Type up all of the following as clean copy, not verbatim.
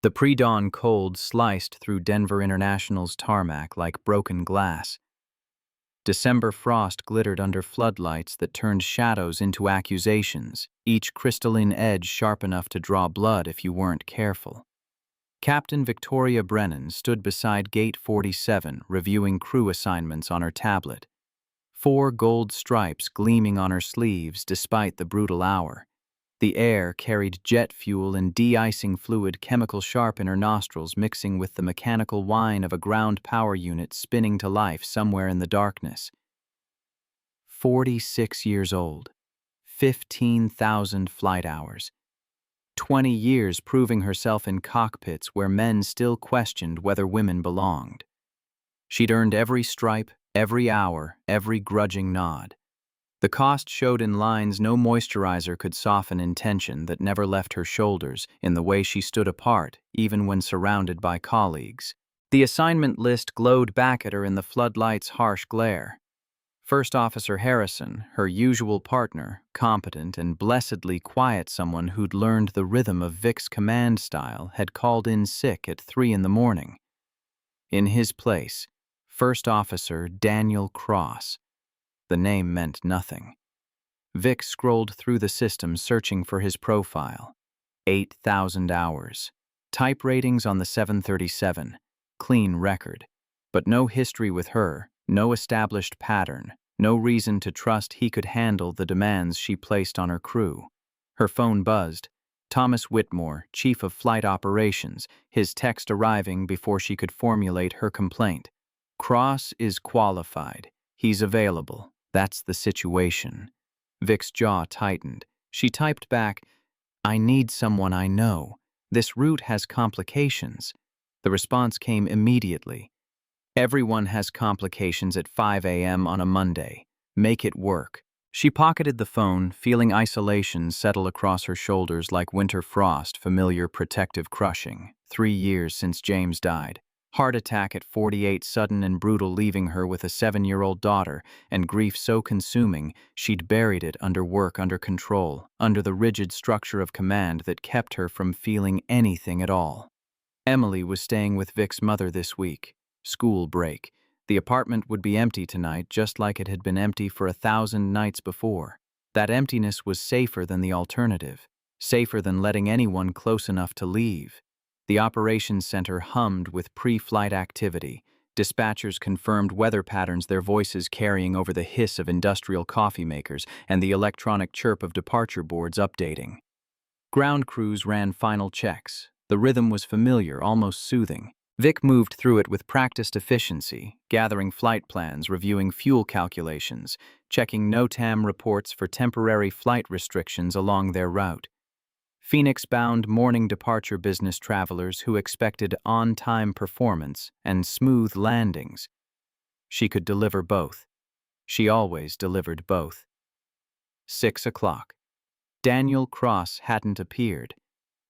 The pre-dawn cold sliced through Denver International's tarmac like broken glass. December frost glittered under floodlights that turned shadows into accusations, each crystalline edge sharp enough to draw blood if you weren't careful. Captain Victoria Brennan stood beside Gate 47, reviewing crew assignments on her tablet. 4 gold stripes gleaming on her sleeves despite the brutal hour. The air carried jet fuel and de-icing fluid chemical sharp in her nostrils, mixing with the mechanical whine of a ground power unit spinning to life somewhere in the darkness. 46 years old. 15,000 flight hours. 20 years proving herself in cockpits where men still questioned whether women belonged. She'd earned every stripe, every hour, every grudging nod. The cost showed in lines no moisturizer could soften in tension that never left her shoulders, in the way she stood apart, even when surrounded by colleagues. The assignment list glowed back at her in the floodlight's harsh glare. First Officer Harrison, her usual partner, competent and blessedly quiet someone who'd learned the rhythm of Vic's command style, had called in sick at 3 a.m. In his place, First Officer Daniel Cross. The name meant nothing. Vic scrolled through the system searching for his profile. 8,000 hours. Type ratings on the 737. Clean record. But no history with her, no established pattern, no reason to trust he could handle the demands she placed on her crew. Her phone buzzed. Thomas Whitmore, Chief of Flight Operations, his text arriving before she could formulate her complaint. Cross is qualified. He's available. That's the situation. Vic's jaw tightened. She typed back, "I need someone I know. This route has complications." The response came immediately. "Everyone has complications at 5 a.m. on a Monday. Make it work." She pocketed the phone, feeling isolation settle across her shoulders like winter frost, familiar protective crushing. 3 years since James died. Heart attack at 48, sudden and brutal, leaving her with a 7-year-old daughter, and grief so consuming she'd buried it under work, under control, under the rigid structure of command that kept her from feeling anything at all. Emily was staying with Vic's mother this week. School break. The apartment would be empty tonight, just like it had been empty for 1,000 nights before. That emptiness was safer than the alternative, safer than letting anyone close enough to leave. The operations center hummed with pre-flight activity. Dispatchers confirmed weather patterns, their voices carrying over the hiss of industrial coffee makers and the electronic chirp of departure boards updating. Ground crews ran final checks. The rhythm was familiar, almost soothing. Vic moved through it with practiced efficiency, gathering flight plans, reviewing fuel calculations, checking NOTAM reports for temporary flight restrictions along their route. Phoenix-bound morning departure business travelers who expected on-time performance and smooth landings. She could deliver both. She always delivered both. 6 o'clock. Daniel Cross hadn't appeared.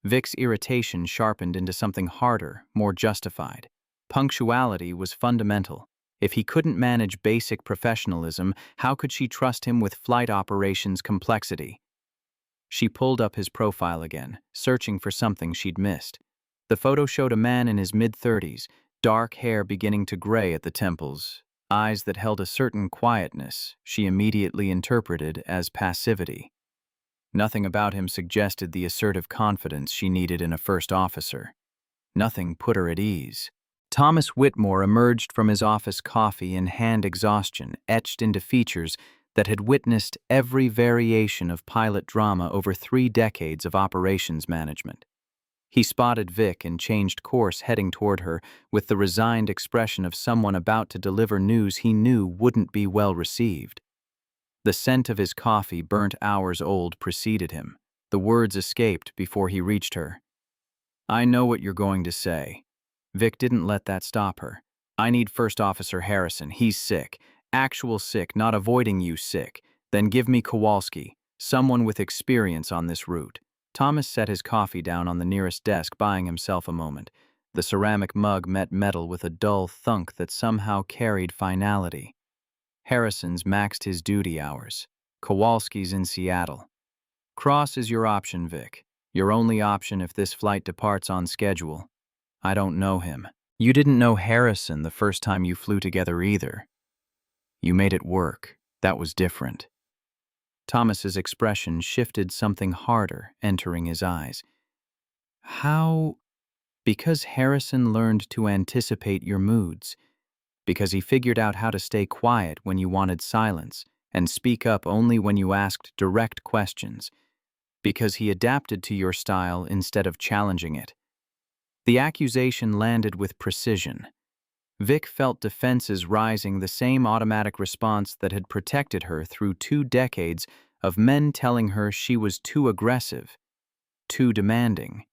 Vic's irritation sharpened into something harder, more justified. Punctuality was fundamental. If he couldn't manage basic professionalism, how could she trust him with flight operations complexity? She pulled up his profile again, searching for something she'd missed. The photo showed a man in his mid-30s, dark hair beginning to gray at the temples, eyes that held a certain quietness she immediately interpreted as passivity. Nothing about him suggested the assertive confidence she needed in a first officer. Nothing put her at ease. Thomas Whitmore emerged from his office, coffee and hand exhaustion etched into features that had witnessed every variation of pilot drama over 3 decades of operations management. He spotted Vic and changed course, heading toward her with the resigned expression of someone about to deliver news he knew wouldn't be well received. The scent of his coffee, burnt hours old, preceded him. The words escaped before he reached her. "I know what you're going to say." Vic didn't let that stop her. "I need First Officer Harrison. He's sick. Actual sick, not avoiding you sick. Then give me Kowalski, someone with experience on this route." Thomas set his coffee down on the nearest desk, buying himself a moment. The ceramic mug met metal with a dull thunk that somehow carried finality. "Harrison's maxed his duty hours. Kowalski's in Seattle. Cross is your option, Vic. Your only option if this flight departs on schedule. I don't know him. You didn't know Harrison the first time you flew together either. You made it work. That was different. Thomas's expression shifted, something harder entering his eyes. How? Because Harrison learned to anticipate your moods. Because he figured out how to stay quiet when you wanted silence and speak up only when you asked direct questions. Because he adapted to your style instead of challenging it. The accusation landed with precision. Vic felt defenses rising, the same automatic response that had protected her through 2 decades of men telling her she was too aggressive, too demanding,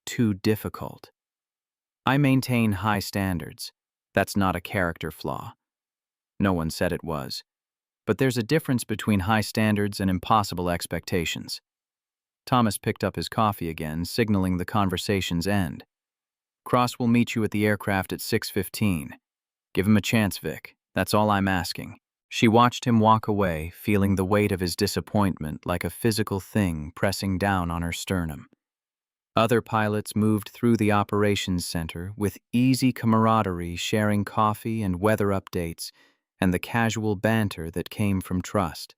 too difficult. I maintain high standards. That's not a character flaw. No one said it was. But there's a difference between high standards and impossible expectations. Thomas picked up his coffee again, signaling the conversation's end. Cross will meet you at the aircraft at 6:15. Give him a chance, Vic. That's all I'm asking. She watched him walk away, feeling the weight of his disappointment like a physical thing pressing down on her sternum. Other pilots moved through the operations center with easy camaraderie, sharing coffee and weather updates and the casual banter that came from trust.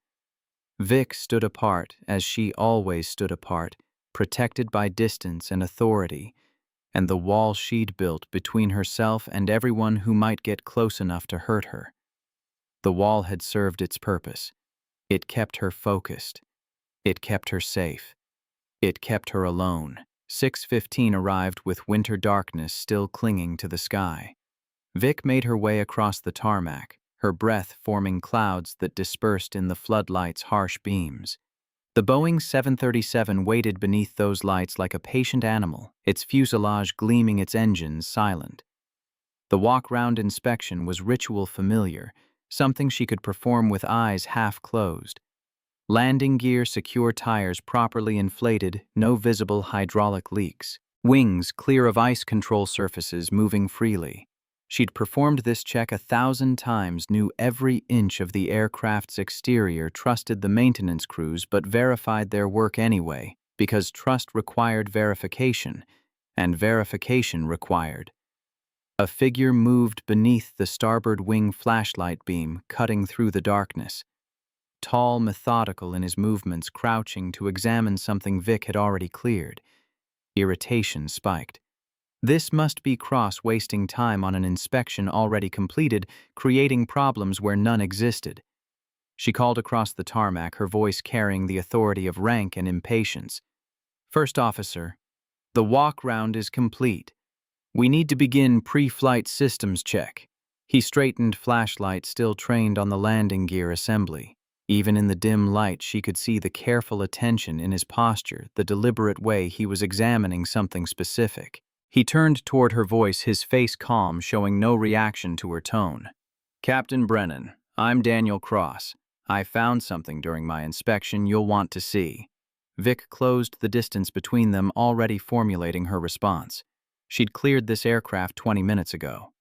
Vic stood apart, as she always stood apart, protected by distance and authority, and the wall she'd built between herself and everyone who might get close enough to hurt her. The wall had served its purpose. It kept her focused. It kept her safe. It kept her alone. 6:15 arrived with winter darkness still clinging to the sky. Vic made her way across the tarmac, her breath forming clouds that dispersed in the floodlight's harsh beams. The Boeing 737 waited beneath those lights like a patient animal, its fuselage gleaming, its engines silent. The walk-round inspection was ritual familiar, something she could perform with eyes half closed. Landing gear, secure, tires properly inflated, no visible hydraulic leaks. Wings clear of ice control surfaces moving freely. She'd performed this check 1,000 times, knew every inch of the aircraft's exterior, trusted the maintenance crews, but verified their work anyway, because trust required verification, and verification required. A figure moved beneath the starboard wing flashlight beam, cutting through the darkness. Tall, methodical in his movements, crouching to examine something Vic had already cleared. Irritation spiked. This must be Cross wasting time on an inspection already completed, creating problems where none existed. She called across the tarmac, her voice carrying the authority of rank and impatience. "First officer, the walk-round is complete. We need to begin pre-flight systems check." He straightened, flashlight still trained on the landing gear assembly. Even in the dim light, she could see the careful attention in his posture, the deliberate way he was examining something specific. He turned toward her, voice, his face calm, showing no reaction to her tone. "Captain Brennan, I'm Daniel Cross. I found something during my inspection you'll want to see." Vic closed the distance between them, already formulating her response. She'd cleared this aircraft 20 minutes ago.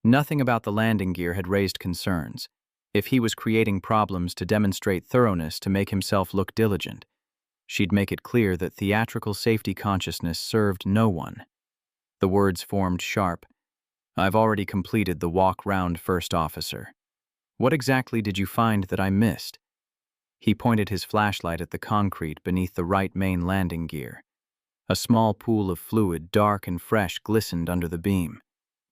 Nothing about the landing gear had raised concerns. If he was creating problems to demonstrate thoroughness, to make himself look diligent, she'd make it clear that theatrical safety consciousness served no one. The words formed sharp. "I've already completed the walk round, first officer. What exactly did you find that I missed?" He pointed his flashlight at the concrete beneath the right main landing gear. A small pool of fluid, dark and fresh, glistened under the beam.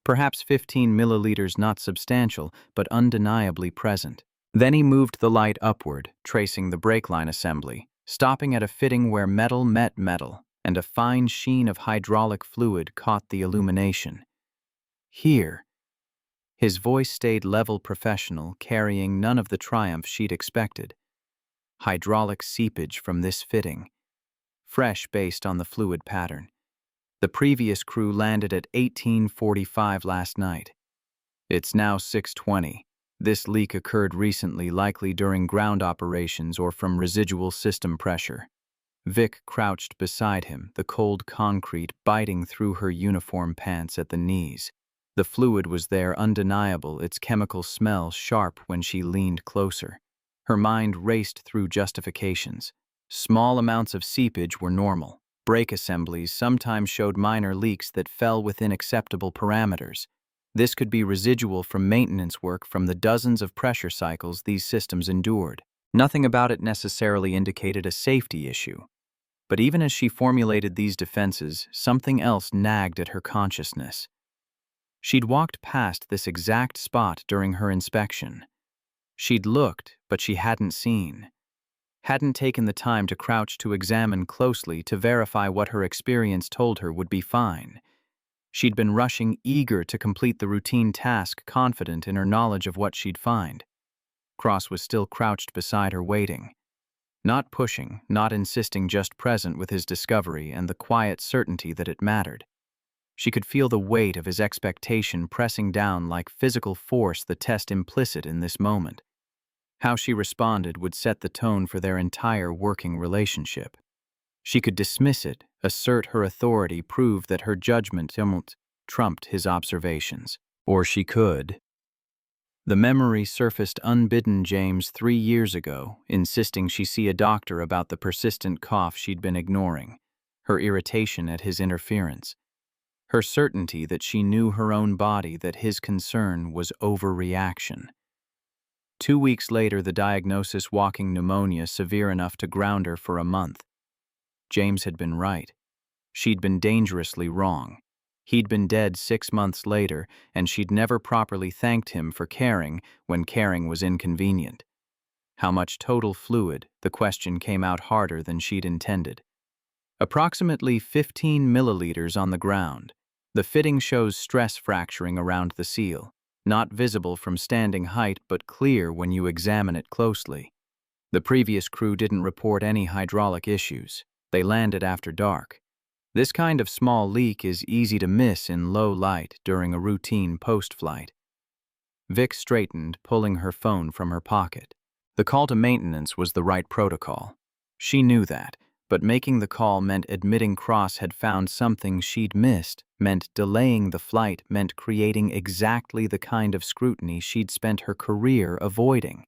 Perhaps 15 milliliters, not substantial, but undeniably present. Then he moved the light upward, tracing the brake line assembly, stopping at a fitting where metal met metal, and a fine sheen of hydraulic fluid caught the illumination. "Here." His voice stayed level, professional, carrying none of the triumph she'd expected. "Hydraulic seepage from this fitting. Fresh based on the fluid pattern. The previous crew landed at 18:45 last night. It's now 6:20. This leak occurred recently, likely during ground operations or from residual system pressure." Vic crouched beside him, the cold concrete biting through her uniform pants at the knees. The fluid was there, undeniable, its chemical smell sharp when she leaned closer. Her mind raced through justifications. Small amounts of seepage were normal. Brake assemblies sometimes showed minor leaks that fell within acceptable parameters. This could be residual from maintenance work from the dozens of pressure cycles these systems endured. Nothing about it necessarily indicated a safety issue. But even as she formulated these defenses, something else nagged at her consciousness. She'd walked past this exact spot during her inspection. She'd looked, but she hadn't seen. Hadn't taken the time to crouch to examine closely to verify what her experience told her would be fine. She'd been rushing, eager to complete the routine task, confident in her knowledge of what she'd find. Cross was still crouched beside her, waiting. Not pushing, not insisting, just present with his discovery and the quiet certainty that it mattered. She could feel the weight of his expectation pressing down like physical force, the test implicit in this moment. How she responded would set the tone for their entire working relationship. She could dismiss it, assert her authority, prove that her judgment trumped his observations. Or she could. The memory surfaced unbidden. James 3 years ago, insisting she see a doctor about the persistent cough she'd been ignoring, her irritation at his interference, her certainty that she knew her own body, that his concern was overreaction. 2 weeks later, the diagnosis: walking pneumonia, severe enough to ground her for a month. James had been right. She'd been dangerously wrong. He'd been dead 6 months later, and she'd never properly thanked him for caring when caring was inconvenient. How much total fluid? The question came out harder than she'd intended. Approximately 15 milliliters on the ground. The fitting shows stress fracturing around the seal, not visible from standing height but clear when you examine it closely. The previous crew didn't report any hydraulic issues. They landed after dark. This kind of small leak is easy to miss in low light during a routine post-flight. Vic straightened, pulling her phone from her pocket. The call to maintenance was the right protocol. She knew that, but making the call meant admitting Cross had found something she'd missed, meant delaying the flight, meant creating exactly the kind of scrutiny she'd spent her career avoiding.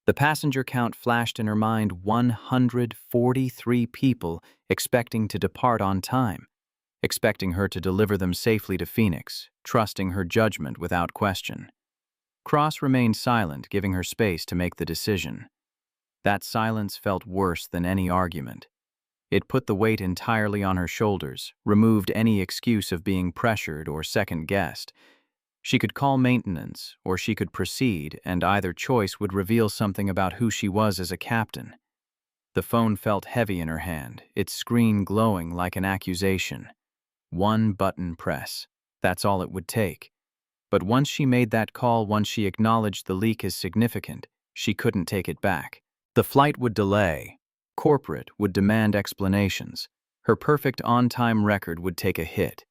The passenger count flashed in her mind: 143 people expecting to depart on time, expecting her to deliver them safely to Phoenix, trusting her judgment without question. Cross remained silent, giving her space to make the decision. That silence felt worse than any argument. It put the weight entirely on her shoulders, removed any excuse of being pressured or second-guessed. She could call maintenance, or she could proceed, and either choice would reveal something about who she was as a captain. The phone felt heavy in her hand, its screen glowing like an accusation. One button press. That's all it would take. But once she made that call, once she acknowledged the leak as significant, she couldn't take it back. The flight would delay. Corporate would demand explanations. Her perfect on-time record would take a hit.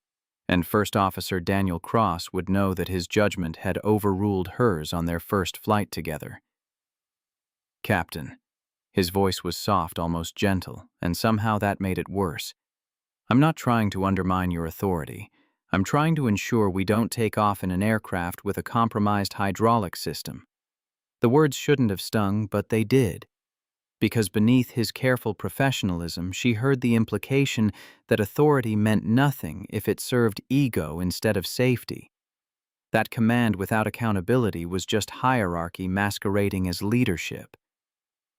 And First Officer Daniel Cross would know that his judgment had overruled hers on their first flight together. "Captain." His voice was soft, almost gentle, and somehow that made it worse. "I'm not trying to undermine your authority. I'm trying to ensure we don't take off in an aircraft with a compromised hydraulic system." The words shouldn't have stung, but they did. Because beneath his careful professionalism, she heard the implication that authority meant nothing if it served ego instead of safety. That command without accountability was just hierarchy masquerading as leadership.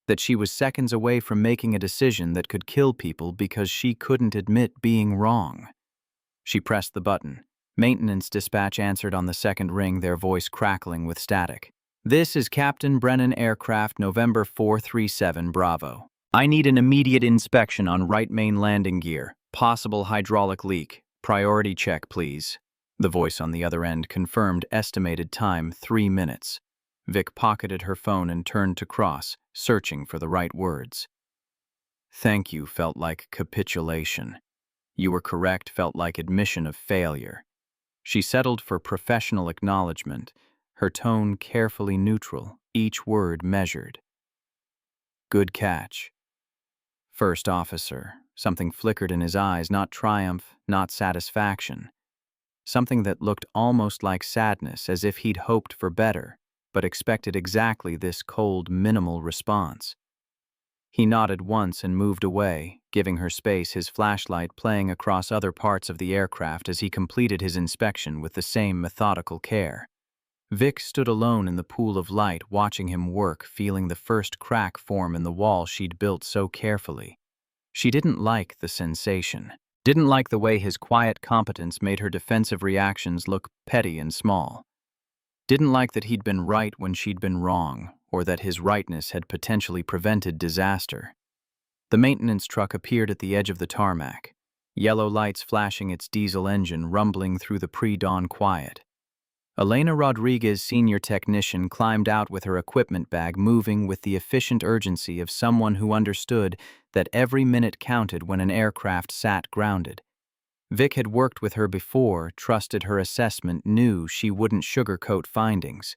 That she was seconds away from making a decision that could kill people because she couldn't admit being wrong. She pressed the button. Maintenance dispatch answered on the second ring, their voice crackling with static. "This is Captain Brennan Aircraft, November 437 Bravo. I need an immediate inspection on right main landing gear. Possible hydraulic leak. Priority check, please." The voice on the other end confirmed estimated time 3 minutes. Vic pocketed her phone and turned to Cross, searching for the right words. "Thank you" felt like capitulation. "You were correct" felt like admission of failure. She settled for professional acknowledgement, her tone carefully neutral, each word measured. "Good catch." "First Officer." Something flickered in his eyes, not triumph, not satisfaction. Something that looked almost like sadness, as if he'd hoped for better, but expected exactly this cold, minimal response. He nodded once and moved away, giving her space, his flashlight playing across other parts of the aircraft as he completed his inspection with the same methodical care. Vic stood alone in the pool of light, watching him work, feeling the first crack form in the wall she'd built so carefully. She didn't like the sensation, didn't like the way his quiet competence made her defensive reactions look petty and small. Didn't like that he'd been right when she'd been wrong, or that his rightness had potentially prevented disaster. The maintenance truck appeared at the edge of the tarmac, yellow lights flashing its diesel engine rumbling through the pre-dawn quiet. Elena Rodriguez, senior technician, climbed out with her equipment bag, moving with the efficient urgency of someone who understood that every minute counted when an aircraft sat grounded. Vic had worked with her before, trusted her assessment, knew she wouldn't sugarcoat findings.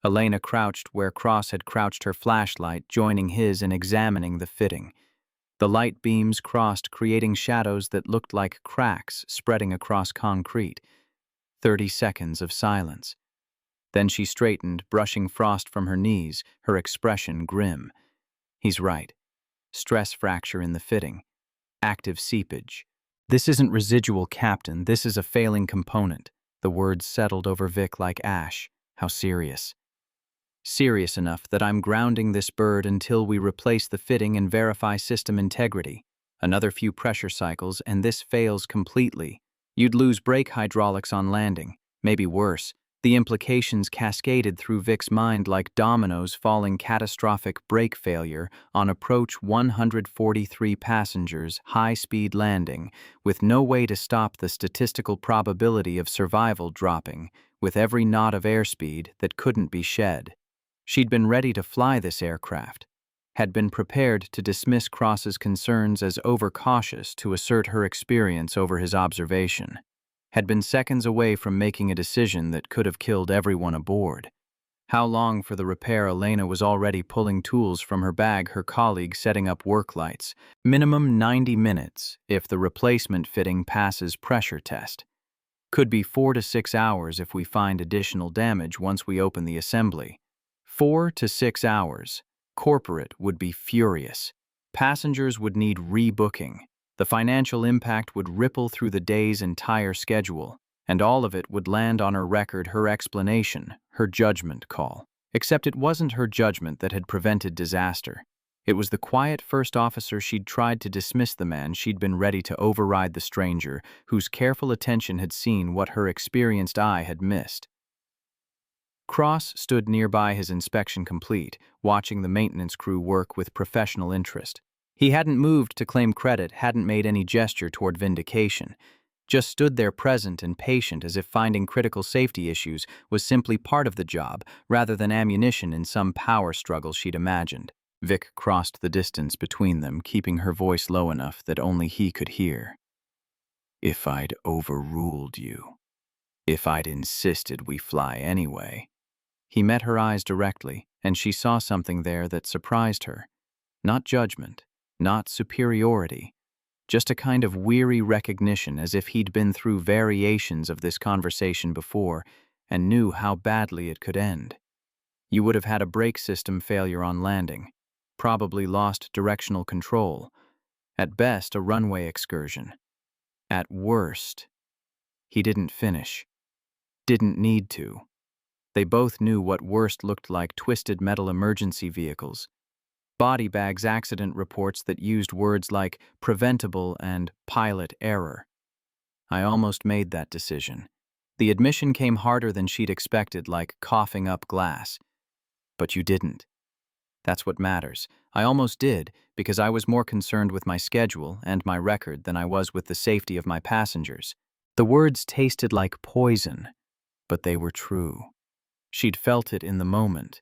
Elena crouched where Cross had crouched, her flashlight joining his in examining the fitting. The light beams crossed, creating shadows that looked like cracks spreading across concrete. 30 seconds of silence. Then she straightened, brushing frost from her knees, her expression grim. He's right. Stress fracture in the fitting. Active seepage. This isn't residual, Captain. This is a failing component. The words settled over Vic like ash. How serious? Serious enough that I'm grounding this bird until we replace the fitting and verify system integrity. Another few pressure cycles and this fails completely. You'd lose brake hydraulics on landing. Maybe worse. The implications cascaded through Vic's mind like dominoes falling. Catastrophic brake failure on approach 143 passengers, high-speed landing, with no way to stop the statistical probability of survival dropping, with every knot of airspeed that couldn't be shed. She'd been ready to fly this aircraft, had been prepared to dismiss Cross's concerns as overcautious to assert her experience over his observation, had been seconds away from making a decision that could have killed everyone aboard. How long for the repair? Elena was already pulling tools from her bag, her colleague setting up work lights. Minimum 90 minutes if the replacement fitting passes pressure test. Could be 4 to 6 hours if we find additional damage once we open the assembly. 4 to 6 hours. Corporate would be furious. Passengers would need rebooking. The financial impact would ripple through the day's entire schedule, and all of it would land on her record, her explanation, her judgment call. Except it wasn't her judgment that had prevented disaster. It was the quiet first officer she'd tried to dismiss, the man she'd been ready to override, the stranger whose careful attention had seen what her experienced eye had missed. Cross stood nearby, his inspection complete, watching the maintenance crew work with professional interest. He hadn't moved to claim credit, hadn't made any gesture toward vindication, just stood there present and patient, as if finding critical safety issues was simply part of the job rather than ammunition in some power struggle she'd imagined. Vic crossed the distance between them, keeping her voice low enough that only he could hear. If I'd overruled you, if I'd insisted we fly anyway. He met her eyes directly, and she saw something there that surprised her. Not judgment, not superiority, just a kind of weary recognition, as if he'd been through variations of this conversation before and knew how badly it could end. You would have had a brake system failure on landing, probably lost directional control, at best a runway excursion. At worst, he didn't finish, didn't need to. They both knew what worst looked like: twisted metal emergency vehicles, body bags, accident reports that used words like preventable and pilot error. I almost made that decision. The admission came harder than she'd expected, like coughing up glass. But you didn't. That's what matters. I almost did, because I was more concerned with my schedule and my record than I was with the safety of my passengers. The words tasted like poison, but they were true. She'd felt it in the moment.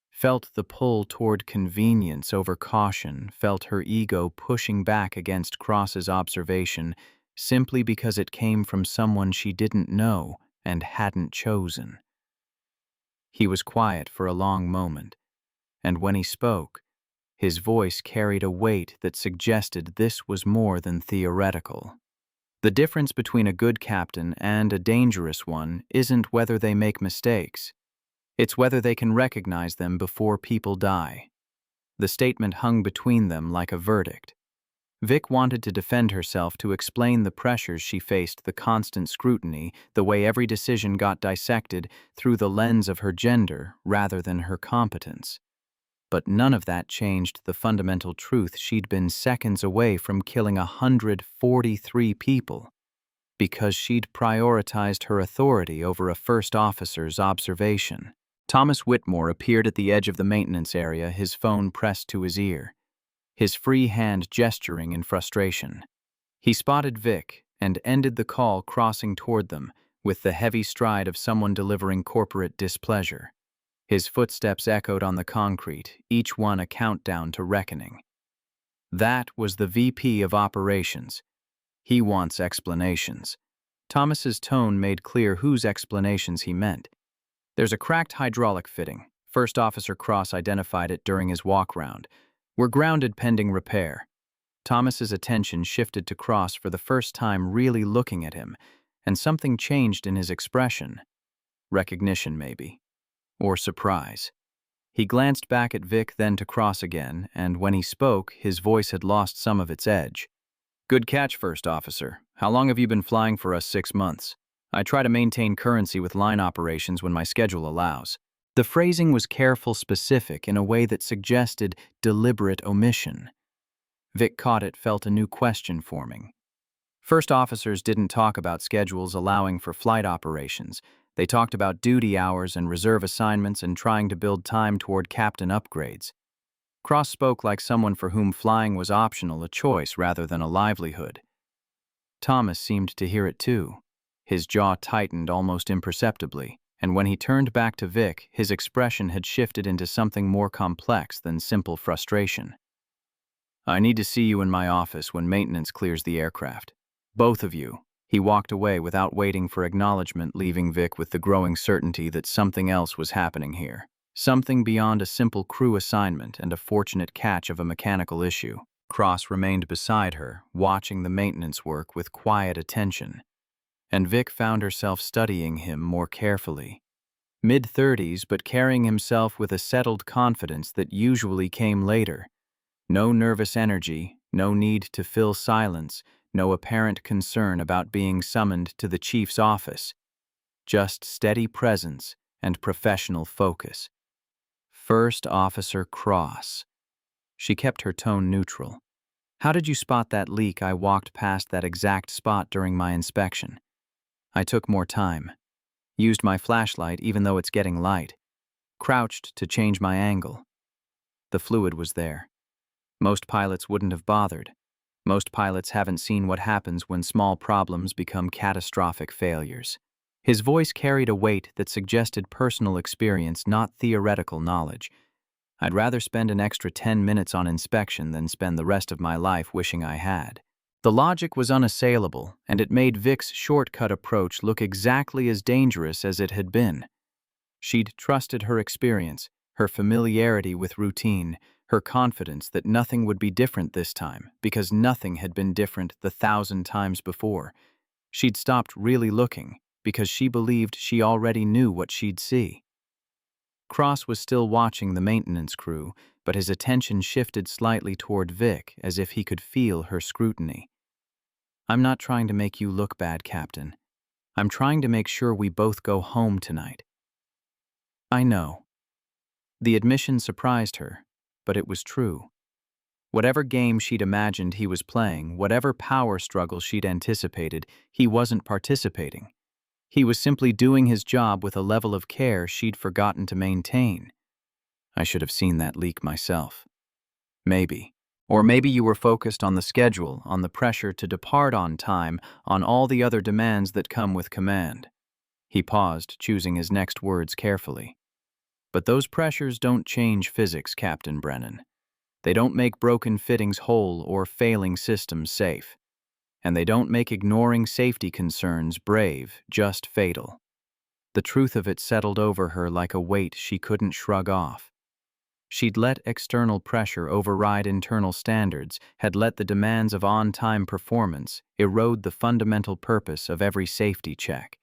Felt the pull toward convenience over caution, felt her ego pushing back against Cross's observation simply because it came from someone she didn't know and hadn't chosen. He was quiet for a long moment, and when he spoke, his voice carried a weight that suggested this was more than theoretical. The difference between a good captain and a dangerous one isn't whether they make mistakes. It's whether they can recognize them before people die. The statement hung between them like a verdict. Vic wanted to defend herself, to explain the pressures she faced, the constant scrutiny, the way every decision got dissected through the lens of her gender rather than her competence. But none of that changed the fundamental truth: she'd been seconds away from killing 143 people because she'd prioritized her authority over a first officer's observation. Thomas Whitmore appeared at the edge of the maintenance area, his phone pressed to his ear, his free hand gesturing in frustration. He spotted Vic and ended the call, crossing toward them with the heavy stride of someone delivering corporate displeasure. His footsteps echoed on the concrete, each one a countdown to reckoning. That was the VP of Operations. He wants explanations. Thomas's tone made clear whose explanations he meant. There's a cracked hydraulic fitting. First Officer Cross identified it during his walk-round. We're grounded pending repair. Thomas's attention shifted to Cross for the first time, really looking at him, and something changed in his expression. Recognition, maybe. Or surprise. He glanced back at Vic, then to Cross again, and when he spoke, his voice had lost some of its edge. Good catch, First Officer. How long have you been flying for us? 6 months. I try to maintain currency with line operations when my schedule allows. The phrasing was careful, specific, in a way that suggested deliberate omission. Vic caught it, felt a new question forming. First officers didn't talk about schedules allowing for flight operations. They talked about duty hours and reserve assignments and trying to build time toward captain upgrades. Cross spoke like someone for whom flying was optional, a choice rather than a livelihood. Thomas seemed to hear it too. His jaw tightened almost imperceptibly, and when he turned back to Vic, his expression had shifted into something more complex than simple frustration. I need to see you in my office when maintenance clears the aircraft. Both of you. He walked away without waiting for acknowledgement, leaving Vic with the growing certainty that something else was happening here. Something beyond a simple crew assignment and a fortunate catch of a mechanical issue. Cross remained beside her, watching the maintenance work with quiet attention, and Vic found herself studying him more carefully. Mid-30s, but carrying himself with a settled confidence that usually came later. No nervous energy, no need to fill silence, no apparent concern about being summoned to the chief's office. Just steady presence and professional focus. First Officer Cross. She kept her tone neutral. How did you spot that leak? I walked past that exact spot during my inspection. I took more time. Used my flashlight even though it's getting light. Crouched to change my angle. The fluid was there. Most pilots wouldn't have bothered. Most pilots haven't seen what happens when small problems become catastrophic failures. His voice carried a weight that suggested personal experience, not theoretical knowledge. I'd rather spend an extra 10 minutes on inspection than spend the rest of my life wishing I had. The logic was unassailable, and it made Vic's shortcut approach look exactly as dangerous as it had been. She'd trusted her experience, her familiarity with routine, her confidence that nothing would be different this time, because nothing had been different the 1,000 times before. She'd stopped really looking, because she believed she already knew what she'd see. Cross was still watching the maintenance crew, but his attention shifted slightly toward Vic, as if he could feel her scrutiny. I'm not trying to make you look bad, Captain. I'm trying to make sure we both go home tonight. I know. The admission surprised her, but it was true. Whatever game she'd imagined he was playing, whatever power struggle she'd anticipated, he wasn't participating. He was simply doing his job with a level of care she'd forgotten to maintain. I should have seen that leak myself. Maybe. Or maybe you were focused on the schedule, on the pressure to depart on time, on all the other demands that come with command. He paused, choosing his next words carefully. But those pressures don't change physics, Captain Brennan. They don't make broken fittings whole or failing systems safe. And they don't make ignoring safety concerns brave, just fatal. The truth of it settled over her like a weight she couldn't shrug off. She'd let external pressure override internal standards, had let the demands of on-time performance erode the fundamental purpose of every safety check.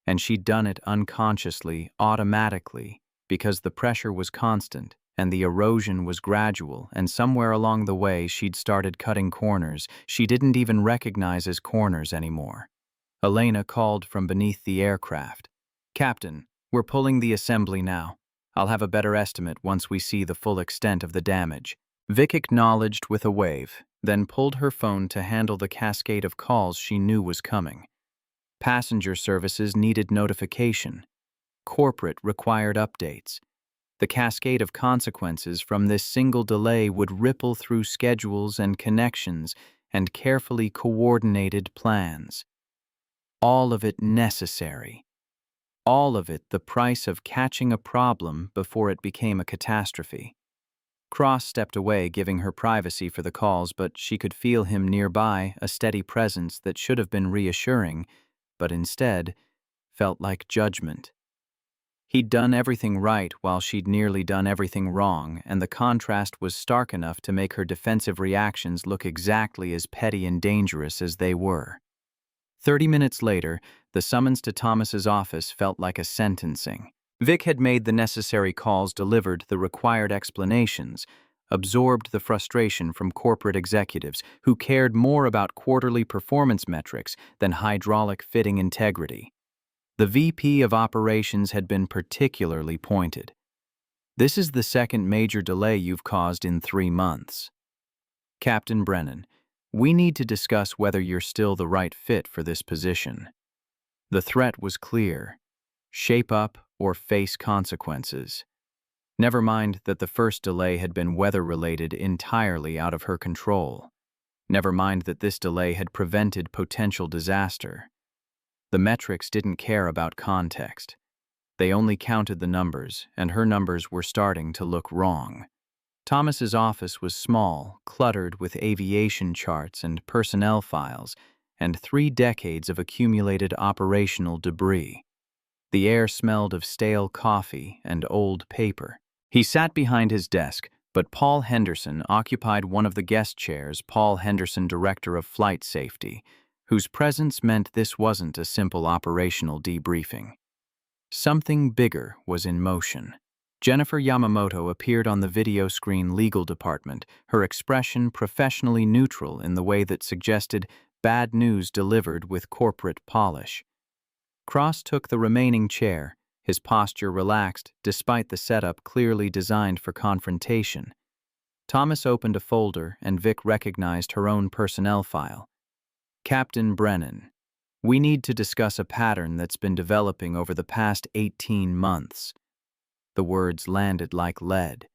And she'd done it unconsciously, automatically, because the pressure was constant and the erosion was gradual, and somewhere along the way she'd started cutting corners she didn't even recognize as corners anymore. Elena called from beneath the aircraft. "Captain, we're pulling the assembly now. I'll have a better estimate once we see the full extent of the damage." Vic acknowledged with a wave, then pulled her phone to handle the cascade of calls she knew was coming. Passenger services needed notification. Corporate required updates. The cascade of consequences from this single delay would ripple through schedules and connections and carefully coordinated plans. All of it necessary. All of it the price of catching a problem before it became a catastrophe. Cross stepped away, giving her privacy for the calls, but she could feel him nearby, a steady presence that should have been reassuring, but instead felt like judgment. He'd done everything right while she'd nearly done everything wrong, and the contrast was stark enough to make her defensive reactions look exactly as petty and dangerous as they were. 30 minutes later, the summons to Thomas's office felt like a sentencing. Vic had made the necessary calls, delivered the required explanations, absorbed the frustration from corporate executives who cared more about quarterly performance metrics than hydraulic fitting integrity. The VP of Operations had been particularly pointed. "This is the second major delay you've caused in 3 months. Captain Brennan, we need to discuss whether you're still the right fit for this position." The threat was clear. Shape up or face consequences. Never mind that the first delay had been weather-related, entirely out of her control. Never mind that this delay had prevented potential disaster. The metrics didn't care about context. They only counted the numbers, and her numbers were starting to look wrong. Thomas's office was small, cluttered with aviation charts and personnel files, and 3 decades of accumulated operational debris. The air smelled of stale coffee and old paper. He sat behind his desk, but Paul Henderson occupied one of the guest chairs, Paul Henderson, Director of Flight Safety, whose presence meant this wasn't a simple operational debriefing. Something bigger was in motion. Jennifer Yamamoto appeared on the video screen legal department, her expression professionally neutral in the way that suggested bad news delivered with corporate polish. Cross took the remaining chair, his posture relaxed despite the setup clearly designed for confrontation. Thomas opened a folder and Vic recognized her own personnel file. "Captain Brennan, we need to discuss a pattern that's been developing over the past 18 months. The words landed like lead.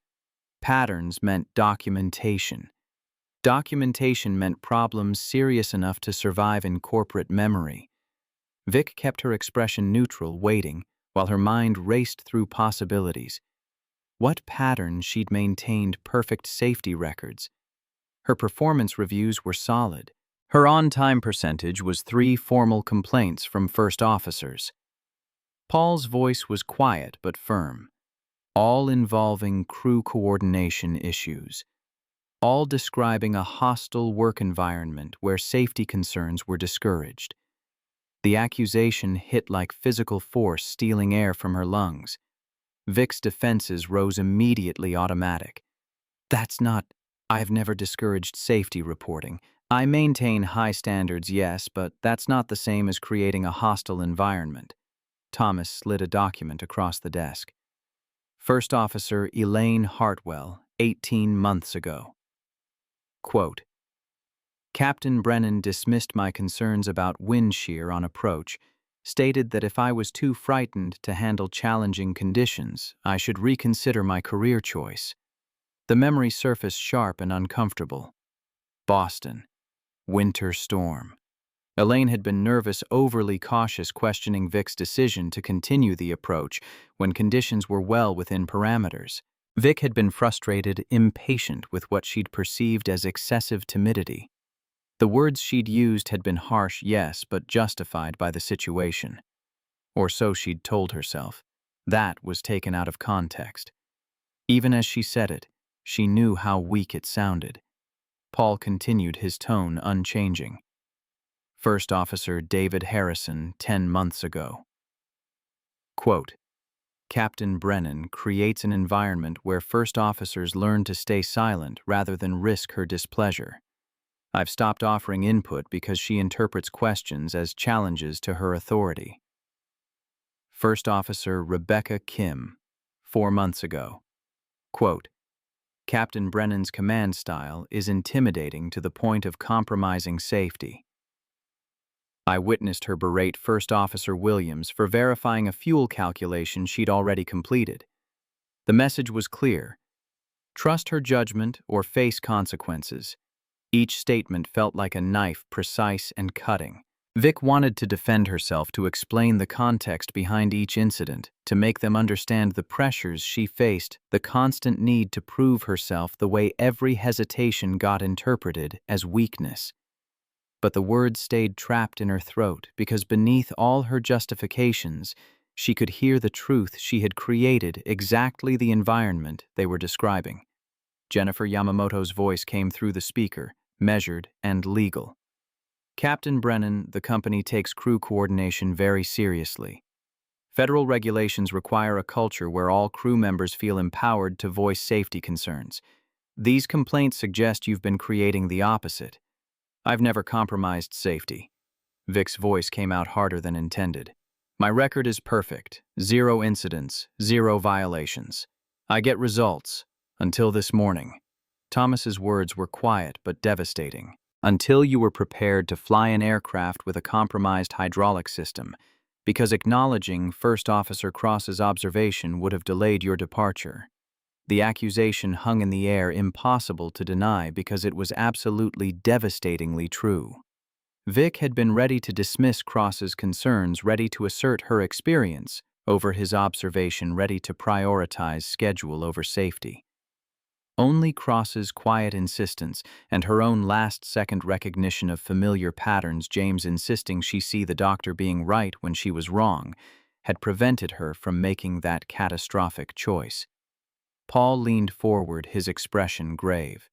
Patterns meant documentation. Documentation meant problems serious enough to survive in corporate memory. Vic kept her expression neutral, waiting, while her mind raced through possibilities. What pattern she'd maintained perfect safety records? Her performance reviews were solid. Her on-time percentage was 3 formal complaints from first officers. Paul's voice was quiet but firm, all involving crew coordination issues, all describing a hostile work environment where safety concerns were discouraged. The accusation hit like physical force stealing air from her lungs. Vic's defenses rose immediately automatic. "That's not... I've never discouraged safety reporting. I maintain high standards, yes, but that's not the same as creating a hostile environment." Thomas slid a document across the desk. First Officer Elaine Hartwell, 18 months ago. Quote, "Captain Brennan dismissed my concerns about wind shear on approach, stated that if I was too frightened to handle challenging conditions, I should reconsider my career choice." The memory surfaced sharp and uncomfortable. Boston. Winter storm. Elaine had been nervous, overly cautious, questioning Vic's decision to continue the approach when conditions were well within parameters. Vic had been frustrated, impatient with what she'd perceived as excessive timidity. The words she'd used had been harsh, yes, but justified by the situation. Or so she'd told herself. That was taken out of context. Even as she said it, she knew how weak it sounded. Paul continued, his tone unchanging. First Officer David Harrison, 10 months ago. Quote, Captain Brennan creates an environment where first officers learn to stay silent rather than risk her displeasure. I've stopped offering input because she interprets questions as challenges to her authority. First Officer Rebecca Kim, 4 months ago. Quote, Captain Brennan's command style is intimidating to the point of compromising safety. I witnessed her berate First Officer Williams for verifying a fuel calculation she'd already completed. The message was clear. Trust her judgment or face consequences. Each statement felt like a knife, precise and cutting. Vic wanted to defend herself, to explain the context behind each incident, to make them understand the pressures she faced, the constant need to prove herself the way every hesitation got interpreted as weakness. But the words stayed trapped in her throat because beneath all her justifications, she could hear the truth she had created exactly the environment they were describing. Jennifer Yamamoto's voice came through the speaker, measured and legal. Captain Brennan, the company takes crew coordination very seriously. Federal regulations require a culture where all crew members feel empowered to voice safety concerns. These complaints suggest you've been creating the opposite. I've never compromised safety. Vic's voice came out harder than intended. My record is perfect. 0 incidents, 0 violations. I get results. Until this morning. Thomas's words were quiet but devastating. Until you were prepared to fly an aircraft with a compromised hydraulic system, because acknowledging First Officer Cross's observation would have delayed your departure. The accusation hung in the air, impossible to deny because it was absolutely devastatingly true. Vic had been ready to dismiss Cross's concerns, ready to assert her experience over his observation, ready to prioritize schedule over safety. Only Cross's quiet insistence and her own last-second recognition of familiar patterns, James insisting she see the doctor being right when she was wrong, had prevented her from making that catastrophic choice. Paul leaned forward, his expression grave.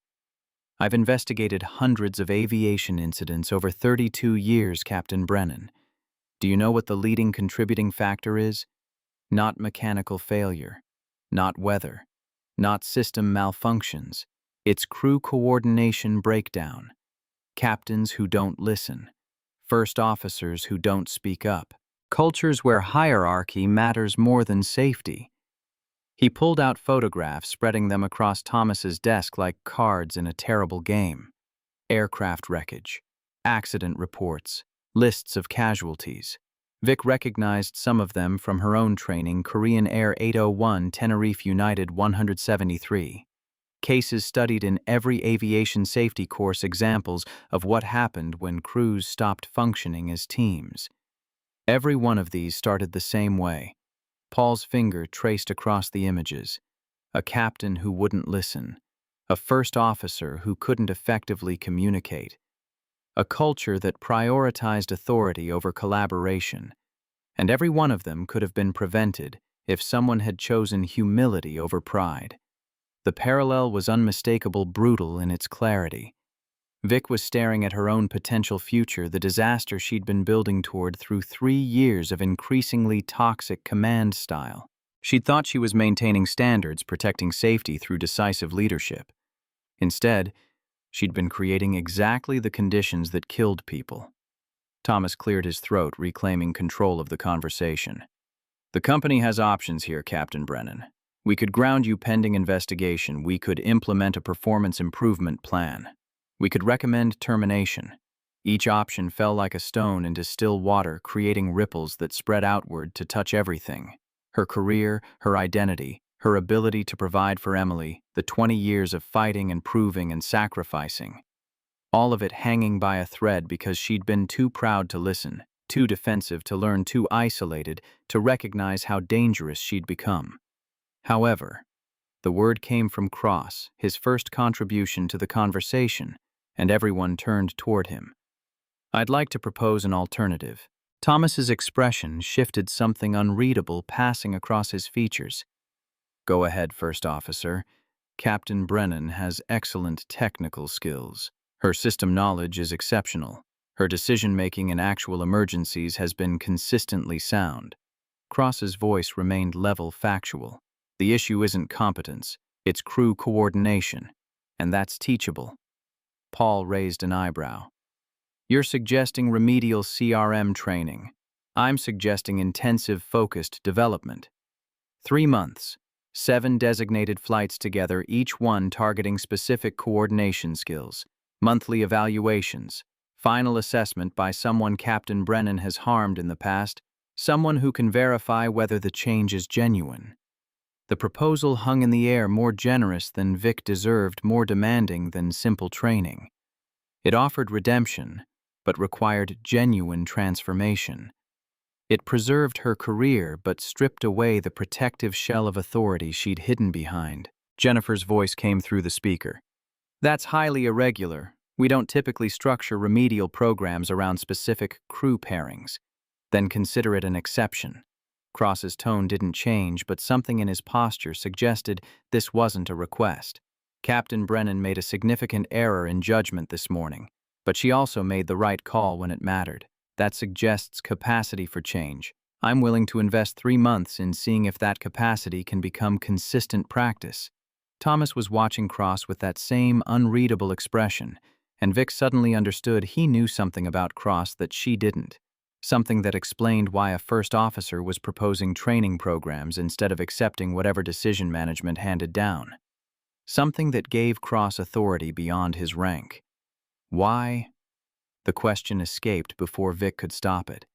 I've investigated hundreds of aviation incidents over 32 years, Captain Brennan. Do you know what the leading contributing factor is? Not mechanical failure, not weather, not system malfunctions. It's crew coordination breakdown. Captains who don't listen. First officers who don't speak up. Cultures where hierarchy matters more than safety. He pulled out photographs, spreading them across Thomas's desk like cards in a terrible game. Aircraft wreckage, accident reports, lists of casualties. Vic recognized some of them from her own training, Korean Air 801, Tenerife United 173. Cases studied in every aviation safety course, examples of what happened when crews stopped functioning as teams. Every one of these started the same way. Paul's finger traced across the images. A captain who wouldn't listen. A first officer who couldn't effectively communicate. A culture that prioritized authority over collaboration. And every one of them could have been prevented if someone had chosen humility over pride. The parallel was unmistakable, brutal in its clarity. Vic was staring at her own potential future, the disaster she'd been building toward through 3 years of increasingly toxic command style. She'd thought she was maintaining standards, protecting safety through decisive leadership. Instead, she'd been creating exactly the conditions that killed people. Thomas cleared his throat, reclaiming control of the conversation. The company has options here, Captain Brennan. We could ground you pending investigation. We could implement a performance improvement plan. We could recommend termination. Each option fell like a stone into still water, creating ripples that spread outward to touch everything. Her career, her identity, her ability to provide for Emily, the 20 years of fighting and proving and sacrificing. All of it hanging by a thread because she'd been too proud to listen, too defensive to learn, too isolated to recognize how dangerous she'd become. However, the word came from Cross, his first contribution to the conversation, and everyone turned toward him. I'd like to propose an alternative. Thomas's expression shifted, something unreadable passing across his features. Go ahead, First Officer. Captain Brennan has excellent technical skills. Her system knowledge is exceptional. Her decision-making in actual emergencies has been consistently sound. Cross's voice remained level factual. The issue isn't competence, it's crew coordination, and that's teachable. Paul raised an eyebrow. You're suggesting remedial CRM training. I'm suggesting intensive, focused development. 3 months, 7 designated flights together, each one targeting specific coordination skills, monthly evaluations, final assessment by someone Captain Brennan has harmed in the past, someone who can verify whether the change is genuine. The proposal hung in the air, more generous than Vic deserved, more demanding than simple training. It offered redemption, but required genuine transformation. It preserved her career, but stripped away the protective shell of authority she'd hidden behind. Jennifer's voice came through the speaker. That's highly irregular. We don't typically structure remedial programs around specific crew pairings. Then consider it an exception. Cross's tone didn't change, but something in his posture suggested this wasn't a request. Captain Brennan made a significant error in judgment this morning, but she also made the right call when it mattered. That suggests capacity for change. I'm willing to invest 3 months in seeing if that capacity can become consistent practice. Thomas was watching Cross with that same unreadable expression, and Vic suddenly understood he knew something about Cross that she didn't. Something that explained why a first officer was proposing training programs instead of accepting whatever decision management handed down. Something that gave Cross authority beyond his rank. Why? The question escaped before Vic could stop it.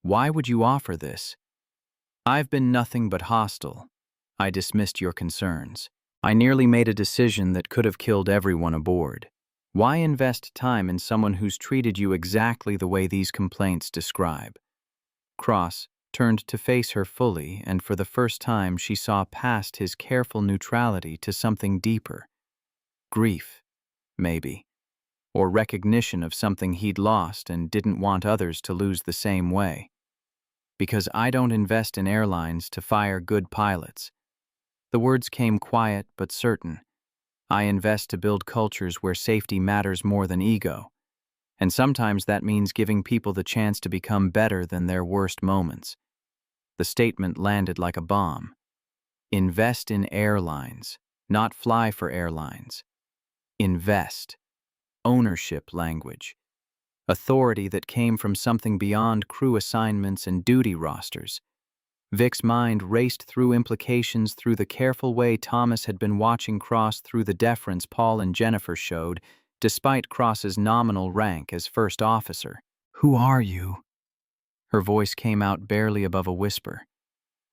Why would you offer this? I've been nothing but hostile. I dismissed your concerns. I nearly made a decision that could have killed everyone aboard. Why invest time in someone who's treated you exactly the way these complaints describe? Cross turned to face her fully, and for the first time she saw past his careful neutrality to something deeper. Grief, maybe. Or recognition of something he'd lost and didn't want others to lose the same way. Because I don't invest in airlines to fire good pilots. The words came quiet but certain. I invest to build cultures where safety matters more than ego. And sometimes that means giving people the chance to become better than their worst moments. The statement landed like a bomb. Invest in airlines, not fly for airlines. Invest. Ownership language. Authority that came from something beyond crew assignments and duty rosters. Vic's mind raced through implications through the careful way Thomas had been watching Cross, through the deference Paul and Jennifer showed, despite Cross's nominal rank as first officer. Who are you? Her voice came out barely above a whisper.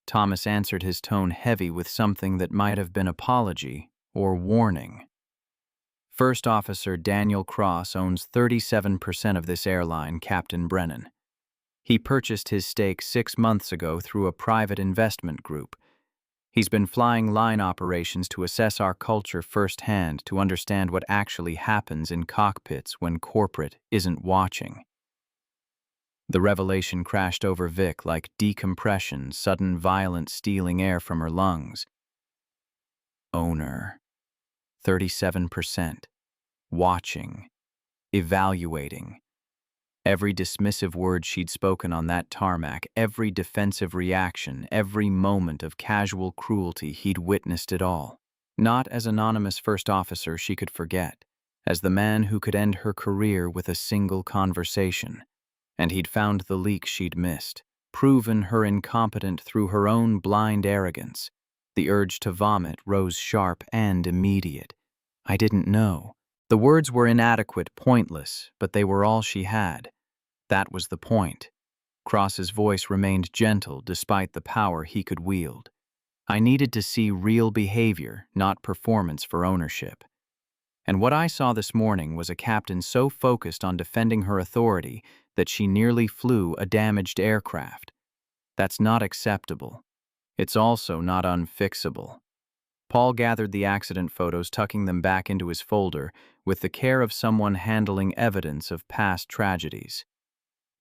Thomas answered, his tone heavy with something that might have been apology or warning. First Officer Daniel Cross owns 37% of this airline, Captain Brennan. He purchased his stake 6 months ago through a private investment group. He's been flying line operations to assess our culture firsthand, to understand what actually happens in cockpits when corporate isn't watching. The revelation crashed over Vic like decompression, sudden violent stealing air from her lungs. Owner. 37%. Watching. Evaluating. Every dismissive word she'd spoken on that tarmac, every defensive reaction, every moment of casual cruelty, he'd witnessed it all. Not as anonymous first officer she could forget, as the man who could end her career with a single conversation. And he'd found the leak she'd missed, proven her incompetent through her own blind arrogance. The urge to vomit rose sharp and immediate. I didn't know. The words were inadequate, pointless, but they were all she had. That was the point. Cross's voice remained gentle despite the power he could wield. I needed to see real behavior, not performance for ownership. And what I saw this morning was a captain so focused on defending her authority that she nearly flew a damaged aircraft. That's not acceptable. It's also not unfixable. Paul gathered the accident photos, tucking them back into his folder with the care of someone handling evidence of past tragedies.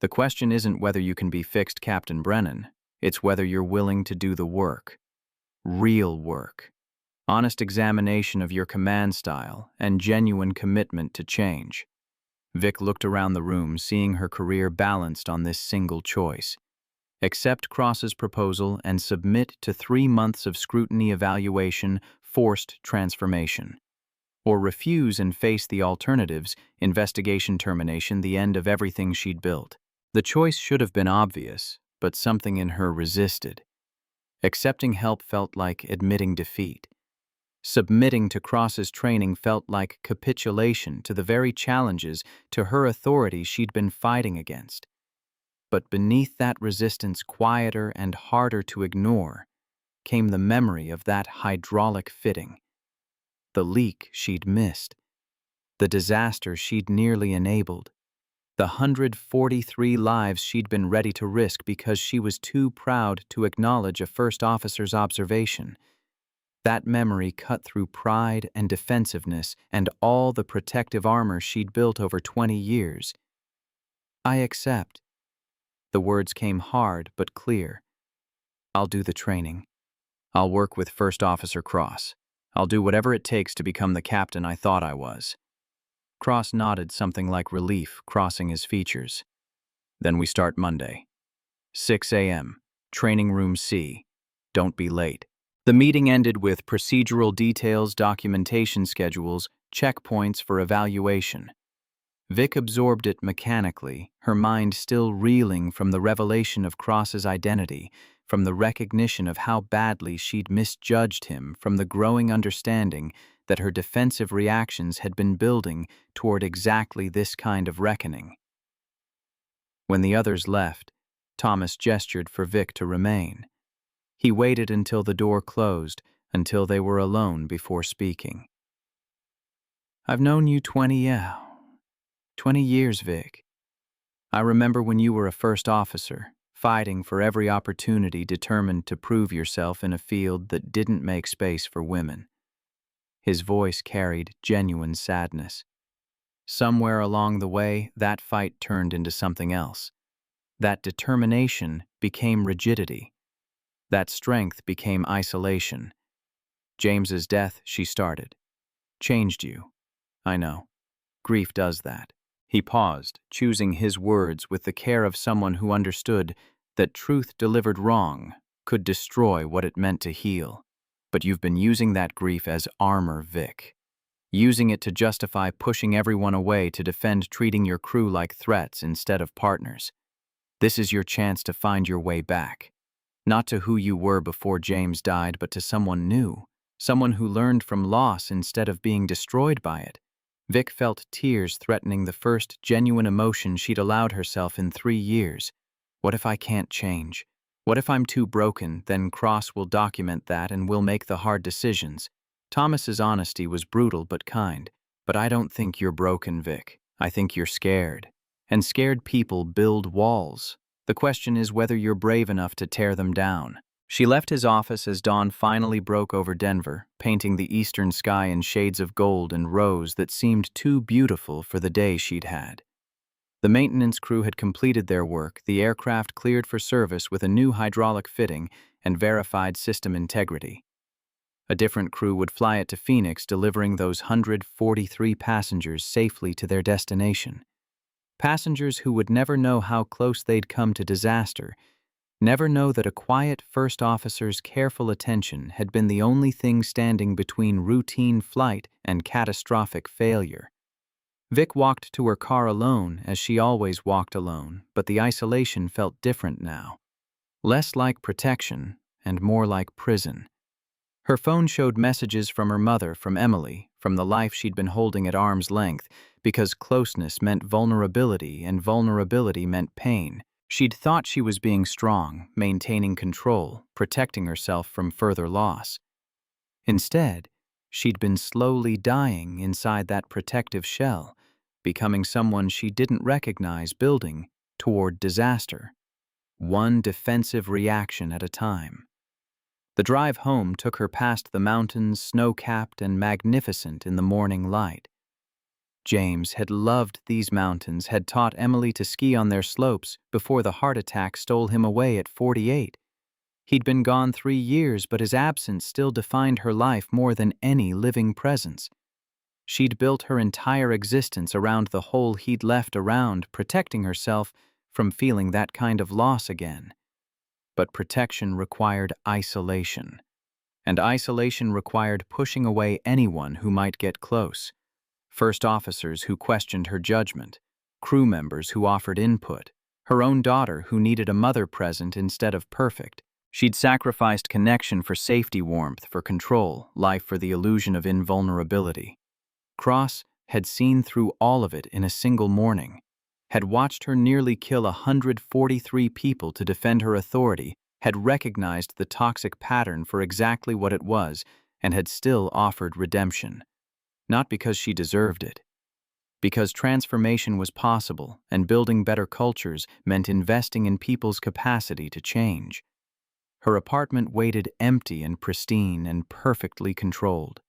The question isn't whether you can be fixed, Captain Brennan. It's whether you're willing to do the work. Real work. Honest examination of your command style and genuine commitment to change. Vic looked around the room, seeing her career balanced on this single choice. Accept Cross's proposal and submit to 3 months of scrutiny evaluation, forced transformation. Or refuse and face the alternatives, investigation termination, the end of everything she'd built. The choice should have been obvious, but something in her resisted. Accepting help felt like admitting defeat. Submitting to Cross's training felt like capitulation to the very challenges to her authority she'd been fighting against. But beneath that resistance, quieter and harder to ignore, came the memory of that hydraulic fitting. The leak she'd missed. The disaster she'd nearly enabled. The 143 lives she'd been ready to risk because she was too proud to acknowledge a first officer's observation. That memory cut through pride and defensiveness and all the protective armor she'd built over 20 years. I accept. The words came hard but clear. I'll do the training. I'll work with First Officer Cross. I'll do whatever it takes to become the captain I thought I was. Cross nodded, something like relief crossing his features. Then we start Monday. 6 a.m., training room C. Don't be late. The meeting ended with procedural details, documentation schedules, checkpoints for evaluation. Vic absorbed it mechanically, her mind still reeling from the revelation of Cross's identity, from the recognition of how badly she'd misjudged him, from the growing understanding that her defensive reactions had been building toward exactly this kind of reckoning. When the others left, Thomas gestured for Vic to remain. He waited until the door closed, until they were alone before speaking. I've known you 20 years, Vic. I remember when you were a first officer, fighting for every opportunity, determined to prove yourself in a field that didn't make space for women. His voice carried genuine sadness. Somewhere along the way, that fight turned into something else. That determination became rigidity. That strength became isolation. James's death, she started, changed you. I know. Grief does that. He paused, choosing his words with the care of someone who understood that truth delivered wrong could destroy what it meant to heal. But you've been using that grief as armor, Vic. Using it to justify pushing everyone away, to defend treating your crew like threats instead of partners. This is your chance to find your way back. Not to who you were before James died, but to someone new. Someone who learned from loss instead of being destroyed by it. Vic felt tears threatening the first genuine emotion she'd allowed herself in 3 years. What if I can't change? What if I'm too broken? Then Cross will document that and we'll make the hard decisions. Thomas's honesty was brutal but kind. But I don't think you're broken, Vic. I think you're scared. And scared people build walls. The question is whether you're brave enough to tear them down. She left his office as dawn finally broke over Denver, painting the eastern sky in shades of gold and rose that seemed too beautiful for the day she'd had. The maintenance crew had completed their work, the aircraft cleared for service with a new hydraulic fitting and verified system integrity. A different crew would fly it to Phoenix, delivering those 143 passengers safely to their destination. Passengers who would never know how close they'd come to disaster, never know that a quiet first officer's careful attention had been the only thing standing between routine flight and catastrophic failure. Vic walked to her car alone, as she always walked alone, but the isolation felt different now. Less like protection and more like prison. Her phone showed messages from her mother, from Emily, from the life she'd been holding at arm's length, because closeness meant vulnerability and vulnerability meant pain. She'd thought she was being strong, maintaining control, protecting herself from further loss. Instead, she'd been slowly dying inside that protective shell, becoming someone she didn't recognize, building toward disaster, one defensive reaction at a time. The drive home took her past the mountains, snow-capped and magnificent in the morning light. James had loved these mountains, had taught Emily to ski on their slopes before the heart attack stole him away at 48. He'd been gone 3 years, but his absence still defined her life more than any living presence. She'd built her entire existence around the hole he'd left around, protecting herself from feeling that kind of loss again. But protection required isolation. And isolation required pushing away anyone who might get close. First officers who questioned her judgment, crew members who offered input, her own daughter who needed a mother present instead of perfect. She'd sacrificed connection for safety, warmth for control, life for the illusion of invulnerability. Cross had seen through all of it in a single morning, had watched her nearly kill 143 people to defend her authority, had recognized the toxic pattern for exactly what it was, and had still offered redemption. Not because she deserved it. Because transformation was possible, and building better cultures meant investing in people's capacity to change. Her apartment waited empty and pristine and perfectly controlled.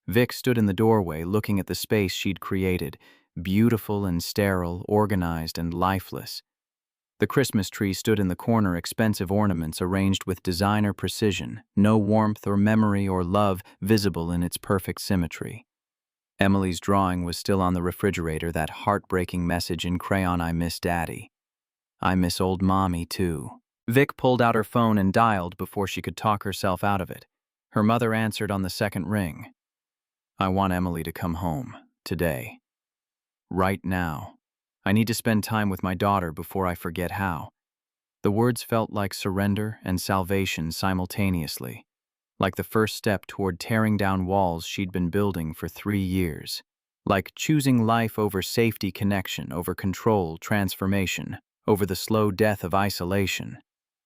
Vic stood in the doorway looking at the space she'd created, beautiful and sterile, organized and lifeless. The Christmas tree stood in the corner, expensive ornaments arranged with designer precision, no warmth or memory or love visible in its perfect symmetry. Emily's drawing was still on the refrigerator, that heartbreaking message in crayon, "I miss Daddy. I miss old Mommy, too." Vic pulled out her phone and dialed before she could talk herself out of it. Her mother answered on the second ring. "I want Emily to come home, today. Right now. I need to spend time with my daughter before I forget how." The words felt like surrender and salvation simultaneously, like the first step toward tearing down walls she'd been building for 3 years. Like choosing life over safety, connection over control, transformation over the slow death of isolation.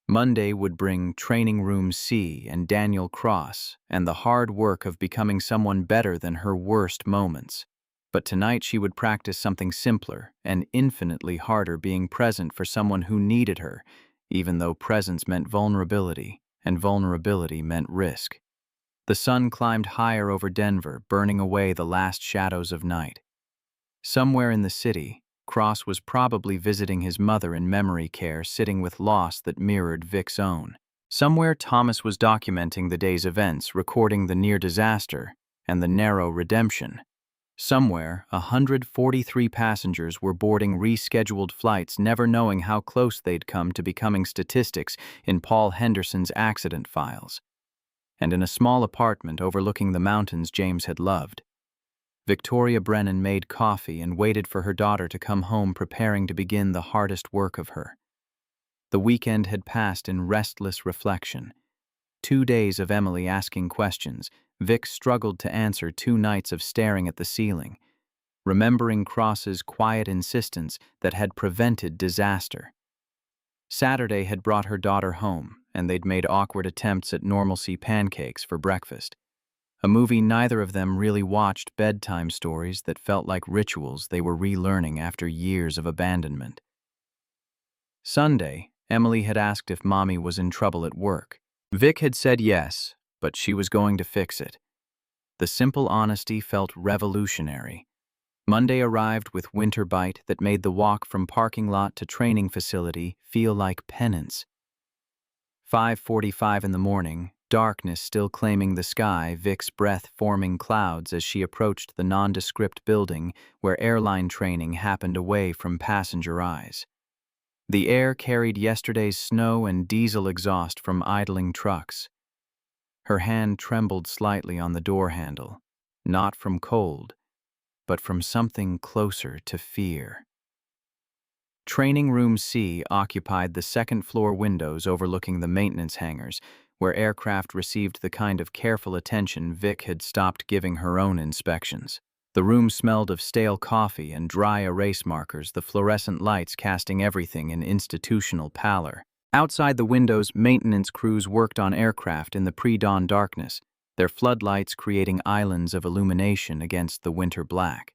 Monday would bring Training Room C and Daniel Cross and the hard work of becoming someone better than her worst moments. But tonight she would practice something simpler and infinitely harder, being present for someone who needed her, even though presence meant vulnerability, and vulnerability meant risk. The sun climbed higher over Denver, burning away the last shadows of night. Somewhere in the city, Cross was probably visiting his mother in memory care, sitting with loss that mirrored Vic's own. Somewhere Thomas was documenting the day's events, recording the near disaster and the narrow redemption. Somewhere, 143 passengers were boarding rescheduled flights, never knowing how close they'd come to becoming statistics in Paul Henderson's accident files. And in a small apartment overlooking the mountains James had loved, Victoria Brennan made coffee and waited for her daughter to come home, preparing to begin the hardest work of her. The weekend had passed in restless reflection. 2 days of Emily asking questions. Vic struggled to answer 2 nights of staring at the ceiling, remembering Cross's quiet insistence that had prevented disaster. Saturday had brought her daughter home, and they'd made awkward attempts at normalcy pancakes for breakfast. A movie neither of them really watched, bedtime stories that felt like rituals they were relearning after years of abandonment. Sunday, Emily had asked if Mommy was in trouble at work. Vic had said yes, but she was going to fix it. The simple honesty felt revolutionary. Monday arrived with winter bite that made the walk from parking lot to training facility feel like penance. 5:45 in the morning, darkness still claiming the sky, Vic's breath forming clouds as she approached the nondescript building where airline training happened away from passenger eyes. The air carried yesterday's snow and diesel exhaust from idling trucks. Her hand trembled slightly on the door handle, not from cold, but from something closer to fear. Training Room C occupied the second-floor windows overlooking the maintenance hangars, where aircraft received the kind of careful attention Vic had stopped giving her own inspections. The room smelled of stale coffee and dry erase markers, the fluorescent lights casting everything in institutional pallor. Outside the windows, maintenance crews worked on aircraft in the pre-dawn darkness, their floodlights creating islands of illumination against the winter black.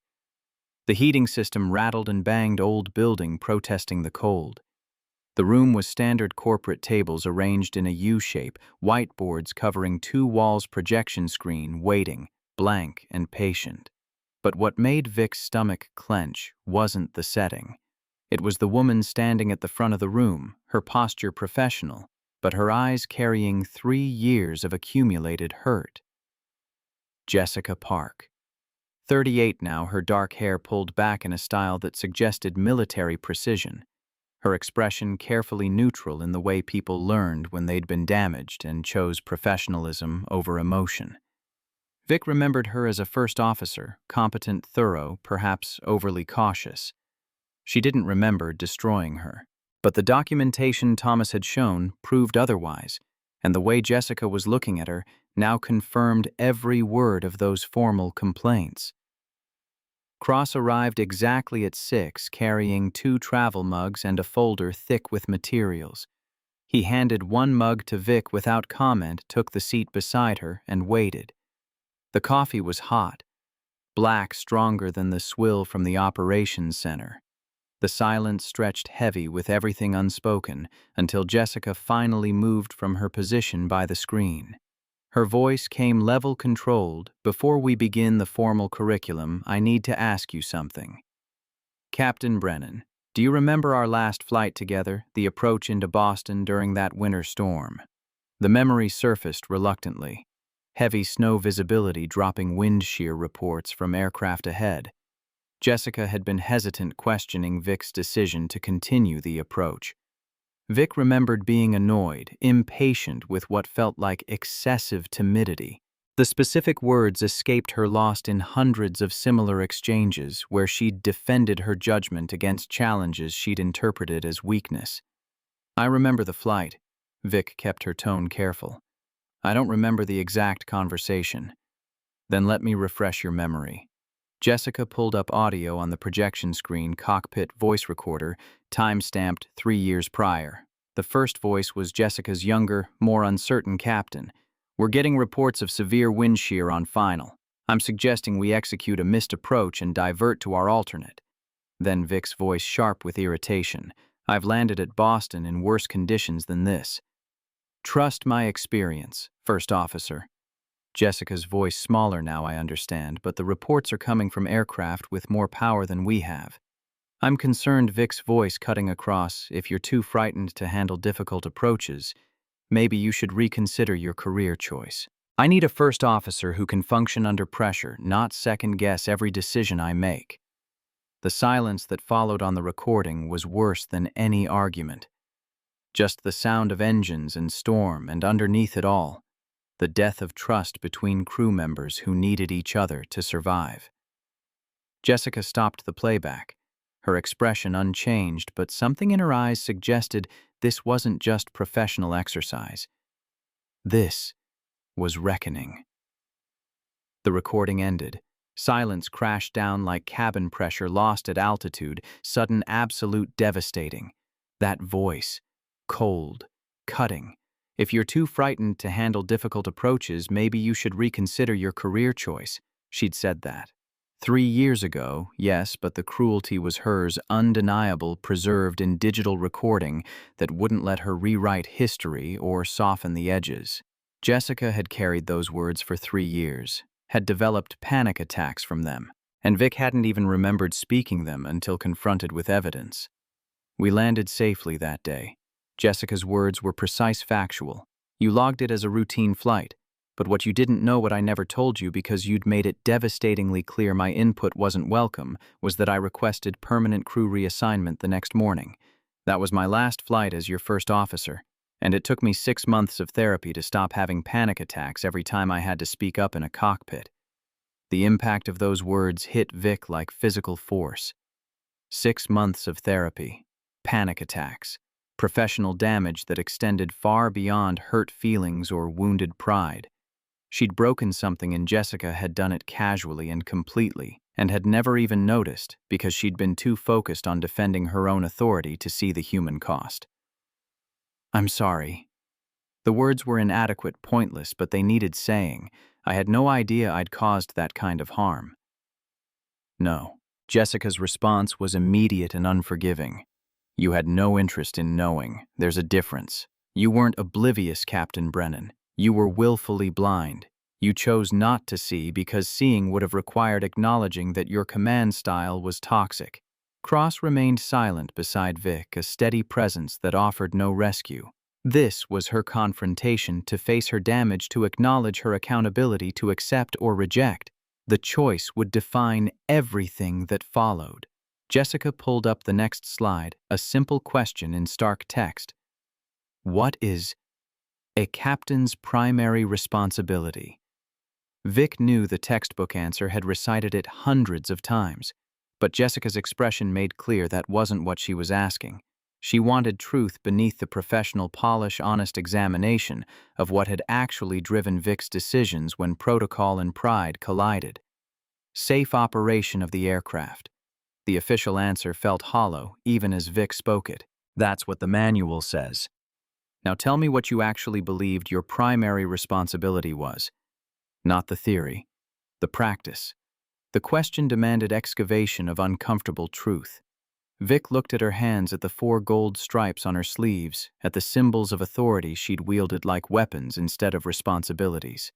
The heating system rattled and banged, old building protesting the cold. The room was standard corporate tables arranged in a U-shape, whiteboards covering 2 walls, projection screen, waiting, blank and patient. But what made Vic's stomach clench wasn't the setting. It was the woman standing at the front of the room, her posture professional, but her eyes carrying 3 years of accumulated hurt. Jessica Park. 38 now, her dark hair pulled back in a style that suggested military precision. her expression carefully neutral in the way people learned when they'd been damaged and chose professionalism over emotion. Vic remembered her as a first officer, competent, thorough, perhaps overly cautious. She didn't remember destroying her. But the documentation Thomas had shown proved otherwise, and the way Jessica was looking at her now confirmed every word of those formal complaints. Cross arrived exactly at 6, carrying 2 travel mugs and a folder thick with materials. He handed one mug to Vic without comment, took the seat beside her, and waited. The coffee was hot, black, stronger than the swill from the operations center. The silence stretched heavy with everything unspoken until Jessica finally moved from her position by the screen. Her voice came level-controlled. "Before we begin the formal curriculum, I need to ask you something. Captain Brennan, do you remember our last flight together, the approach into Boston during that winter storm?" The memory surfaced reluctantly. Heavy snow visibility dropping wind shear reports from aircraft ahead. Jessica had been hesitant, questioning Vic's decision to continue the approach. Vic remembered being annoyed, impatient with what felt like excessive timidity. The specific words escaped her, lost in hundreds of similar exchanges where she'd defended her judgment against challenges she'd interpreted as weakness. "I remember the flight." Vic kept her tone careful. "I don't remember the exact conversation." "Then let me refresh your memory." Jessica pulled up audio on the projection screen, cockpit voice recorder, time-stamped 3 years prior. The first voice was Jessica's younger, more uncertain captain. "We're getting reports of severe wind shear on final. I'm suggesting we execute a missed approach and divert to our alternate." Then Vic's voice sharp with irritation. "I've landed at Boston in worse conditions than this. Trust my experience, first officer." Jessica's voice smaller now, "I understand, but the reports are coming from aircraft with more power than we have." "I'm concerned," Vic's voice cutting across, "if you're too frightened to handle difficult approaches, maybe you should reconsider your career choice. I need a first officer who can function under pressure, not second-guess every decision I make." The silence that followed on the recording was worse than any argument. Just the sound of engines and storm, and underneath it all, the death of trust between crew members who needed each other to survive. Jessica stopped the playback, her expression unchanged, but something in her eyes suggested this wasn't just professional exercise. This was reckoning. The recording ended. Silence crashed down like cabin pressure lost at altitude, sudden, absolute, devastating. That voice, cold, cutting. "If you're too frightened to handle difficult approaches, maybe you should reconsider your career choice." She'd said that 3 years ago, yes, but the cruelty was hers, undeniable, preserved in digital recording that wouldn't let her rewrite history or soften the edges. Jessica had carried those words for 3 years, had developed panic attacks from them, and Vic hadn't even remembered speaking them until confronted with evidence. "We landed safely that day." Jessica's words were precise, factual. "You logged it as a routine flight, but what you didn't know, what I never told you because you'd made it devastatingly clear my input wasn't welcome, was that I requested permanent crew reassignment the next morning. That was my last flight as your first officer, and it took me 6 months of therapy to stop having panic attacks every time I had to speak up in a cockpit." The impact of those words hit Vic like physical force. 6 months of therapy, panic attacks, professional damage that extended far beyond hurt feelings or wounded pride. She'd broken something, and Jessica had done it casually and completely, and had never even noticed because she'd been too focused on defending her own authority to see the human cost. "I'm sorry." The words were inadequate, pointless, but they needed saying. "I had no idea I'd caused that kind of harm." "No." Jessica's response was immediate and unforgiving. "You had no interest in knowing. There's a difference. You weren't oblivious, Captain Brennan. You were willfully blind. You chose not to see because seeing would have required acknowledging that your command style was toxic." Cross remained silent beside Vic, a steady presence that offered no rescue. This was her confrontation, to face her damage, to acknowledge her accountability, to accept or reject. The choice would define everything that followed. Jessica pulled up the next slide, a simple question in stark text. What is a captain's primary responsibility? Vic knew the textbook answer, had recited it hundreds of times, but Jessica's expression made clear that wasn't what she was asking. She wanted truth beneath the professional polish, honest examination of what had actually driven Vic's decisions when protocol and pride collided. Safe operation of the aircraft. The official answer felt hollow, even as Vic spoke it. That's what the manual says. Now tell me what you actually believed your primary responsibility was. Not the theory, the practice. The question demanded excavation of uncomfortable truth. Vic looked at her hands, at the 4 gold stripes on her sleeves, at the symbols of authority she'd wielded like weapons instead of responsibilities.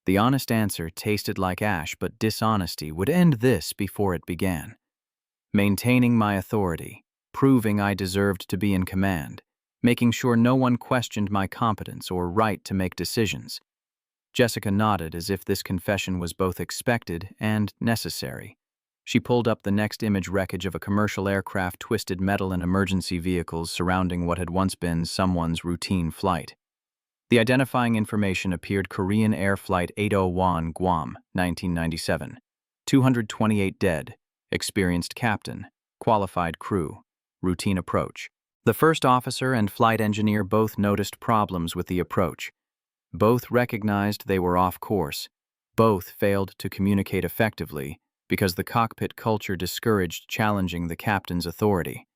The honest answer tasted like ash, but dishonesty would end this before it began. Maintaining my authority, proving I deserved to be in command, making sure no one questioned my competence or right to make decisions. Jessica nodded as if this confession was both expected and necessary. She pulled up the next image, wreckage of a commercial aircraft, twisted metal and emergency vehicles surrounding what had once been someone's routine flight. The identifying information appeared: Korean Air Flight 801, Guam, 1997. 228 dead, experienced captain, qualified crew, routine approach. The first officer and flight engineer both noticed problems with the approach. Both recognized they were off course. Both failed to communicate effectively because the cockpit culture discouraged challenging the captain's authority.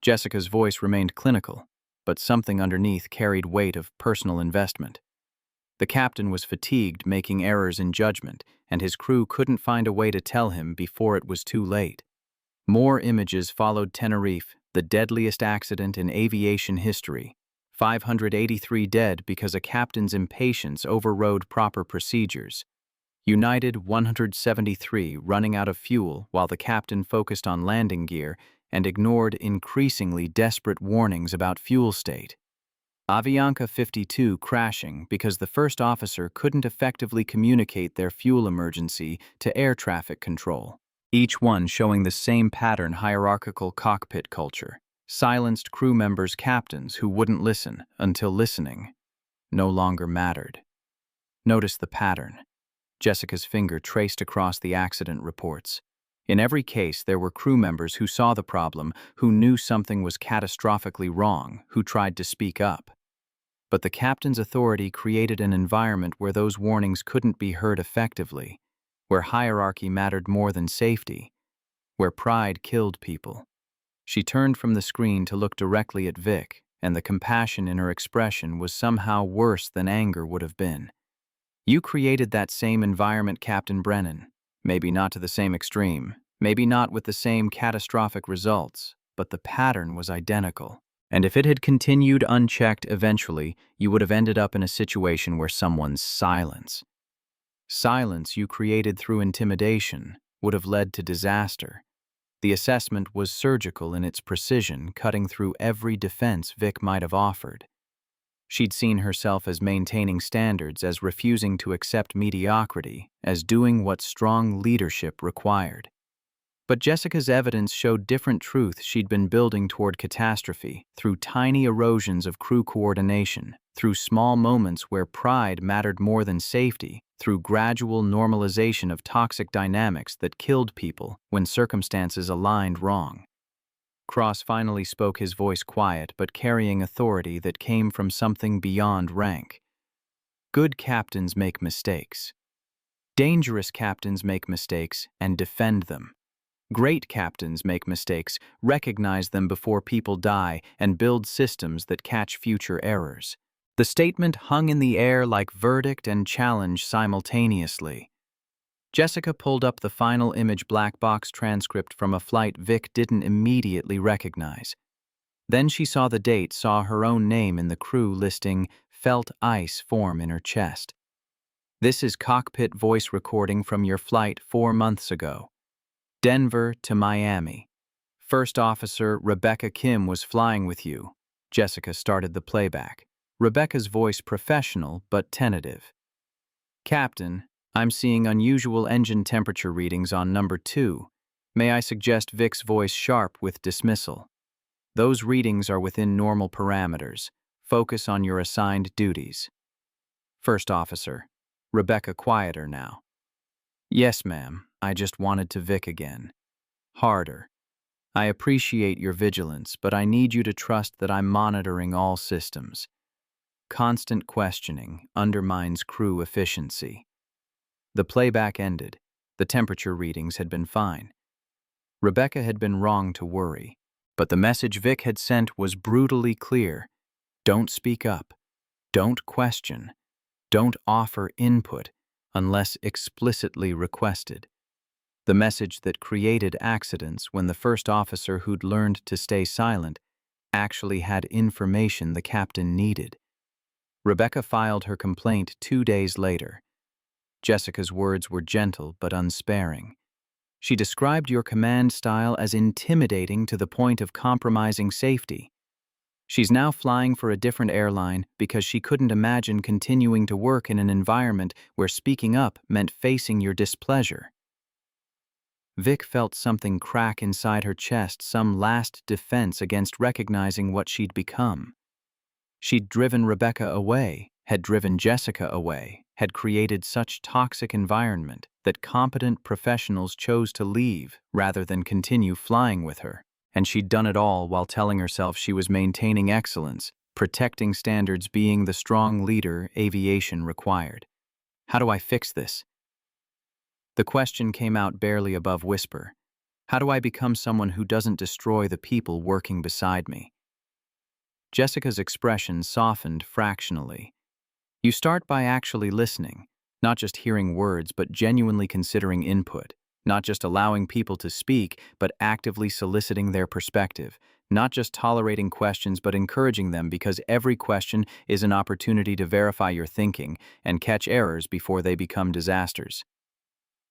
Jessica's voice remained clinical, but something underneath carried weight of personal investment. The captain was fatigued making errors in judgment, and his crew couldn't find a way to tell him before it was too late. More images followed. Tenerife, the deadliest accident in aviation history. 583 dead because a captain's impatience overrode proper procedures. United, 173 running out of fuel while the captain focused on landing gear and ignored increasingly desperate warnings about fuel state. Avianca 52 crashing because the first officer couldn't effectively communicate their fuel emergency to air traffic control. Each one showing the same pattern: hierarchical cockpit culture. Silenced crew members, captains who wouldn't listen until listening no longer mattered. Notice the pattern. Jessica's finger traced across the accident reports. In every case, there were crew members who saw the problem, who knew something was catastrophically wrong, who tried to speak up. But the captain's authority created an environment where those warnings couldn't be heard effectively, where hierarchy mattered more than safety, where pride killed people. She turned from the screen to look directly at Vic, and the compassion in her expression was somehow worse than anger would have been. You created that same environment, Captain Brennan. Maybe not to the same extreme, maybe not with the same catastrophic results, but the pattern was identical. And if it had continued unchecked, eventually, you would have ended up in a situation where someone's silence you created through intimidation would have led to disaster. The assessment was surgical in its precision, cutting through every defense Vic might have offered. She'd seen herself as maintaining standards, as refusing to accept mediocrity, as doing what strong leadership required. But Jessica's evidence showed different truth. She'd been building toward catastrophe through tiny erosions of crew coordination, through small moments where pride mattered more than safety, through gradual normalization of toxic dynamics that killed people when circumstances aligned wrong. Cross finally spoke, his voice quiet but carrying authority that came from something beyond rank. Good captains make mistakes. Dangerous captains make mistakes and defend them. Great captains make mistakes, recognize them before people die, and build systems that catch future errors. The statement hung in the air like verdict and challenge simultaneously. Jessica pulled up the final image, black box transcript from a flight Vic didn't immediately recognize. Then she saw the date, saw her own name in the crew listing, felt ice form in her chest. This is cockpit voice recording from your flight 4 months ago. Denver to Miami. First Officer Rebecca Kim was flying with you. Jessica started the playback. Rebecca's voice professional but tentative. Captain, I'm seeing unusual engine temperature readings on number 2. May I suggest Vic's voice sharp with dismissal? Those readings are within normal parameters. Focus on your assigned duties. First officer. Rebecca quieter now. Yes, ma'am. I just wanted to Vic again. Harder. I appreciate your vigilance, but I need you to trust that I'm monitoring all systems. Constant questioning undermines crew efficiency. The playback ended. The temperature readings had been fine. Rebecca had been wrong to worry, but the message Vic had sent was brutally clear. Don't speak up. Don't question. Don't offer input unless explicitly requested. The message that created accidents when the first officer who'd learned to stay silent actually had information the captain needed. Rebecca filed her complaint 2 days later. Jessica's words were gentle but unsparing. She described your command style as intimidating to the point of compromising safety. She's now flying for a different airline because she couldn't imagine continuing to work in an environment where speaking up meant facing your displeasure. Vic felt something crack inside her chest, some last defense against recognizing what she'd become. She'd driven Rebecca away, had driven Jessica away, had created such toxic environment that competent professionals chose to leave rather than continue flying with her. And she'd done it all while telling herself she was maintaining excellence, protecting standards, being the strong leader aviation required. How do I fix this? The question came out barely above whisper. How do I become someone who doesn't destroy the people working beside me? Jessica's expression softened fractionally. You start by actually listening, not just hearing words, but genuinely considering input, not just allowing people to speak, but actively soliciting their perspective, not just tolerating questions, but encouraging them, because every question is an opportunity to verify your thinking and catch errors before they become disasters.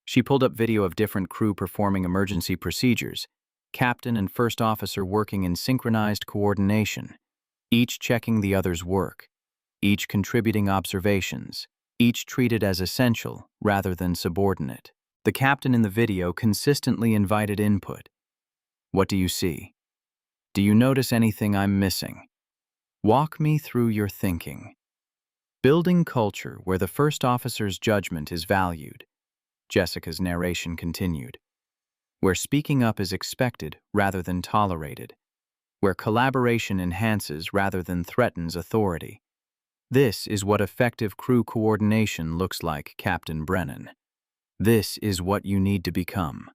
She pulled up video of different crew performing emergency procedures, captain and first officer working in synchronized coordination, each checking the other's work, each contributing observations, each treated as essential rather than subordinate. The captain in the video consistently invited input. What do you see? Do you notice anything I'm missing? Walk me through your thinking. Building culture where the first officer's judgment is valued. Jessica's narration continued. Where speaking up is expected rather than tolerated. Where collaboration enhances rather than threatens authority. This is what effective crew coordination looks like, Captain Brennan. This is what you need to become.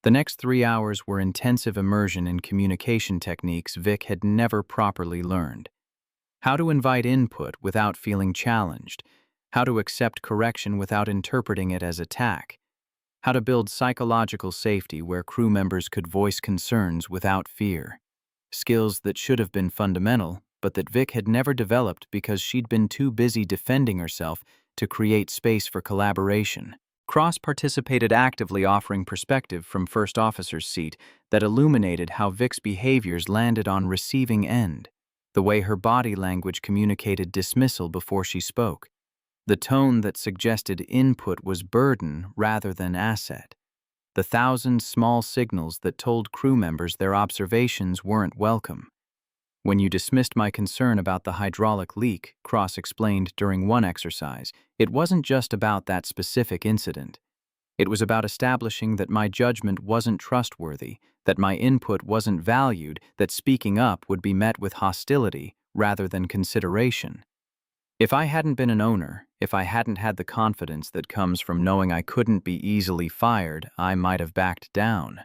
The next 3 hours were intensive immersion in communication techniques Vic had never properly learned. How to invite input without feeling challenged. How to accept correction without interpreting it as attack. How to build psychological safety where crew members could voice concerns without fear. Skills that should have been fundamental, but that Vic had never developed because she'd been too busy defending herself to create space for collaboration. Cross participated actively, offering perspective from first officer's seat that illuminated how Vic's behaviors landed on receiving end. The way her body language communicated dismissal before she spoke. The tone that suggested input was burden rather than asset. The 1,000 small signals that told crew members their observations weren't welcome. When you dismissed my concern about the hydraulic leak, Cross explained during one exercise, it wasn't just about that specific incident. It was about establishing that my judgment wasn't trustworthy, that my input wasn't valued, that speaking up would be met with hostility rather than consideration. If I hadn't been an owner, if I hadn't had the confidence that comes from knowing I couldn't be easily fired, I might have backed down.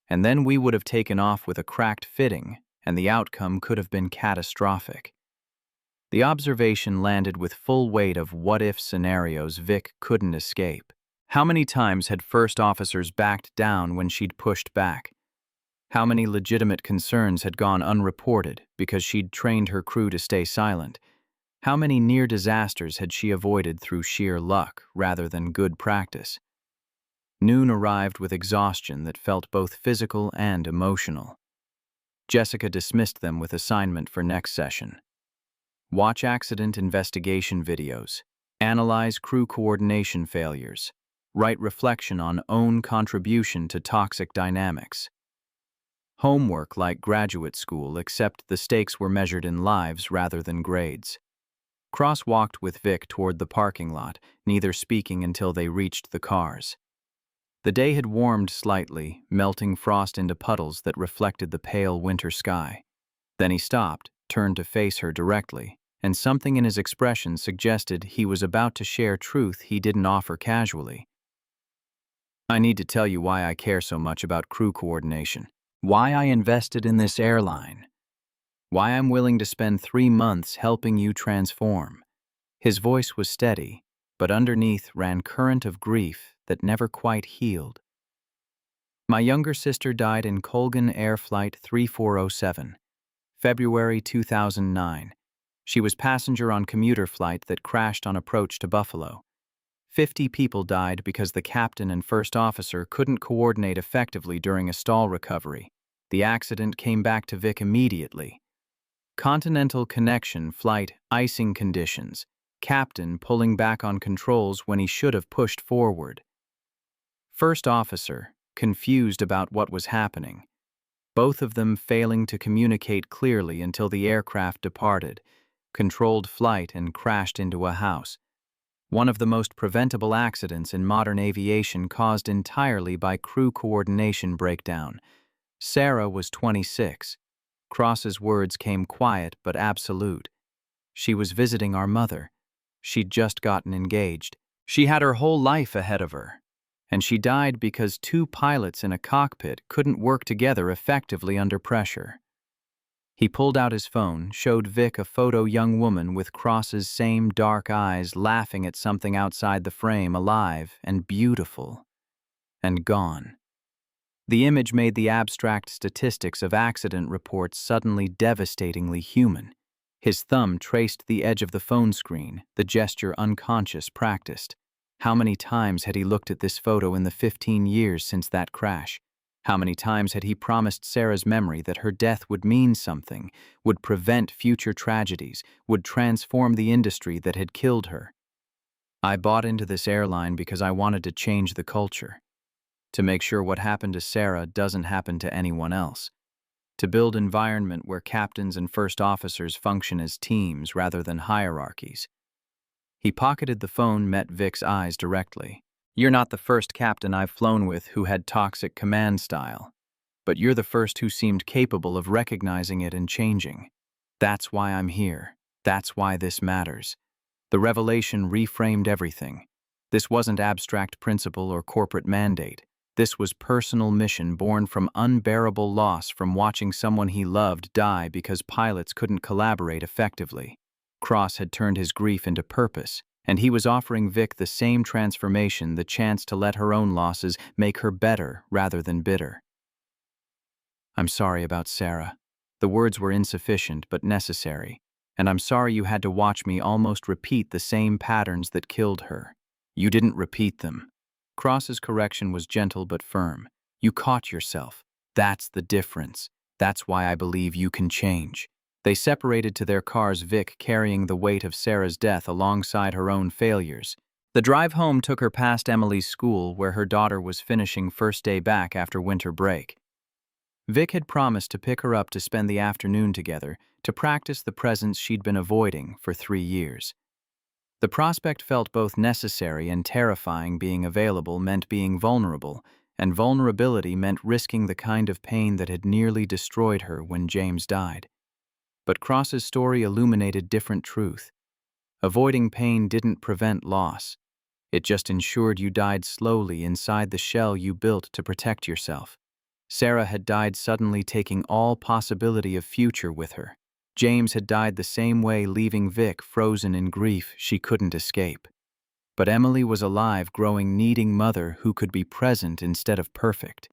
And then we would have taken off with a cracked fitting, and the outcome could have been catastrophic. The observation landed with full weight of what-if scenarios Vic couldn't escape. How many times had first officers backed down when she'd pushed back? How many legitimate concerns had gone unreported because she'd trained her crew to stay silent? How many near disasters had she avoided through sheer luck rather than good practice? Noon arrived with exhaustion that felt both physical and emotional. Jessica dismissed them with assignment for next session. Watch accident investigation videos. Analyze crew coordination failures. Write reflection on own contribution to toxic dynamics. Homework like graduate school, except the stakes were measured in lives rather than grades. Cross walked with Vic toward the parking lot, neither speaking until they reached the cars. The day had warmed slightly, melting frost into puddles that reflected the pale winter sky. Then he stopped, turned to face her directly, and something in his expression suggested he was about to share truth he didn't offer casually. I need to tell you why I care so much about crew coordination, why I invested in this airline, why I'm willing to spend 3 months helping you transform. His voice was steady, but underneath ran current of grief that never quite healed. My younger sister died in Colgan Air Flight 3407, February 2009. She was passenger on commuter flight that crashed on approach to Buffalo. 50 people died because the captain and first officer couldn't coordinate effectively during a stall recovery. The accident came back to Vic immediately. Continental connection flight, icing conditions, captain pulling back on controls when he should have pushed forward. First officer, confused about what was happening. Both of them failing to communicate clearly until the aircraft departed, controlled flight and crashed into a house. One of the most preventable accidents in modern aviation caused entirely by crew coordination breakdown. Sarah was 26. Cross's words came quiet but absolute. She was visiting our mother. She'd just gotten engaged. She had her whole life ahead of her. And she died because 2 pilots in a cockpit couldn't work together effectively under pressure. He pulled out his phone, showed Vic a photo young woman with Cross's same dark eyes laughing at something outside the frame, alive and beautiful. And gone. The image made the abstract statistics of accident reports suddenly devastatingly human. His thumb traced the edge of the phone screen, the gesture unconscious practiced. How many times had he looked at this photo in the 15 years since that crash? How many times had he promised Sarah's memory that her death would mean something, would prevent future tragedies, would transform the industry that had killed her? I bought into this airline because I wanted to change the culture. To make sure what happened to Sarah doesn't happen to anyone else. To build an environment where captains and first officers function as teams rather than hierarchies. He pocketed the phone, met Vic's eyes directly. You're not the first captain I've flown with who had toxic command style, but you're the first who seemed capable of recognizing it and changing. That's why I'm here. That's why this matters. The revelation reframed everything. This wasn't abstract principle or corporate mandate. This was personal mission born from unbearable loss from watching someone he loved die because pilots couldn't collaborate effectively. Cross had turned his grief into purpose, and he was offering Vic the same transformation, the chance to let her own losses make her better rather than bitter. I'm sorry about Sarah. The words were insufficient but necessary, and I'm sorry you had to watch me almost repeat the same patterns that killed her. You didn't repeat them. Cross's correction was gentle but firm. You caught yourself. That's the difference. That's why I believe you can change. They separated to their cars, Vic carrying the weight of Sarah's death alongside her own failures. The drive home took her past Emily's school, where her daughter was finishing first day back after winter break. Vic had promised to pick her up to spend the afternoon together, to practice the presence she'd been avoiding for 3 years. The prospect felt both necessary and terrifying. Being available meant being vulnerable, and vulnerability meant risking the kind of pain that had nearly destroyed her when James died. But Cross's story illuminated different truth. Avoiding pain didn't prevent loss. It just ensured you died slowly inside the shell you built to protect yourself. Sarah had died suddenly, taking all possibility of future with her. James had died the same way, leaving Vic frozen in grief she couldn't escape. But Emily was alive, growing, needing mother who could be present instead of perfect.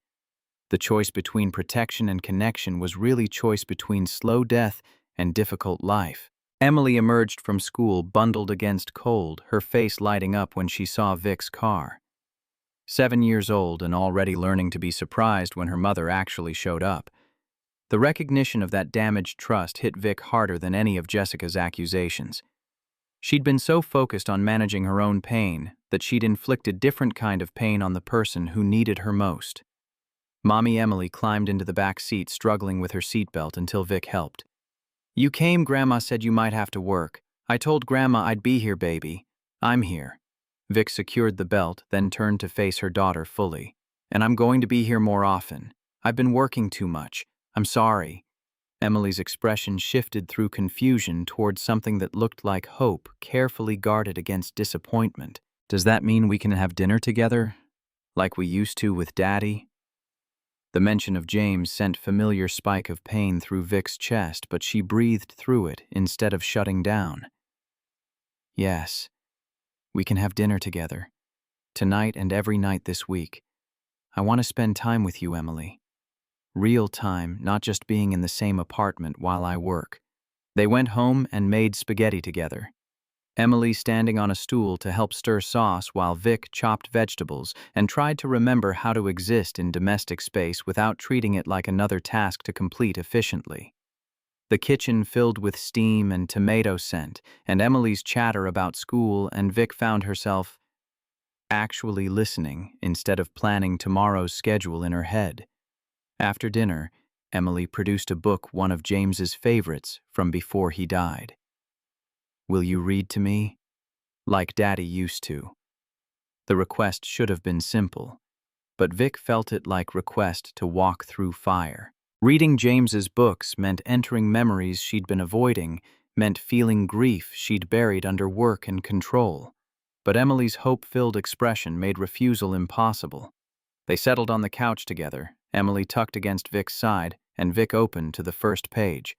The choice between protection and connection was really choice between slow death and difficult life. Emily emerged from school bundled against cold, her face lighting up when she saw Vic's car. 7 years old and already learning to be surprised when her mother actually showed up. The recognition of that damaged trust hit Vic harder than any of Jessica's accusations. She'd been so focused on managing her own pain that she'd inflicted different kind of pain on the person who needed her most. Mommy Emily climbed into the back seat, struggling with her seatbelt until Vic helped. "You came, Grandma said you might have to work. I told Grandma I'd be here, baby. I'm here." Vic secured the belt, then turned to face her daughter fully. "And I'm going to be here more often. I've been working too much. I'm sorry." Emily's expression shifted through confusion towards something that looked like hope, carefully guarded against disappointment. "Does that mean we can have dinner together? Like we used to with Daddy?" The mention of James sent familiar spike of pain through Vic's chest, but she breathed through it instead of shutting down. "Yes, we can have dinner together. Tonight and every night this week. I want to spend time with you, Emily. Real time, not just being in the same apartment while I work." They went home and made spaghetti together. Emily standing on a stool to help stir sauce while Vic chopped vegetables and tried to remember how to exist in domestic space without treating it like another task to complete efficiently. The kitchen filled with steam and tomato scent, and Emily's chatter about school, and Vic found herself actually listening instead of planning tomorrow's schedule in her head. After dinner, Emily produced a book, one of James's favorites from before he died. "Will you read to me? Like Daddy used to." The request should have been simple, but Vic felt it like request to walk through fire. Reading James's books meant entering memories she'd been avoiding, meant feeling grief she'd buried under work and control. But Emily's hope-filled expression made refusal impossible. They settled on the couch together, Emily tucked against Vic's side, and Vic opened to the first page.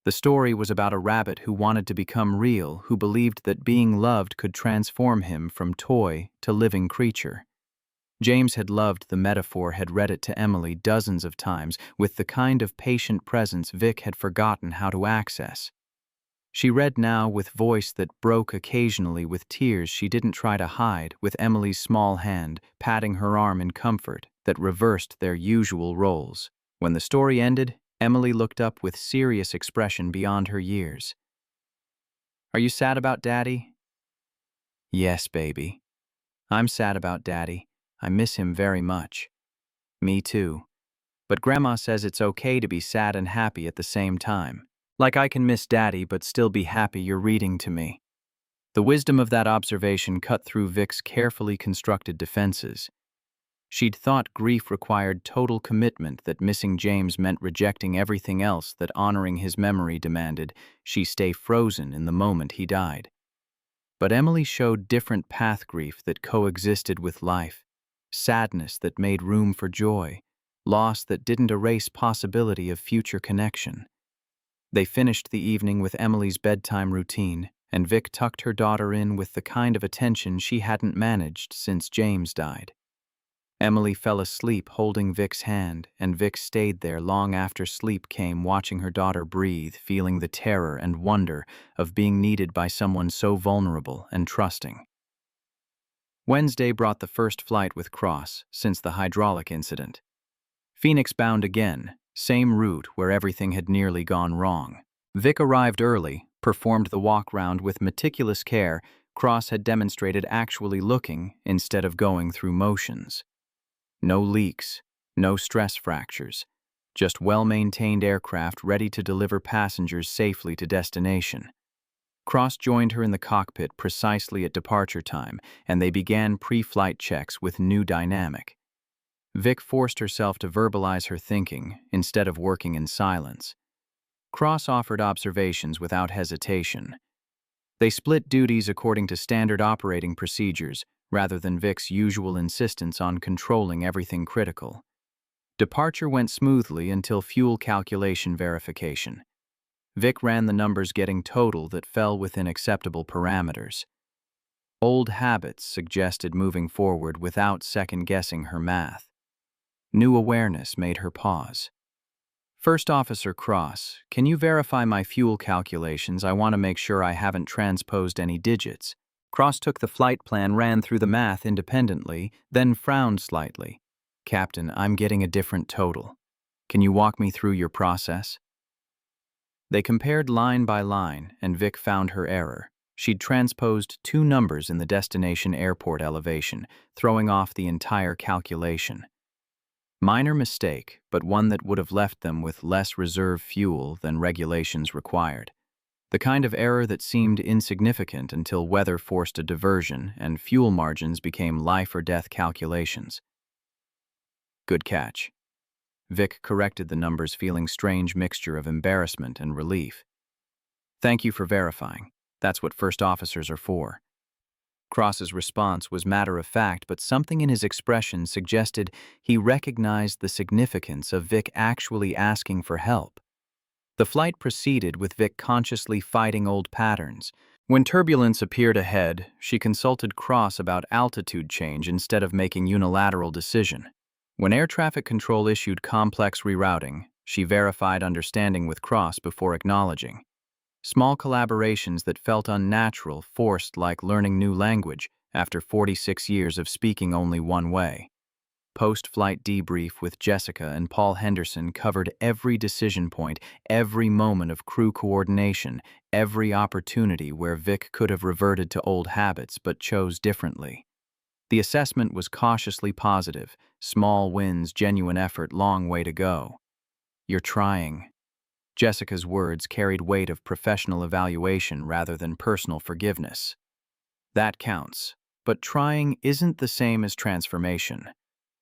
The story was about a rabbit who wanted to become real, who believed that being loved could transform him from toy to living creature. James had loved the metaphor, had read it to Emily dozens of times, with the kind of patient presence Vic had forgotten how to access. She read now with voice that broke occasionally, with tears she didn't try to hide, with Emily's small hand patting her arm in comfort that reversed their usual roles. When the story ended, Emily looked up with serious expression beyond her years. "Are you sad about Daddy?" "Yes, baby. I'm sad about Daddy. I miss him very much." "Me too. But Grandma says it's okay to be sad and happy at the same time. Like I can miss Daddy but still be happy you're reading to me." The wisdom of that observation cut through Vic's carefully constructed defenses. She'd thought grief required total commitment, that missing James meant rejecting everything else, that honoring his memory demanded she stay frozen in the moment he died. But Emily showed different path: grief that coexisted with life, sadness that made room for joy, loss that didn't erase possibility of future connection. They finished the evening with Emily's bedtime routine, and Vic tucked her daughter in with the kind of attention she hadn't managed since James died. Emily fell asleep holding Vic's hand, and Vic stayed there long after sleep came, watching her daughter breathe, feeling the terror and wonder of being needed by someone so vulnerable and trusting. Wednesday brought the first flight with Cross since the hydraulic incident. Phoenix bound again, same route where everything had nearly gone wrong. Vic arrived early, performed the walk-round with meticulous care Cross had demonstrated, actually looking instead of going through motions. No leaks, no stress fractures, just well-maintained aircraft ready to deliver passengers safely to destination. Cross joined her in the cockpit precisely at departure time, and they began pre-flight checks with new dynamic. Vic forced herself to verbalize her thinking instead of working in silence. Cross offered observations without hesitation. They split duties according to standard operating procedures, rather than Vic's usual insistence on controlling everything critical. Departure went smoothly until fuel calculation verification. Vic ran the numbers, getting total that fell within acceptable parameters. Old habits suggested moving forward without second-guessing her math. New awareness made her pause. "First Officer Cross, can you verify my fuel calculations? I want to make sure I haven't transposed any digits." Cross took the flight plan, ran through the math independently, then frowned slightly. "Captain, I'm getting a different total. Can you walk me through your process?" They compared line by line, and Vic found her error. She'd transposed two numbers in the destination airport elevation, throwing off the entire calculation. Minor mistake, but one that would have left them with less reserve fuel than regulations required. The kind of error that seemed insignificant until weather forced a diversion and fuel margins became life-or-death calculations. Good catch. Vic corrected the numbers, feeling strange mixture of embarrassment and relief. Thank you for verifying. That's what first officers are for. Cross's response was matter-of-fact, but something in his expression suggested he recognized the significance of Vic actually asking for help. The flight proceeded with Vic consciously fighting old patterns. When turbulence appeared ahead, she consulted Cross about altitude change instead of making unilateral decision. When air traffic control issued complex rerouting, she verified understanding with Cross before acknowledging. Small collaborations that felt unnatural, forced like learning new language after 46 years of speaking only one way. Post-flight debrief with Jessica and Paul Henderson covered every decision point, every moment of crew coordination, every opportunity where Vic could have reverted to old habits but chose differently. The assessment was cautiously positive. Small wins, genuine effort, long way to go. You're trying. Jessica's words carried weight of professional evaluation rather than personal forgiveness. That counts, but trying isn't the same as transformation.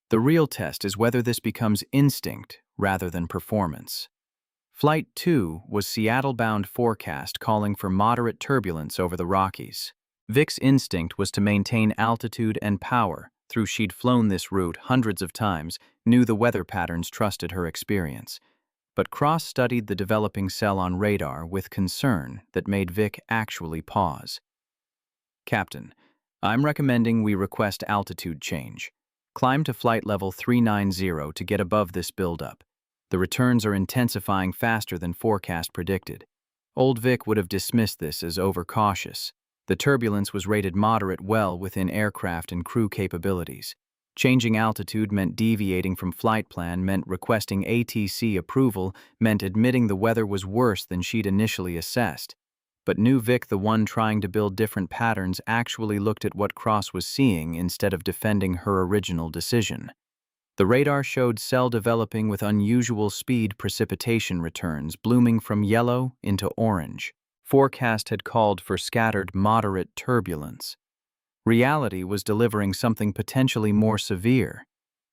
The real test is whether this becomes instinct rather than performance. Flight 2 was Seattle-bound forecast calling for moderate turbulence over the Rockies. Vic's instinct was to maintain altitude and power, through she'd flown this route hundreds of times, knew the weather patterns, trusted her experience. But Cross studied the developing cell on radar with concern that made Vic actually pause. Captain, I'm recommending we request altitude change. Climb to flight level 390 to get above this buildup. The returns are intensifying faster than forecast predicted. Old Vic would have dismissed this as overcautious. The turbulence was rated moderate, well within aircraft and crew capabilities. Changing altitude meant deviating from flight plan, meant requesting ATC approval, meant admitting the weather was worse than she'd initially assessed. But new Vic, the one trying to build different patterns, actually looked at what Cross was seeing instead of defending her original decision. The radar showed cell developing with unusual speed, precipitation returns blooming from yellow into orange. Forecast had called for scattered, moderate turbulence. Reality was delivering something potentially more severe.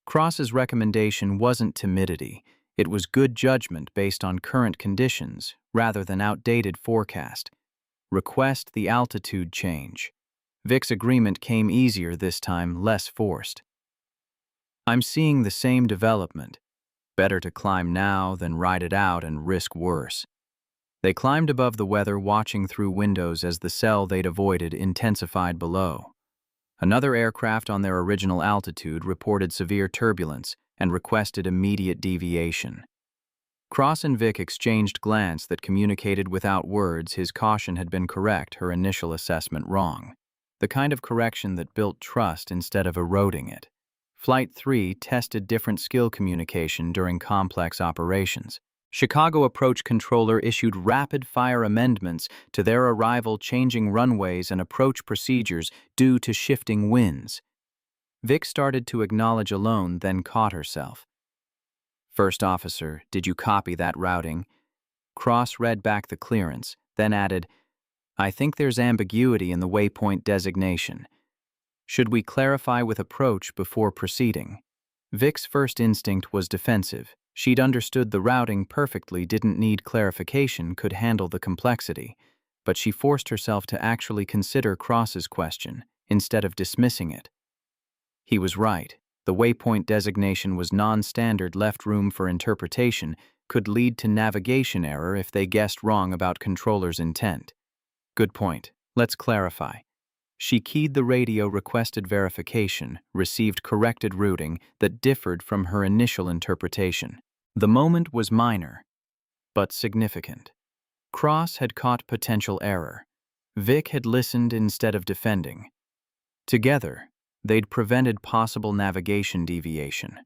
Cross's recommendation wasn't timidity. It was good judgment based on current conditions rather than outdated forecast. Request the altitude change. Vic's agreement came easier this time, less forced. I'm seeing the same development. Better to climb now than ride it out and risk worse. They climbed above the weather, watching through windows as the cell they'd avoided intensified below. Another aircraft on their original altitude reported severe turbulence and requested immediate deviation. Cross and Vic exchanged glance that communicated without words his caution had been correct, her initial assessment wrong. The kind of correction that built trust instead of eroding it. Flight 3 tested different skill communication during complex operations. Chicago approach controller issued rapid-fire amendments to their arrival, changing runways and approach procedures due to shifting winds. Vic started to acknowledge alone, then caught herself. First officer, did you copy that routing? Cross read back the clearance, then added, I think there's ambiguity in the waypoint designation. Should we clarify with approach before proceeding? Vic's first instinct was defensive. She'd understood the routing perfectly, didn't need clarification, could handle the complexity. But she forced herself to actually consider Cross's question, instead of dismissing it. He was right. The waypoint designation was non-standard, left room for interpretation, could lead to navigation error if they guessed wrong about controller's intent. Good point. Let's clarify. She keyed the radio, requested verification, received corrected routing that differed from her initial interpretation. The moment was minor, but significant. Cross had caught potential error. Vic had listened instead of defending. Together, they'd prevented possible navigation deviation.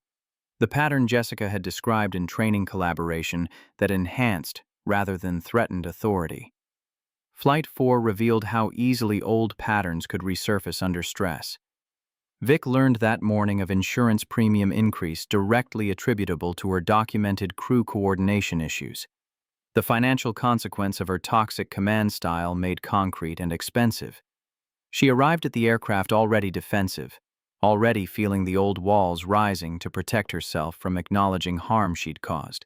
The pattern Jessica had described in training collaboration that enhanced rather than threatened authority. Flight 4 revealed how easily old patterns could resurface under stress. Vic learned that morning of insurance premium increase directly attributable to her documented crew coordination issues. The financial consequence of her toxic command style made concrete and expensive. She arrived at the aircraft already defensive, already feeling the old walls rising to protect herself from acknowledging harm she'd caused.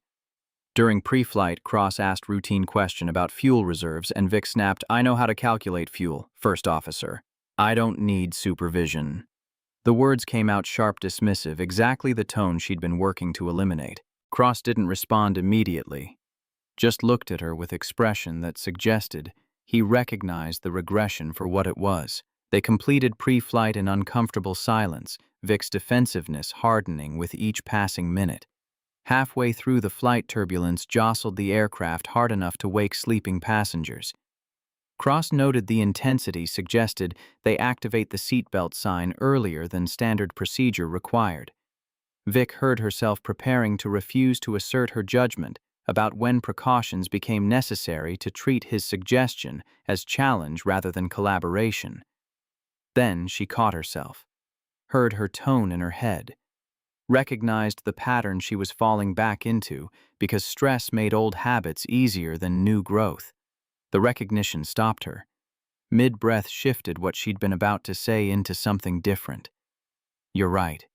During pre-flight, Cross asked routine question about fuel reserves, and Vic snapped, "I know how to calculate fuel, first officer. I don't need supervision." The words came out sharp, dismissive, exactly the tone she'd been working to eliminate. Cross didn't respond immediately, just looked at her with expression that suggested he recognized the regression for what it was. They completed pre-flight in uncomfortable silence, Vic's defensiveness hardening with each passing minute. Halfway through, the flight turbulence jostled the aircraft hard enough to wake sleeping passengers. Cross noted the intensity suggested they activate the seatbelt sign earlier than standard procedure required. Vic heard herself preparing to refuse to assert her judgment about when precautions became necessary to treat his suggestion as challenge rather than collaboration. Then she caught herself, heard her tone in her head, recognized the pattern she was falling back into because stress made old habits easier than new growth. The recognition stopped her. Mid-breath shifted what she'd been about to say into something different. "You're right,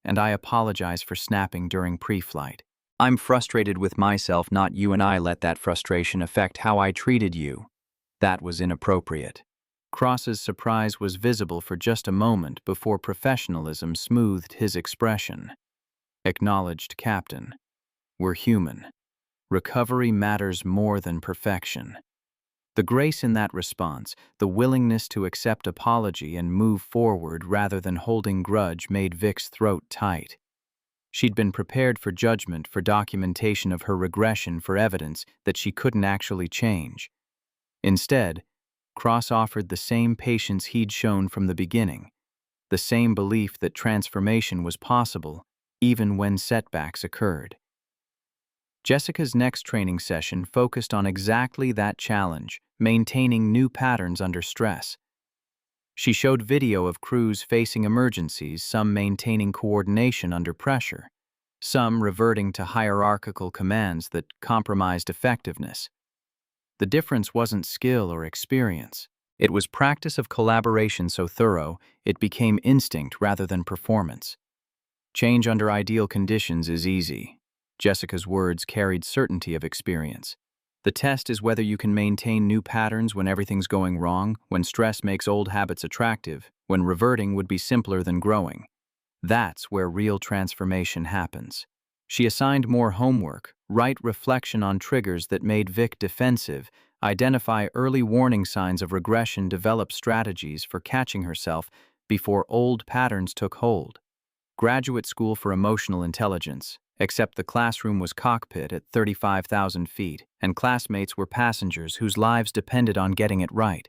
and I apologize for snapping during pre-flight. I'm frustrated with myself, not you, and I let that frustration affect how I treated you. That was inappropriate." Cross's surprise was visible for just a moment before professionalism smoothed his expression. "Acknowledged, Captain. We're human. Recovery matters more than perfection." The grace in that response, the willingness to accept apology and move forward rather than holding grudge, made Vic's throat tight. She'd been prepared for judgment, for documentation of her regression, for evidence that she couldn't actually change. Instead, Cross offered the same patience he'd shown from the beginning, the same belief that transformation was possible even when setbacks occurred. Jessica's next training session focused on exactly that challenge, maintaining new patterns under stress. She showed video of crews facing emergencies, some maintaining coordination under pressure, some reverting to hierarchical commands that compromised effectiveness. The difference wasn't skill or experience. It was practice of collaboration so thorough it became instinct rather than performance. Change under ideal conditions is easy. Jessica's words carried certainty of experience. The test is whether you can maintain new patterns when everything's going wrong, when stress makes old habits attractive, when reverting would be simpler than growing. That's where real transformation happens. She assigned more homework, write reflection on triggers that made Vic defensive, identify early warning signs of regression, develop strategies for catching herself before old patterns took hold. Graduate school for emotional intelligence, except the classroom was cockpit at 35,000 feet, and classmates were passengers whose lives depended on getting it right.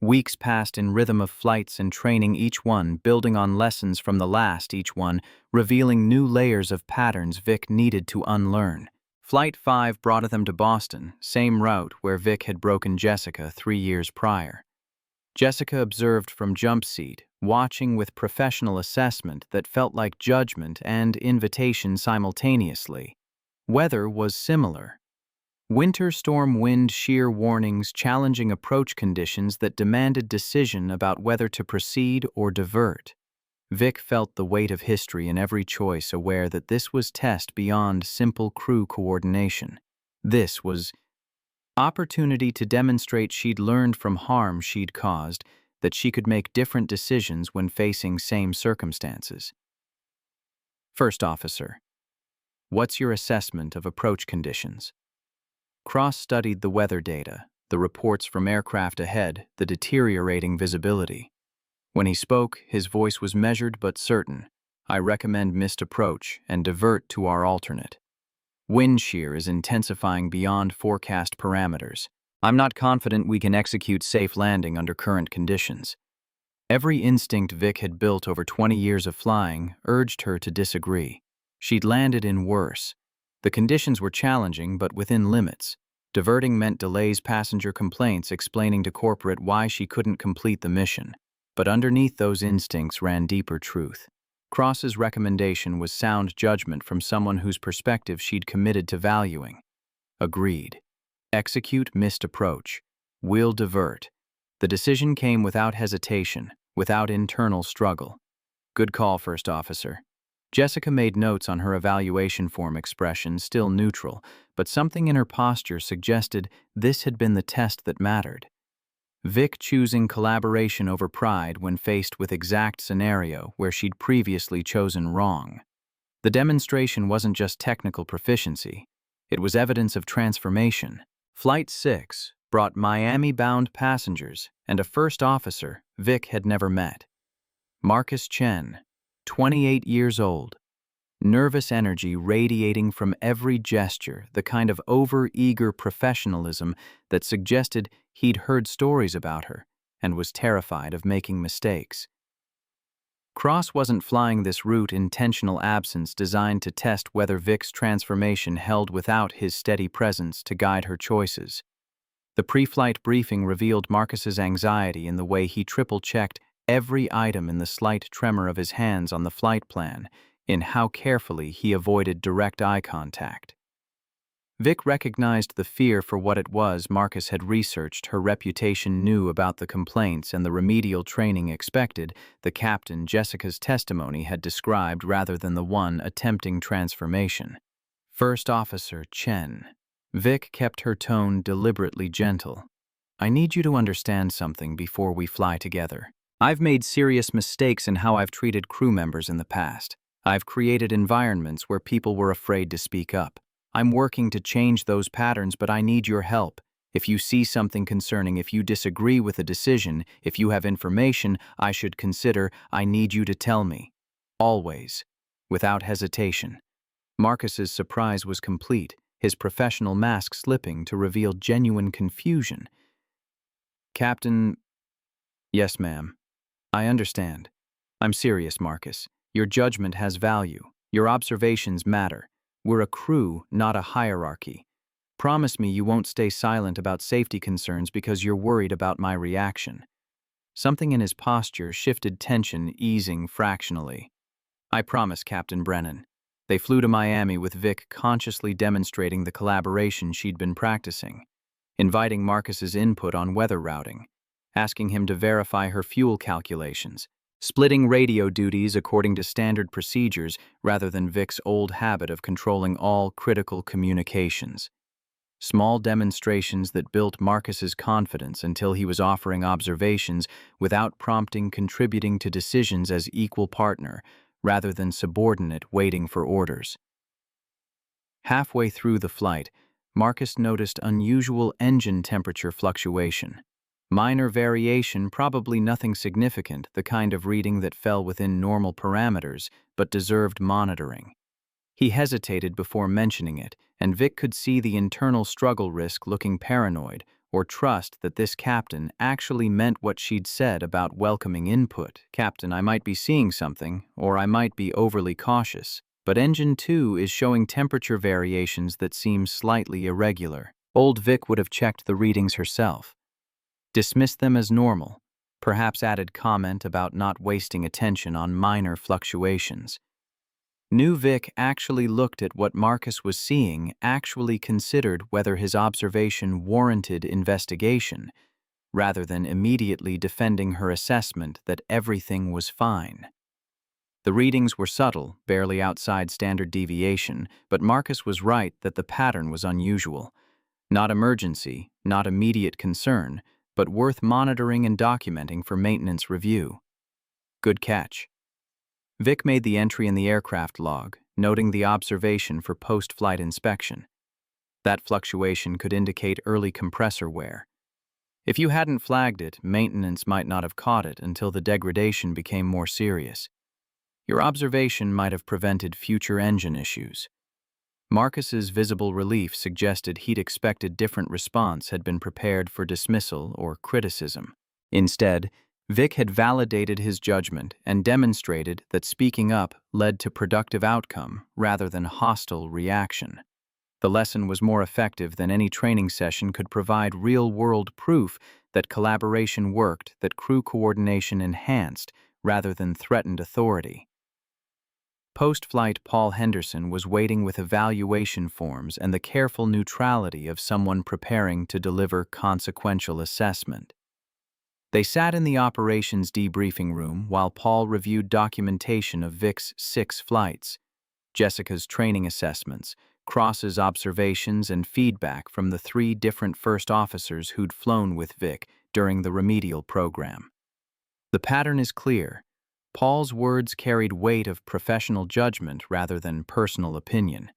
Weeks passed in rhythm of flights and training, each one building on lessons from the last, each one revealing new layers of patterns Vic needed to unlearn. Flight 5 brought them to Boston, same route where Vic had broken Jessica 3 years prior. Jessica observed from jump seat, watching with professional assessment that felt like judgment and invitation simultaneously. Weather was similar. Winter storm wind shear warnings, challenging approach conditions that demanded decision about whether to proceed or divert. Vic felt the weight of history in every choice, aware that this was test beyond simple crew coordination. This was opportunity to demonstrate she'd learned from harm she'd caused, that she could make different decisions when facing same circumstances. First officer, what's your assessment of approach conditions? Cross studied the weather data, the reports from aircraft ahead, the deteriorating visibility. When he spoke, his voice was measured but certain. "I recommend missed approach and divert to our alternate. Wind shear is intensifying beyond forecast parameters. I'm not confident we can execute safe landing under current conditions." Every instinct Vic had built over 20 years of flying urged her to disagree. She'd landed in worse. The conditions were challenging but within limits. Diverting meant delays, passenger complaints, explaining to corporate why she couldn't complete the mission. But underneath those instincts ran deeper truth. Cross's recommendation was sound judgment from someone whose perspective she'd committed to valuing. Agreed. Execute, missed approach. Will divert. The decision came without hesitation, without internal struggle. Good call, First Officer. Jessica made notes on her evaluation form expression, still neutral, but something in her posture suggested this had been the test that mattered. Vic choosing collaboration over pride when faced with exact scenario where she'd previously chosen wrong. The demonstration wasn't just technical proficiency. It was evidence of transformation. Flight 6 brought Miami-bound passengers and a first officer Vic had never met. Marcus Chen, 28 years old. Nervous energy radiating from every gesture, the kind of over-eager professionalism that suggested he'd heard stories about her and was terrified of making mistakes. Cross wasn't flying this route intentional absence designed to test whether Vic's transformation held without his steady presence to guide her choices. The pre-flight briefing revealed Marcus's anxiety in the way he triple-checked every item in the slight tremor of his hands on the flight plan, in how carefully he avoided direct eye contact. Vic recognized the fear for what it was Marcus had researched. Her reputation knew about the complaints and the remedial training expected, the captain Jessica's testimony had described rather than the one attempting transformation. First Officer Chen. Vic kept her tone deliberately gentle. I need you to understand something before we fly together. I've made serious mistakes in how I've treated crew members in the past. I've created environments where people were afraid to speak up. I'm working to change those patterns, but I need your help. If you see something concerning, if you disagree with a decision, if you have information I should consider, I need you to tell me. Always. Without hesitation. Marcus's surprise was complete, his professional mask slipping to reveal genuine confusion. Captain... Yes, ma'am. I understand. I'm serious, Marcus. Your judgment has value. Your observations matter. We're a crew, not a hierarchy. Promise me you won't stay silent about safety concerns because you're worried about my reaction. Something in his posture shifted tension, easing fractionally. I promise, Captain Brennan. They flew to Miami with Vic consciously demonstrating the collaboration she'd been practicing, inviting Marcus's input on weather routing, asking him to verify her fuel calculations, splitting radio duties according to standard procedures rather than Vic's old habit of controlling all critical communications. Small demonstrations that built Marcus's confidence until he was offering observations without prompting, contributing to decisions as equal partner rather than subordinate waiting for orders. Halfway through the flight, Marcus noticed unusual engine temperature fluctuation. Minor variation, probably nothing significant, the kind of reading that fell within normal parameters, but deserved monitoring. He hesitated before mentioning it, and Vic could see the internal struggle, risk looking paranoid, or trust that this captain actually meant what she'd said about welcoming input. Captain, I might be seeing something, or I might be overly cautious, but engine 2 is showing temperature variations that seem slightly irregular. Old Vic would have checked the readings herself. Dismissed them as normal, perhaps added comment about not wasting attention on minor fluctuations. New Vic actually looked at what Marcus was seeing, actually considered whether his observation warranted investigation, rather than immediately defending her assessment that everything was fine. The readings were subtle, barely outside standard deviation, but Marcus was right that the pattern was unusual. Not emergency, not immediate concern, but worth monitoring and documenting for maintenance review. Good catch. Vic made the entry in the aircraft log, noting the observation for post-flight inspection. That fluctuation could indicate early compressor wear. If you hadn't flagged it, maintenance might not have caught it until the degradation became more serious. Your observation might have prevented future engine issues. Marcus's visible relief suggested he'd expected different response had been prepared for dismissal or criticism. Instead, Vic had validated his judgment and demonstrated that speaking up led to productive outcome rather than hostile reaction. The lesson was more effective than any training session could provide real-world proof that collaboration worked, that crew coordination enhanced rather than threatened authority. Post-flight Paul Henderson was waiting with evaluation forms and the careful neutrality of someone preparing to deliver consequential assessment. They sat in the operations debriefing room while Paul reviewed documentation of Vic's 6 flights, Jessica's training assessments, Cross's observations, and feedback from the 3 different first officers who'd flown with Vic during the remedial program. The pattern is clear. Paul's words carried weight of professional judgment rather than personal opinion.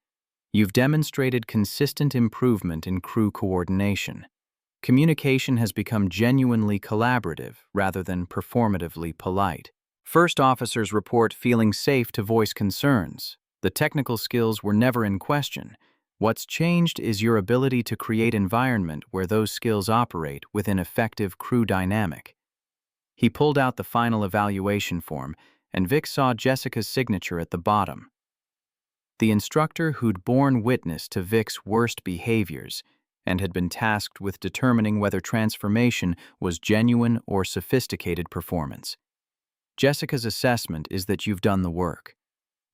You've demonstrated consistent improvement in crew coordination. Communication has become genuinely collaborative rather than performatively polite. First officers report feeling safe to voice concerns. The technical skills were never in question. What's changed is your ability to create an environment where those skills operate with an effective crew dynamic. He pulled out the final evaluation form, and Vic saw Jessica's signature at the bottom. The instructor who'd borne witness to Vic's worst behaviors and had been tasked with determining whether transformation was genuine or sophisticated performance. Jessica's assessment is that you've done the work,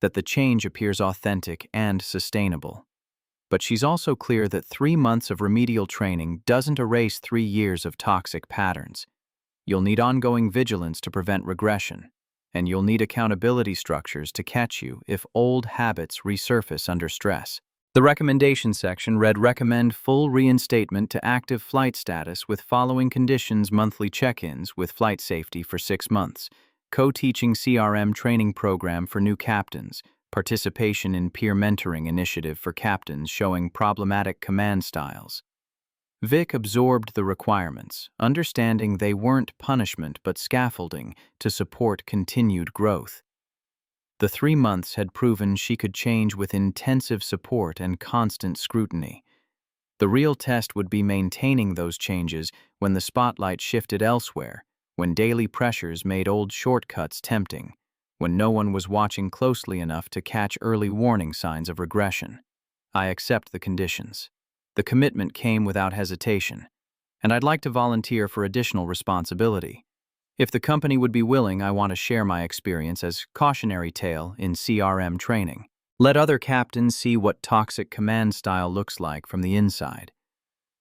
that the change appears authentic and sustainable. But she's also clear that 3 months of remedial training doesn't erase 3 years of toxic patterns. You'll need ongoing vigilance to prevent regression, and you'll need accountability structures to catch you if old habits resurface under stress. The recommendation section read, recommend full reinstatement to active flight status with following conditions: monthly check-ins with flight safety for 6 months, co-teaching CRM training program for new captains, participation in peer mentoring initiative for captains showing problematic command styles. Vic absorbed the requirements, understanding they weren't punishment but scaffolding to support continued growth. The 3 months had proven she could change with intensive support and constant scrutiny. The real test would be maintaining those changes when the spotlight shifted elsewhere, when daily pressures made old shortcuts tempting, when no one was watching closely enough to catch early warning signs of regression. I accept the conditions. The commitment came without hesitation, and I'd like to volunteer for additional responsibility. If the company would be willing, I want to share my experience as cautionary tale in CRM training. Let other captains see what toxic command style looks like from the inside,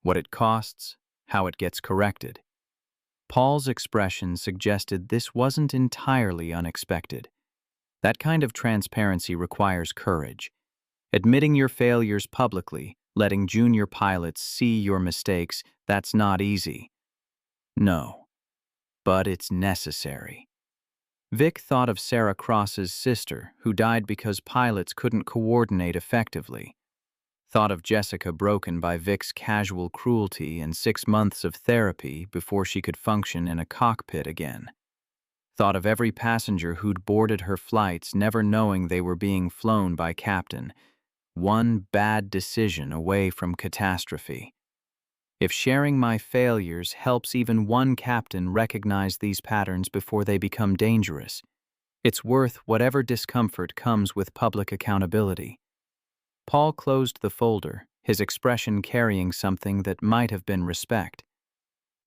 what it costs, how it gets corrected. Paul's expression suggested this wasn't entirely unexpected. That kind of transparency requires courage. Admitting your failures publicly, letting junior pilots see your mistakes, that's not easy. No, but it's necessary. Vic thought of Sarah Cross's sister, who died because pilots couldn't coordinate effectively. Thought of Jessica broken by Vic's casual cruelty and 6 months of therapy before she could function in a cockpit again. Thought of every passenger who'd boarded her flights never knowing they were being flown by captain, one bad decision away from catastrophe. If sharing my failures helps even one captain recognize these patterns before they become dangerous, it's worth whatever discomfort comes with public accountability. Paul closed the folder, his expression carrying something that might have been respect.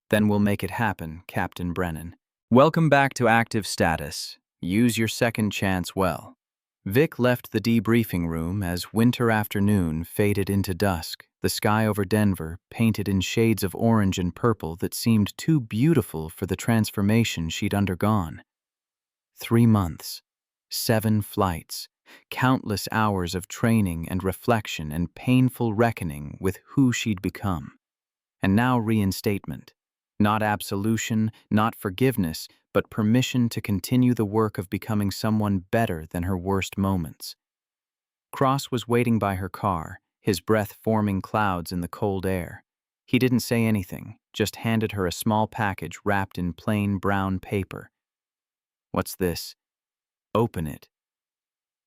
Then we'll make it happen, Captain Brennan. Welcome back to active status. Use your second chance well. Vic left the debriefing room as winter afternoon faded into dusk, the sky over Denver painted in shades of orange and purple that seemed too beautiful for the transformation she'd undergone. 3 months, 7 flights, countless hours of training and reflection and painful reckoning with who she'd become. And now reinstatement. Not absolution, not forgiveness, but permission to continue the work of becoming someone better than her worst moments. Cross was waiting by her car, his breath forming clouds in the cold air. He didn't say anything, just handed her a small package wrapped in plain brown paper. What's this? Open it.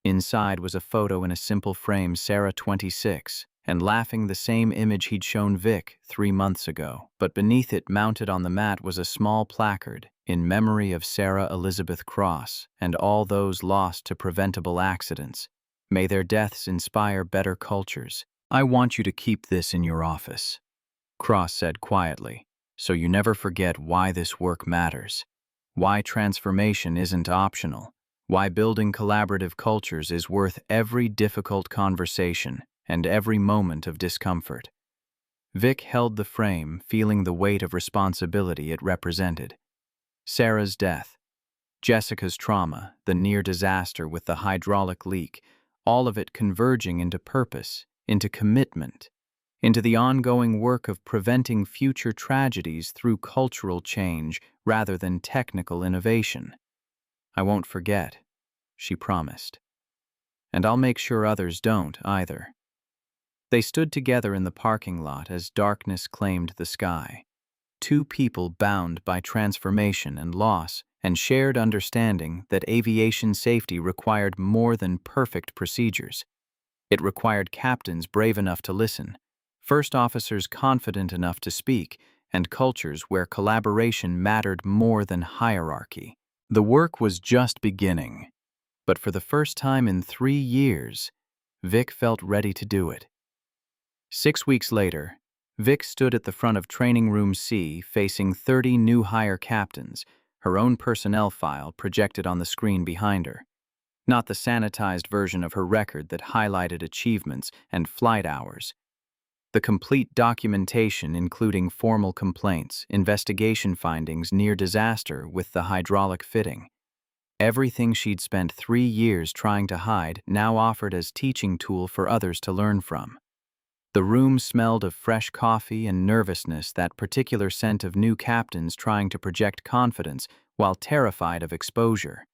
Inside was a photo in a simple frame, Sarah 26, and laughing the same image he'd shown Vic 3 months ago. But beneath it, mounted on the mat, was a small placard in memory of Sarah Elizabeth Cross and all those lost to preventable accidents. May their deaths inspire better cultures. "I want you to keep this in your office," Cross said quietly, "so you never forget why this work matters, why transformation isn't optional, why building collaborative cultures is worth every difficult conversation and every moment of discomfort." Vic held the frame, feeling the weight of responsibility it represented. Sarah's death, Jessica's trauma, the near disaster with the hydraulic leak, all of it converging into purpose, into commitment, into the ongoing work of preventing future tragedies through cultural change rather than technical innovation. "I won't forget," she promised. "And I'll make sure others don't either." They stood together in the parking lot as darkness claimed the sky. Two people bound by transformation and loss and shared understanding that aviation safety required more than perfect procedures. It required captains brave enough to listen, first officers confident enough to speak, and cultures where collaboration mattered more than hierarchy. The work was just beginning, but for the first time in 3 years, Vic felt ready to do it. 6 weeks later, Vic stood at the front of Training Room C facing 30 new hire captains, her own personnel file projected on the screen behind her. Not the sanitized version of her record that highlighted achievements and flight hours. The complete documentation including formal complaints, investigation findings near disaster with the hydraulic fitting. Everything she'd spent 3 years trying to hide now offered as teaching tool for others to learn from. The room smelled of fresh coffee and nervousness, that particular scent of new captains trying to project confidence while terrified of exposure.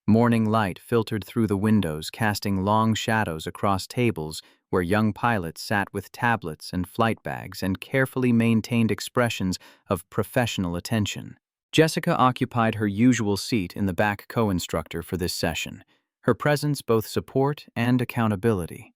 Morning light filtered through the windows, casting long shadows across tables where young pilots sat with tablets and flight bags and carefully maintained expressions of professional attention. Jessica occupied her usual seat in the back co-instructor for this session, her presence both support and accountability.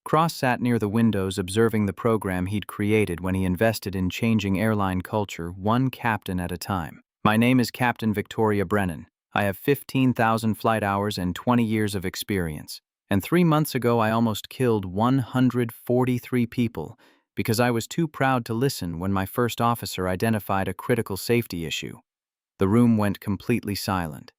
Cross sat near the windows observing the program he'd created when he invested in changing airline culture one captain at a time. "My name is Captain Victoria Brennan. I have 15,000 flight hours and 20 years of experience. And 3 months ago I almost killed 143 people because I was too proud to listen when my first officer identified a critical safety issue." The room went completely silent.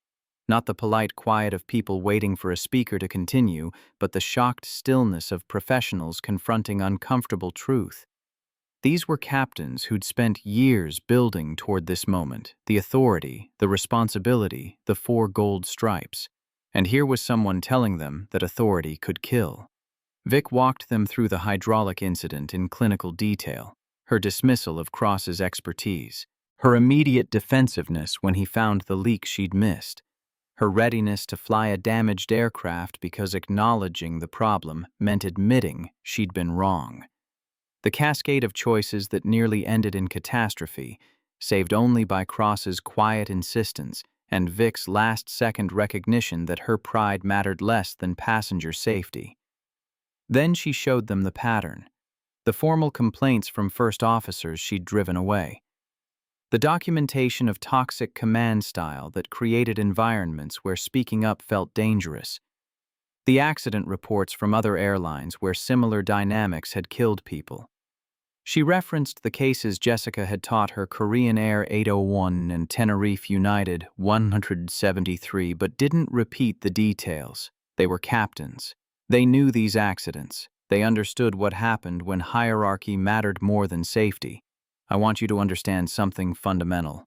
Not the polite quiet of people waiting for a speaker to continue, but the shocked stillness of professionals confronting uncomfortable truth. These were captains who'd spent years building toward this moment, the authority, the responsibility, the 4 gold stripes. And here was someone telling them that authority could kill. Vic walked them through the hydraulic incident in clinical detail, her dismissal of Cross's expertise, her immediate defensiveness when he found the leak she'd missed, her readiness to fly a damaged aircraft because acknowledging the problem meant admitting she'd been wrong. The cascade of choices that nearly ended in catastrophe, saved only by Cross's quiet insistence and Vic's last-second recognition that her pride mattered less than passenger safety. Then she showed them the pattern, the formal complaints from first officers she'd driven away. The documentation of toxic command style that created environments where speaking up felt dangerous. The accident reports from other airlines where similar dynamics had killed people. She referenced the cases Jessica had taught her Korean Air 801 and Tenerife United 173, but didn't repeat the details. They were captains. They knew these accidents. They understood what happened when hierarchy mattered more than safety. "I want you to understand something fundamental."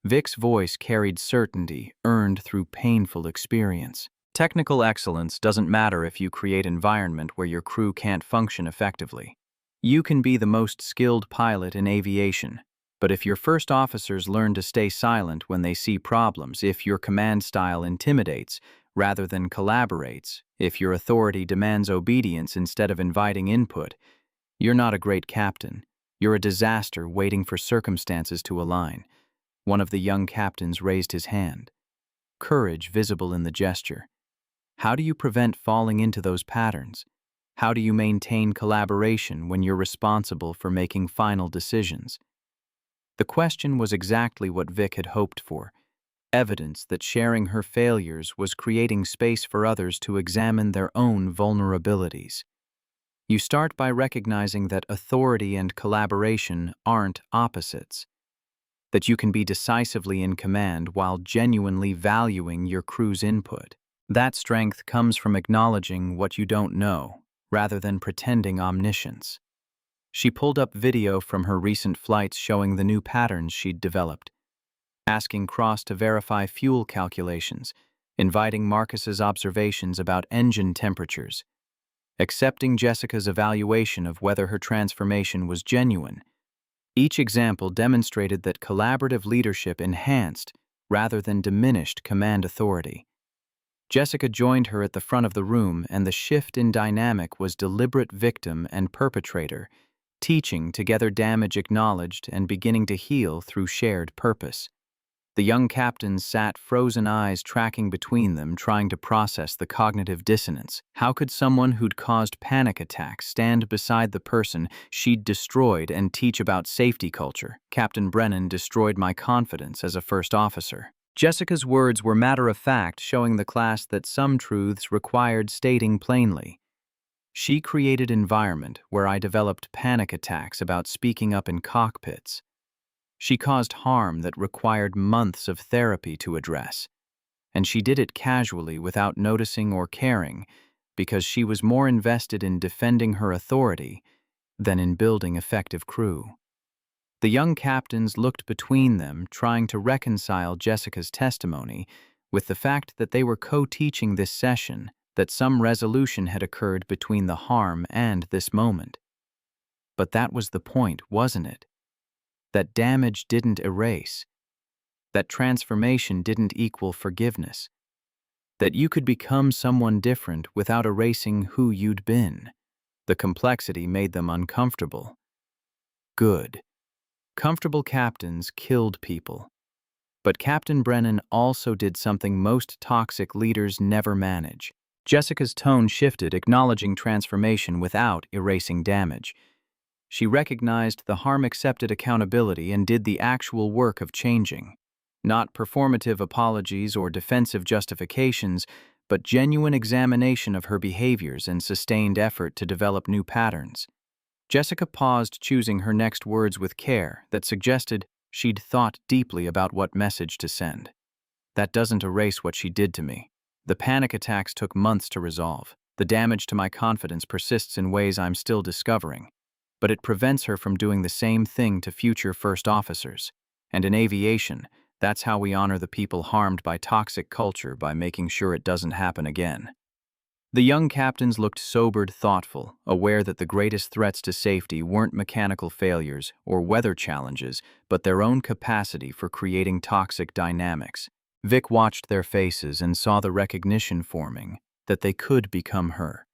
Vic's voice carried certainty earned through painful experience. Technical excellence doesn't matter if you create an environment where your crew can't function effectively. You can be the most skilled pilot in aviation, but if your first officers learn to stay silent when they see problems, if your command style intimidates rather than collaborates, if your authority demands obedience instead of inviting input, you're not a great captain. You're a disaster waiting for circumstances to align. One of the young captains raised his hand, courage visible in the gesture. How do you prevent falling into those patterns? How do you maintain collaboration when you're responsible for making final decisions? The question was exactly what Vic had hoped for, evidence that sharing her failures was creating space for others to examine their own vulnerabilities. You start by recognizing that authority and collaboration aren't opposites, that you can be decisively in command while genuinely valuing your crew's input. That strength comes from acknowledging what you don't know, rather than pretending omniscience. She pulled up video from her recent flights showing the new patterns she'd developed, asking Cross to verify fuel calculations, inviting Marcus's observations about engine temperatures, accepting Jessica's evaluation of whether her transformation was genuine. Each example demonstrated that collaborative leadership enhanced, rather than diminished, command authority. Jessica joined her at the front of the room, and the shift in dynamic was deliberate victim and perpetrator, teaching together damage acknowledged and beginning to heal through shared purpose. The young captains sat frozen eyes tracking between them, trying to process the cognitive dissonance. How could someone who'd caused panic attacks stand beside the person she'd destroyed and teach about safety culture? Captain Brennan destroyed my confidence as a first officer. Jessica's words were matter-of-fact, showing the class that some truths required stating plainly. She created an environment where I developed panic attacks about speaking up in cockpits. She caused harm that required months of therapy to address, and she did it casually without noticing or caring because she was more invested in defending her authority than in building effective crew. The young captains looked between them, trying to reconcile Jessica's testimony with the fact that they were co-teaching this session, that some resolution had occurred between the harm and this moment. But that was the point, wasn't it? That damage didn't erase, that transformation didn't equal forgiveness, that you could become someone different without erasing who you'd been. The complexity made them uncomfortable. Good. Comfortable captains killed people. But Captain Brennan also did something most toxic leaders never manage. Jessica's tone shifted, acknowledging transformation without erasing damage. She recognized the harm, accepted accountability, and did the actual work of changing. Not performative apologies or defensive justifications, but genuine examination of her behaviors and sustained effort to develop new patterns. Jessica paused, choosing her next words with care that suggested she'd thought deeply about what message to send. That doesn't erase what she did to me. The panic attacks took months to resolve. The damage to my confidence persists in ways I'm still discovering. But it prevents her from doing the same thing to future first officers. And in aviation, that's how we honor the people harmed by toxic culture, by making sure it doesn't happen again. The young captains looked sobered, thoughtful, aware that the greatest threats to safety weren't mechanical failures or weather challenges, but their own capacity for creating toxic dynamics. Vic watched their faces and saw the recognition forming that they could become her.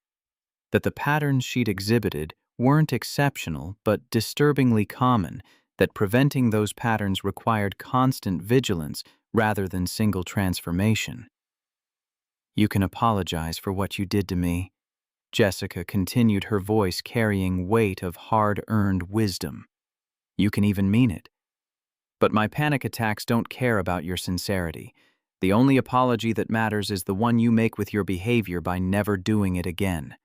That the patterns she'd exhibited weren't exceptional, but disturbingly common, that preventing those patterns required constant vigilance rather than single transformation. You can apologize for what you did to me, Jessica continued, her voice carrying weight of hard-earned wisdom. You can even mean it. But my panic attacks don't care about your sincerity. The only apology that matters is the one you make with your behavior by never doing it again.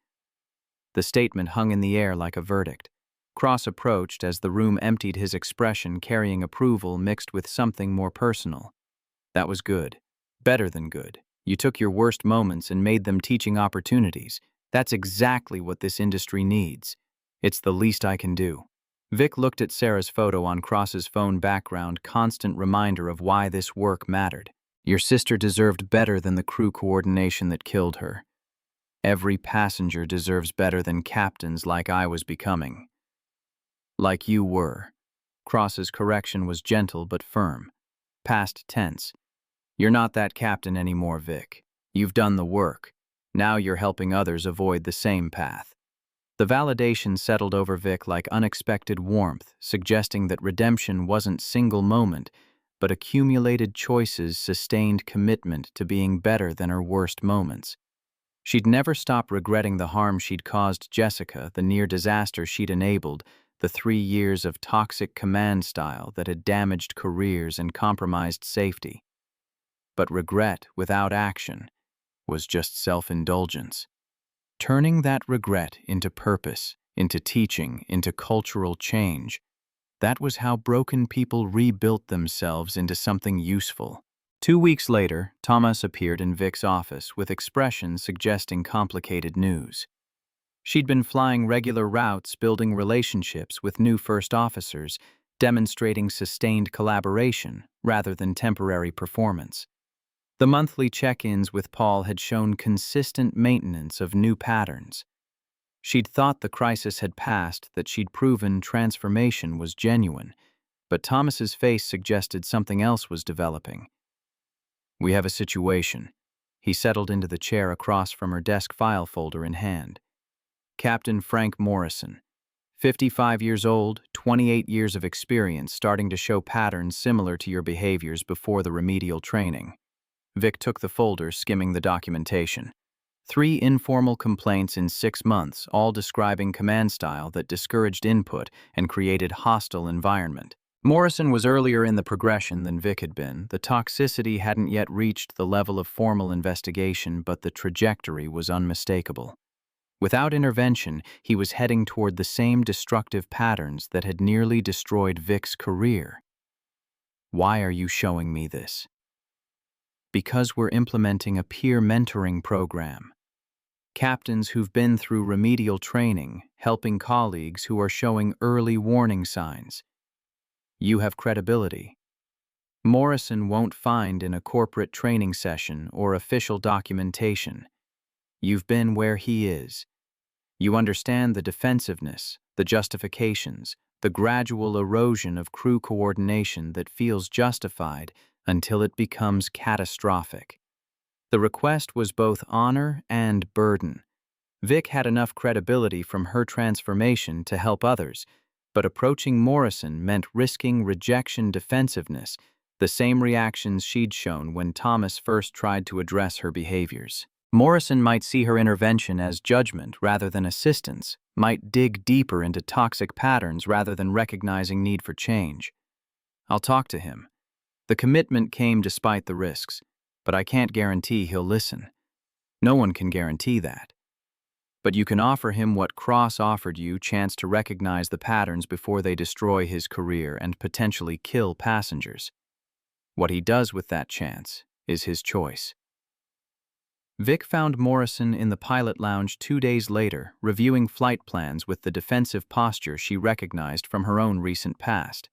The statement hung in the air like a verdict. Cross approached as the room emptied, his expression carrying approval mixed with something more personal. That was good. Better than good. You took your worst moments and made them teaching opportunities. That's exactly what this industry needs. It's the least I can do. Vic looked at Sarah's photo on Cross's phone background, constant reminder of why this work mattered. Your sister deserved better than the crew coordination that killed her. Every passenger deserves better than captains like I was becoming. Like you were. Cross's correction was gentle but firm. Past tense. You're not that captain anymore, Vic. You've done the work. Now you're helping others avoid the same path. The validation settled over Vic like unexpected warmth, suggesting that redemption wasn't single moment, but accumulated choices, sustained commitment to being better than her worst moments. She'd never stop regretting the harm she'd caused Jessica, the near disaster she'd enabled, the 3 years of toxic command style that had damaged careers and compromised safety. But regret without action was just self-indulgence. turning that regret into purpose, into teaching, into cultural change. That was how broken people rebuilt themselves into something useful. 2 weeks later, Thomas appeared in Vic's office with expressions suggesting complicated news. She'd been flying regular routes, building relationships with new first officers, demonstrating sustained collaboration rather than temporary performance. The monthly check-ins with Paul had shown consistent maintenance of new patterns. She'd thought the crisis had passed, that she'd proven transformation was genuine, but Thomas's face suggested something else was developing. "We have a situation." He settled into the chair across from her desk, file folder in hand. "Captain Frank Morrison, 55 years old, 28 years of experience, starting to show patterns similar to your behaviors before the remedial training." Vic took the folder, skimming the documentation. 3 informal complaints in 6 months, all describing command style that discouraged input and created hostile environment. Morrison was earlier in the progression than Vic had been. The toxicity hadn't yet reached the level of formal investigation, but the trajectory was unmistakable. Without intervention, he was heading toward the same destructive patterns that had nearly destroyed Vic's career. "Why are you showing me this?" "Because we're implementing a peer mentoring program. Captains who've been through remedial training, helping colleagues who are showing early warning signs. You have credibility. Morrison won't find in a corporate training session or official documentation. You've been where he is. You understand the defensiveness, the justifications, the gradual erosion of crew coordination that feels justified until it becomes catastrophic." The request was both honor and burden. Vic had enough credibility from her transformation to help others, but approaching Morrison meant risking rejection, defensiveness, the same reactions she'd shown when Thomas first tried to address her behaviors. Morrison might see her intervention as judgment rather than assistance, might dig deeper into toxic patterns rather than recognizing need for change. "I'll talk to him." The commitment came despite the risks, but I can't guarantee he'll listen. No one can guarantee that. But you can offer him what Cross offered you, chance to recognize the patterns before they destroy his career and potentially kill passengers. What he does with that chance is his choice. Vic found Morrison in the pilot lounge 2 days later, reviewing flight plans with the defensive posture she recognized from her own recent past.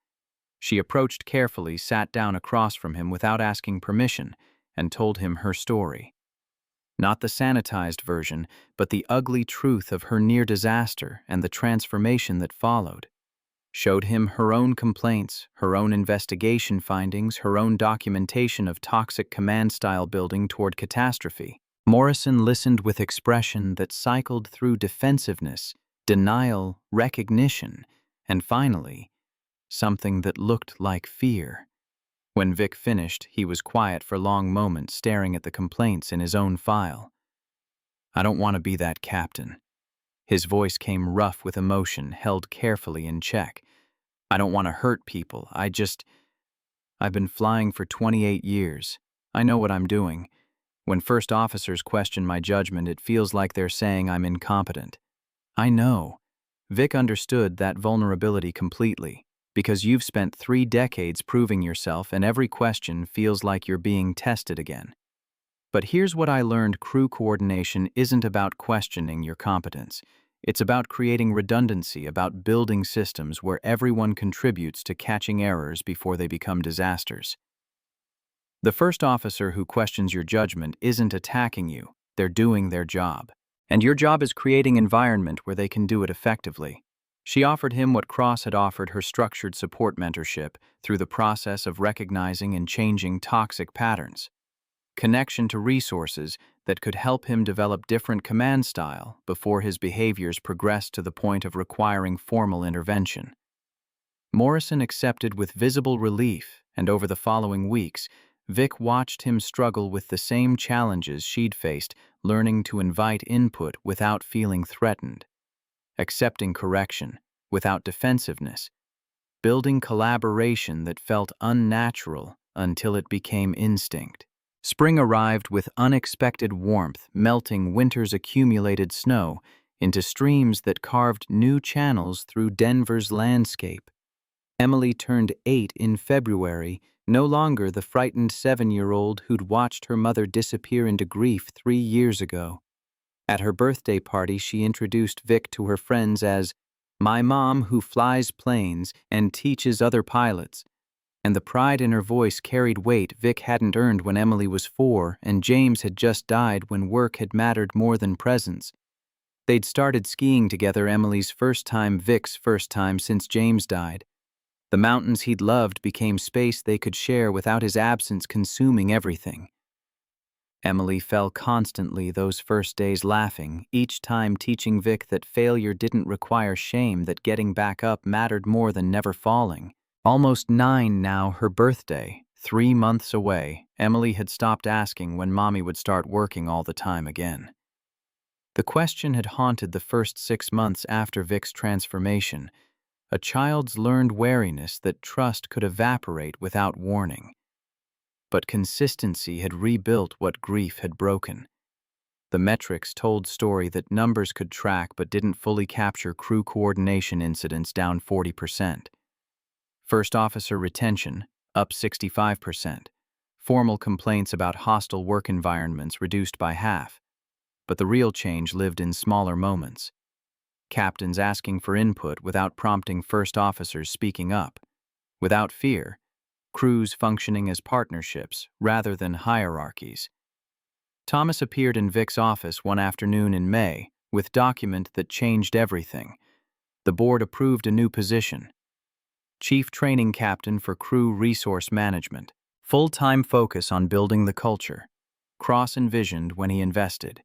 She approached carefully, sat down across from him without asking permission, and told him her story. Not the sanitized version, but the ugly truth of her near disaster and the transformation that followed. Showed him her own complaints, her own investigation findings, her own documentation of toxic command style building toward catastrophe. Morrison listened with expression that cycled through defensiveness, denial, recognition, and finally, something that looked like fear. When Vic finished, he was quiet for long moments, staring at the complaints in his own file. "I don't want to be that captain." His voice came rough with emotion, held carefully in check. "I don't want to hurt people. I've been flying for 28 years. I know what I'm doing. When first officers question my judgment, it feels like they're saying I'm incompetent." "I know." Vic understood that vulnerability completely, because you've spent 3 decades proving yourself and every question feels like you're being tested again. But here's what I learned: crew coordination isn't about questioning your competence. It's about creating redundancy, about building systems where everyone contributes to catching errors before they become disasters. The first officer who questions your judgment isn't attacking you, they're doing their job. And your job is creating an environment where they can do it effectively. She offered him what Cross had offered her: structured support mentorship through the process of recognizing and changing toxic patterns. Connection to resources that could help him develop different command style before his behaviors progressed to the point of requiring formal intervention. Morrison accepted with visible relief, and over the following weeks, Vic watched him struggle with the same challenges she'd faced, learning to invite input without feeling threatened, accepting correction without defensiveness, building collaboration that felt unnatural until it became instinct. Spring arrived with unexpected warmth, melting winter's accumulated snow into streams that carved new channels through Denver's landscape. Emily turned 8 in February, no longer the frightened 7-year-old who'd watched her mother disappear into grief 3 years ago. At her birthday party, she introduced Vic to her friends as "my mom who flies planes and teaches other pilots," and the pride in her voice carried weight Vic hadn't earned when Emily was 4 and James had just died when work had mattered more than presents. They'd started skiing together, Emily's first time, Vic's first time since James died. The mountains he'd loved became space they could share without his absence consuming everything. Emily fell constantly those first days, laughing, each time teaching Vic that failure didn't require shame, that getting back up mattered more than never falling. Almost 9 now, her birthday, 3 months away, Emily had stopped asking when Mommy would start working all the time again. The question had haunted the first 6 months after Vic's transformation, a child's learned wariness that trust could evaporate without warning. But consistency had rebuilt what grief had broken. The metrics told story that numbers could track but didn't fully capture: crew coordination incidents down 40%. First officer retention up 65%. Formal complaints about hostile work environments reduced by half. But the real change lived in smaller moments. Captains asking for input without prompting first officers speaking up. Without fear, crews functioning as partnerships rather than hierarchies. Thomas appeared in Vic's office one afternoon in May with a document that changed everything. The board approved a new position: Chief Training Captain for Crew Resource Management. Full-time focus on building the culture. Cross envisioned when he invested.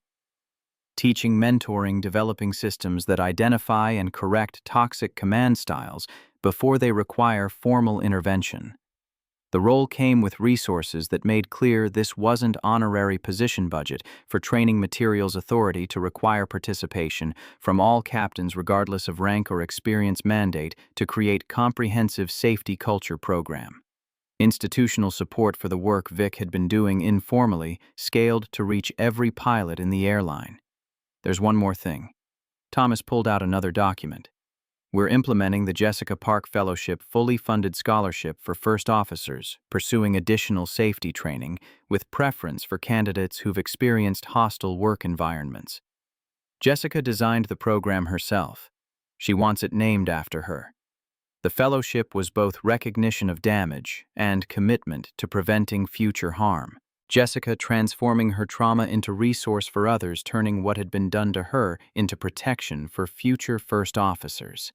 Teaching, mentoring, developing systems that identify and correct toxic command styles before they require formal intervention. The role came with resources that made clear this wasn't honorary position budget for training materials authority to require participation from all captains regardless of rank or experience, mandate to create comprehensive safety culture program. Institutional support for the work Vic had been doing informally, scaled to reach every pilot in the airline. There's one more thing. Thomas pulled out another document. We're implementing the Jessica Park Fellowship, fully funded scholarship for first officers, pursuing additional safety training with preference for candidates who've experienced hostile work environments. Jessica designed the program herself. She wants it named after her. The fellowship was both recognition of damage and commitment to preventing future harm. Jessica transforming her trauma into resource for others, turning what had been done to her into protection for future first officers.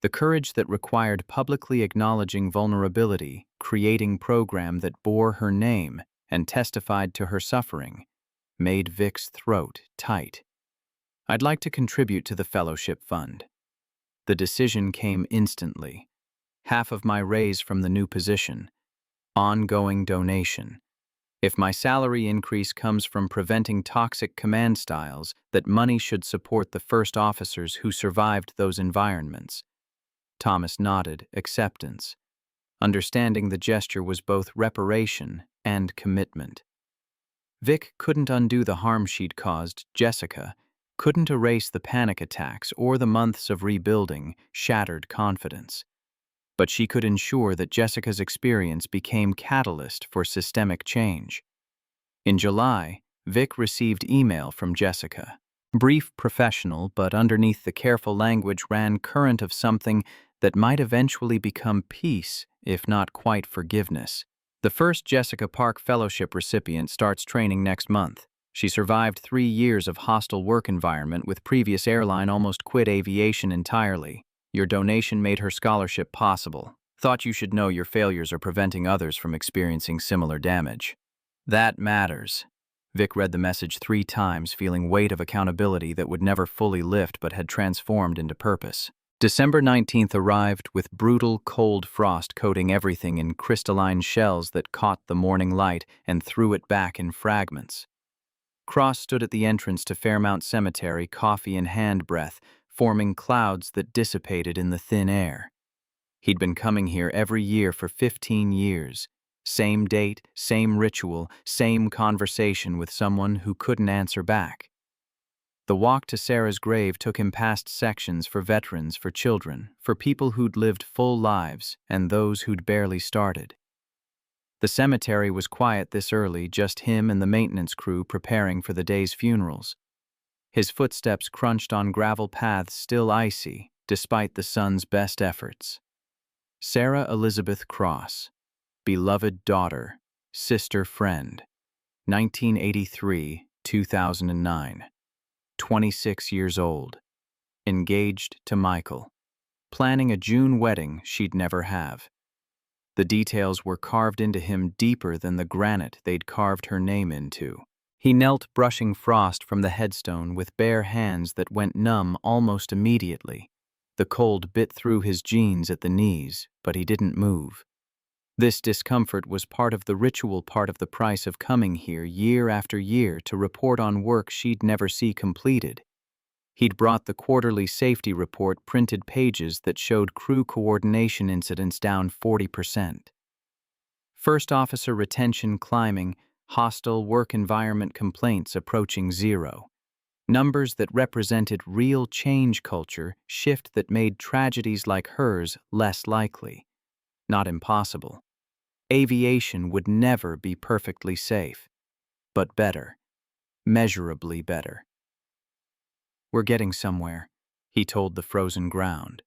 The courage that required publicly acknowledging vulnerability, creating program that bore her name and testified to her suffering, made Vic's throat tight. I'd like to contribute to the fellowship fund. The decision came instantly. Half of my raise from the new position. Ongoing donation. If my salary increase comes from preventing toxic command styles, that money should support the first officers who survived those environments. Thomas nodded acceptance, understanding the gesture was both reparation and commitment. Vic couldn't undo the harm she'd caused Jessica, couldn't erase the panic attacks or the months of rebuilding shattered confidence. But she could ensure that Jessica's experience became catalyst for systemic change. In July, Vic received email from Jessica. Brief, professional, but underneath the careful language ran current of something that might eventually become peace, if not quite forgiveness. The first Jessica Park Fellowship recipient starts training next month. She survived 3 years of hostile work environment with previous airline, almost quit aviation entirely. Your donation made her scholarship possible. Thought you should know your failures are preventing others from experiencing similar damage. That matters. Vic read the message 3 times, feeling weight of accountability that would never fully lift but had transformed into purpose. December 19th arrived with brutal, cold frost coating everything in crystalline shells that caught the morning light and threw it back in fragments. Cross stood at the entrance to Fairmount Cemetery, coffee in hand, breath forming clouds that dissipated in the thin air. He'd been coming here every year for 15 years, Same date, same ritual, same conversation with someone who couldn't answer back. The walk to Sarah's grave took him past sections for veterans, for children, for people who'd lived full lives, and those who'd barely started. The cemetery was quiet this early, just him and the maintenance crew preparing for the day's funerals. His footsteps crunched on gravel paths still icy, despite the sun's best efforts. Sarah Elizabeth Cross, beloved daughter, sister friend, 1983-2009, 26 years old, engaged to Michael, planning a June wedding she'd never have. The details were carved into him deeper than the granite they'd carved her name into. He knelt brushing frost from the headstone with bare hands that went numb almost immediately. The cold bit through his jeans at the knees, but he didn't move. This discomfort was part of the ritual, part of the price of coming here year after year to report on work she'd never see completed. He'd brought the quarterly safety report, printed pages that showed crew coordination incidents down 40%. First officer retention climbing, hostile work environment complaints approaching zero. Numbers that represented real change culture shift that made tragedies like hers less likely. Not impossible. Aviation would never be perfectly safe, but better. Measurably better. "We're getting somewhere," he told the frozen ground.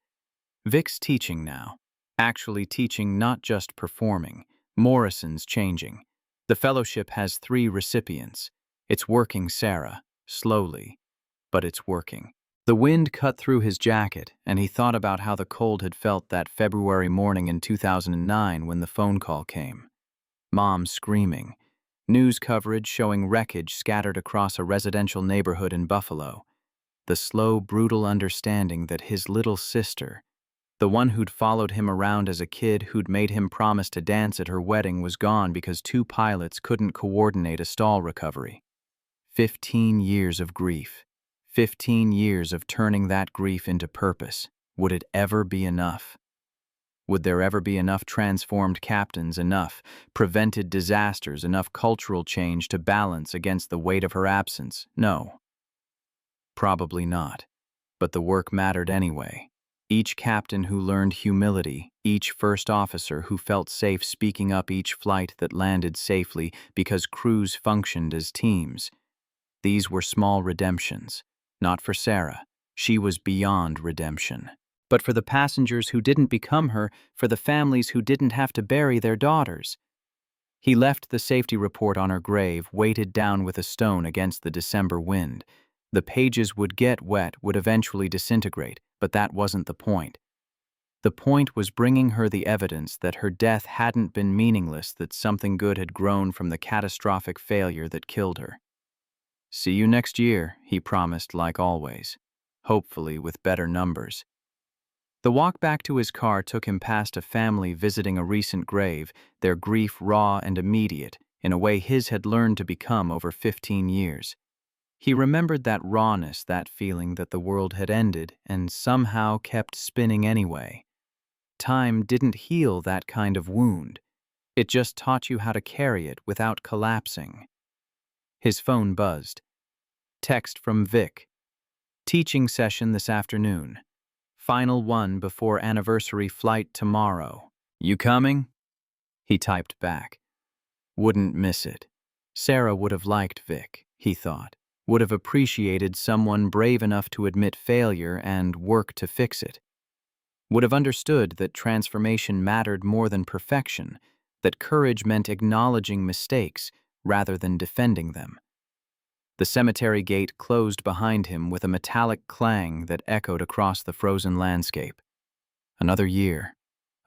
Vic's teaching now. Actually teaching, not just performing. Morrison's changing. The fellowship has 3 recipients. It's working, Sarah. Slowly. But it's working. The wind cut through his jacket, and he thought about how the cold had felt that February morning in 2009 when the phone call came. Mom screaming. News coverage showing wreckage scattered across a residential neighborhood in Buffalo. The slow, brutal understanding that his little sister, the one who'd followed him around as a kid, who'd made him promise to dance at her wedding, was gone because 2 pilots couldn't coordinate a stall recovery. 15 years of grief. 15 years of turning that grief into purpose. Would it ever be enough? Would there ever be enough transformed captains, enough prevented disasters, enough cultural change to balance against the weight of her absence? No. Probably not. But the work mattered anyway. Each captain who learned humility, each first officer who felt safe speaking up, each flight that landed safely because crews functioned as teams. These were small redemptions. Not for Sarah. She was beyond redemption. But for the passengers who didn't become her, for the families who didn't have to bury their daughters. He left the safety report on her grave, weighted down with a stone against the December wind. The pages would get wet, would eventually disintegrate, but that wasn't the point. The point was bringing her the evidence that her death hadn't been meaningless, that something good had grown from the catastrophic failure that killed her. "See you next year," he promised, like always, hopefully with better numbers. The walk back to his car took him past a family visiting a recent grave, their grief raw and immediate, in a way his had learned to become over 15 years. He remembered that rawness, that feeling that the world had ended and somehow kept spinning anyway. Time didn't heal that kind of wound. It just taught you how to carry it without collapsing. His phone buzzed. Text from Vic. "Teaching session this afternoon. Final one before anniversary flight tomorrow. You coming?" He typed back. Wouldn't miss it. Sarah would have liked Vic, he thought. Would have appreciated someone brave enough to admit failure and work to fix it. Would have understood that transformation mattered more than perfection, that courage meant acknowledging mistakes rather than defending them. The cemetery gate closed behind him with a metallic clang that echoed across the frozen landscape. Another year,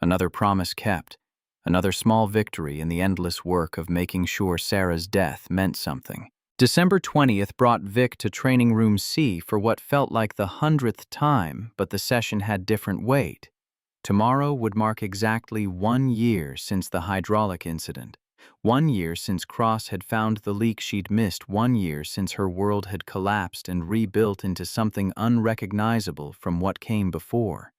another promise kept, another small victory in the endless work of making sure Sarah's death meant something. December 20th brought Vic to Training Room C for what felt like the 100th time, but the session had different weight. Tomorrow would mark exactly 1 year since the hydraulic incident. 1 year since Cross had found the leak she'd missed. 1 year since her world had collapsed and rebuilt into something unrecognizable from what came before.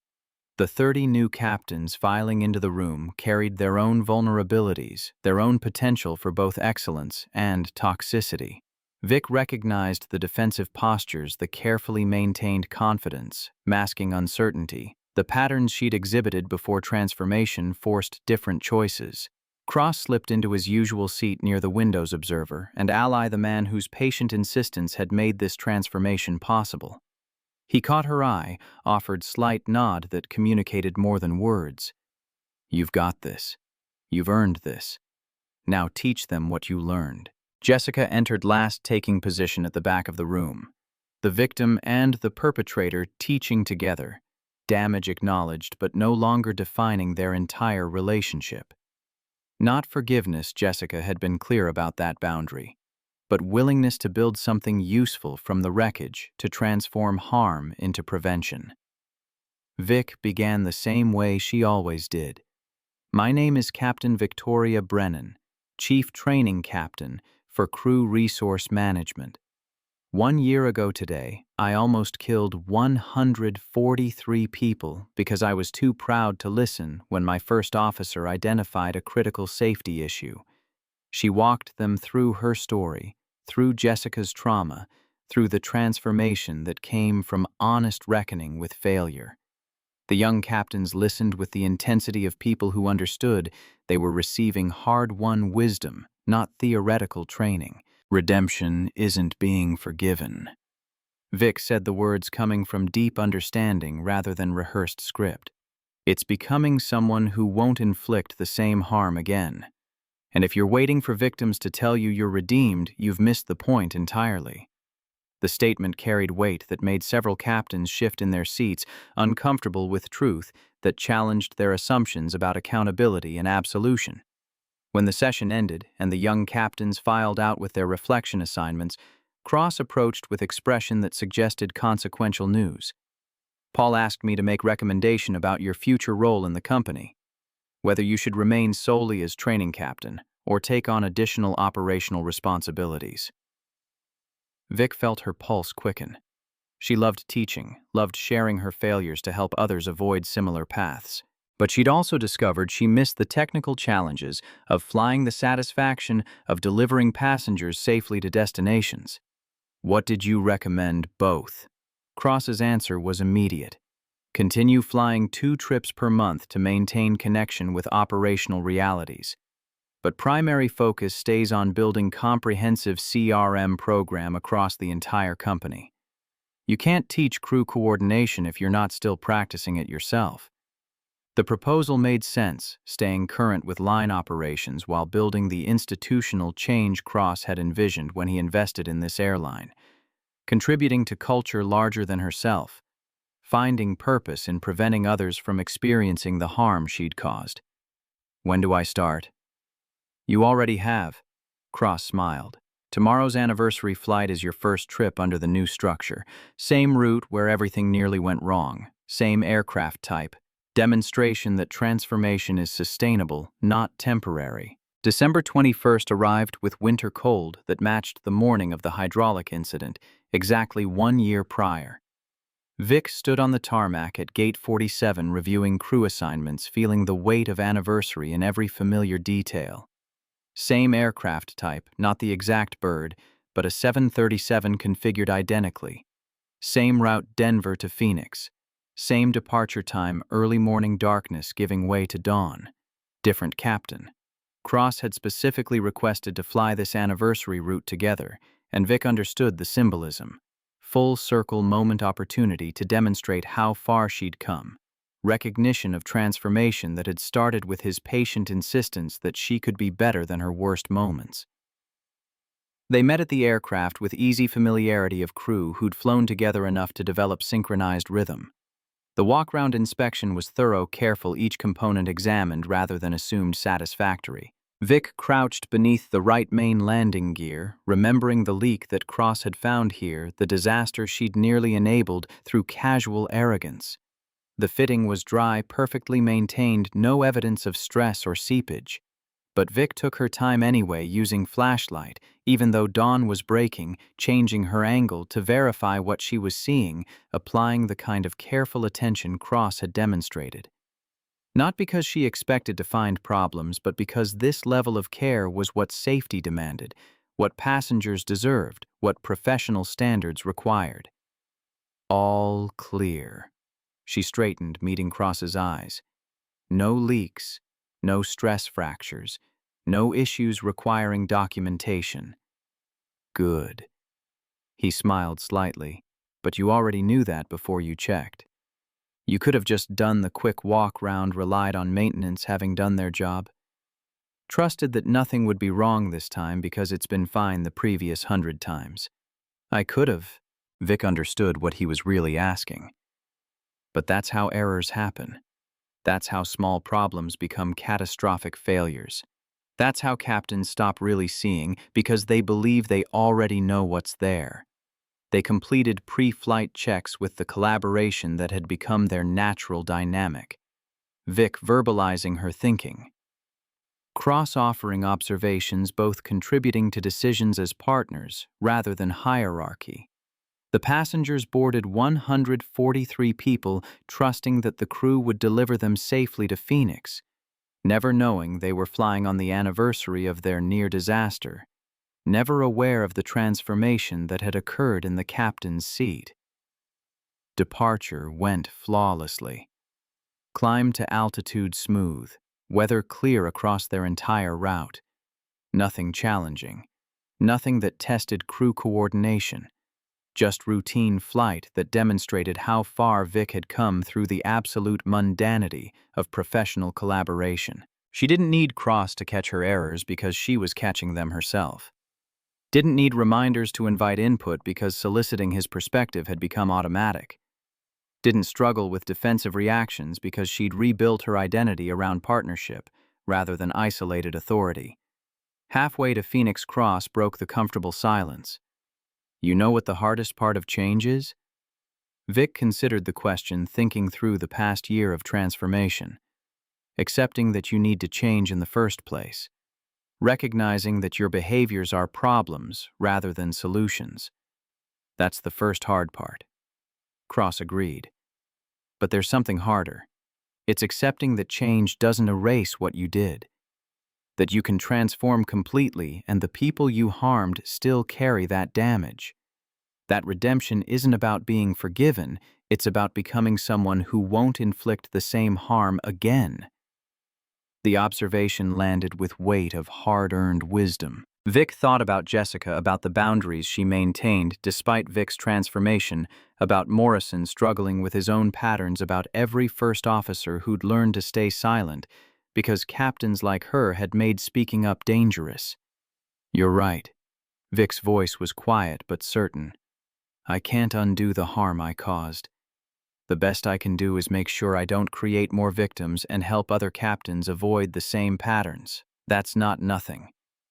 The 30 new captains filing into the room carried their own vulnerabilities, their own potential for both excellence and toxicity. Vic recognized the defensive postures, the carefully maintained confidence, masking uncertainty. The patterns she'd exhibited before transformation forced different choices. Cross slipped into his usual seat near the Windows observer, and Ally, the man whose patient insistence had made this transformation possible. He caught her eye, offered slight nod that communicated more than words. "You've got this. You've earned this. Now teach them what you learned." Jessica entered last, taking position at the back of the room. The victim and the perpetrator teaching together, damage acknowledged but no longer defining their entire relationship. Not forgiveness, Jessica had been clear about that boundary, but willingness to build something useful from the wreckage, to transform harm into prevention. Vic began the same way she always did. "My name is Captain Victoria Brennan, Chief Training Captain for Crew Resource Management. 1 year ago today, I almost killed 143 people because I was too proud to listen when my first officer identified a critical safety issue." She walked them through her story, through Jessica's trauma, through the transformation that came from honest reckoning with failure. The young captains listened with the intensity of people who understood they were receiving hard-won wisdom, not theoretical training. Redemption isn't being forgiven. Vic said the words coming from deep understanding rather than rehearsed script. It's becoming someone who won't inflict the same harm again. And if you're waiting for victims to tell you you're redeemed, you've missed the point entirely. The statement carried weight that made several captains shift in their seats, uncomfortable with truth that challenged their assumptions about accountability and absolution. When the session ended and the young captains filed out with their reflection assignments, Cross approached with expression that suggested consequential news. "Paul asked me to make recommendation about your future role in the company, whether you should remain solely as training captain or take on additional operational responsibilities." Vic felt her pulse quicken. She loved teaching, loved sharing her failures to help others avoid similar paths. But she'd also discovered she missed the technical challenges of flying, the satisfaction of delivering passengers safely to destinations. "What did you recommend both?" Cross's answer was immediate. "Continue flying 2 trips per month to maintain connection with operational realities. But primary focus stays on building comprehensive CRM program across the entire company. You can't teach crew coordination if you're not still practicing it yourself." The proposal made sense, staying current with line operations while building the institutional change Cross had envisioned when he invested in this airline, contributing to culture larger than herself, finding purpose in preventing others from experiencing the harm she'd caused. "When do I start?" "You already have." Cross smiled. "Tomorrow's anniversary flight is your first trip under the new structure. Same route where everything nearly went wrong, same aircraft type. Demonstration that transformation is sustainable, not temporary." December 21st arrived with winter cold that matched the morning of the hydraulic incident, exactly 1 year prior. Vic stood on the tarmac at Gate 47 reviewing crew assignments, feeling the weight of anniversary in every familiar detail. Same aircraft type, not the exact bird, but a 737 configured identically. Same route Denver to Phoenix. Same departure time, early morning darkness giving way to dawn. Different captain. Cross had specifically requested to fly this anniversary route together, and Vic understood the symbolism. Full circle moment opportunity to demonstrate how far she'd come. Recognition of transformation that had started with his patient insistence that she could be better than her worst moments. They met at the aircraft with easy familiarity of crew who'd flown together enough to develop synchronized rhythm. The walk-round inspection was thorough, careful, each component examined rather than assumed satisfactory. Vic crouched beneath the right main landing gear, remembering the leak that Cross had found here, the disaster she'd nearly enabled through casual arrogance. The fitting was dry, perfectly maintained, no evidence of stress or seepage. But Vic took her time anyway, using flashlight, even though dawn was breaking, changing her angle to verify what she was seeing, applying the kind of careful attention Cross had demonstrated. Not because she expected to find problems, but because this level of care was what safety demanded, what passengers deserved, what professional standards required. All clear. She straightened, meeting Cross's eyes. No leaks, no stress fractures, no issues requiring documentation. Good. He smiled slightly, but you already knew that before you checked. You could have just done the quick walk round, relied on maintenance having done their job. Trusted that nothing would be wrong this time because it's been fine the previous 100 times. I could have. Vic understood what he was really asking. But that's how errors happen. That's how small problems become catastrophic failures. That's how captains stop really seeing because they believe they already know what's there. They completed pre-flight checks with the collaboration that had become their natural dynamic. Vic verbalizing her thinking. Cross offering observations, both contributing to decisions as partners rather than hierarchy. The passengers boarded 143 people, trusting that the crew would deliver them safely to Phoenix, never knowing they were flying on the anniversary of their near disaster, never aware of the transformation that had occurred in the captain's seat. Departure went flawlessly. Climb to altitude smooth, weather clear across their entire route. Nothing challenging, nothing that tested crew coordination. Just routine flight that demonstrated how far Vic had come through the absolute mundanity of professional collaboration. She didn't need Cross to catch her errors because she was catching them herself. Didn't need reminders to invite input because soliciting his perspective had become automatic. Didn't struggle with defensive reactions because she'd rebuilt her identity around partnership rather than isolated authority. Halfway to Phoenix, Cross broke the comfortable silence. You know what the hardest part of change is? Vic considered the question, thinking through the past year of transformation. Accepting that you need to change in the first place. Recognizing that your behaviors are problems rather than solutions. That's the first hard part. Cross agreed. But there's something harder. It's accepting that change doesn't erase what you did. That you can transform completely and the people you harmed still carry that damage. That redemption isn't about being forgiven, it's about becoming someone who won't inflict the same harm again. The observation landed with weight of hard-earned wisdom. Vic thought about Jessica, about the boundaries she maintained despite Vic's transformation, about Morrison struggling with his own patterns, about every first officer who'd learned to stay silent because captains like her had made speaking up dangerous. You're right. Vic's voice was quiet but certain. I can't undo the harm I caused. The best I can do is make sure I don't create more victims and help other captains avoid the same patterns. That's not nothing.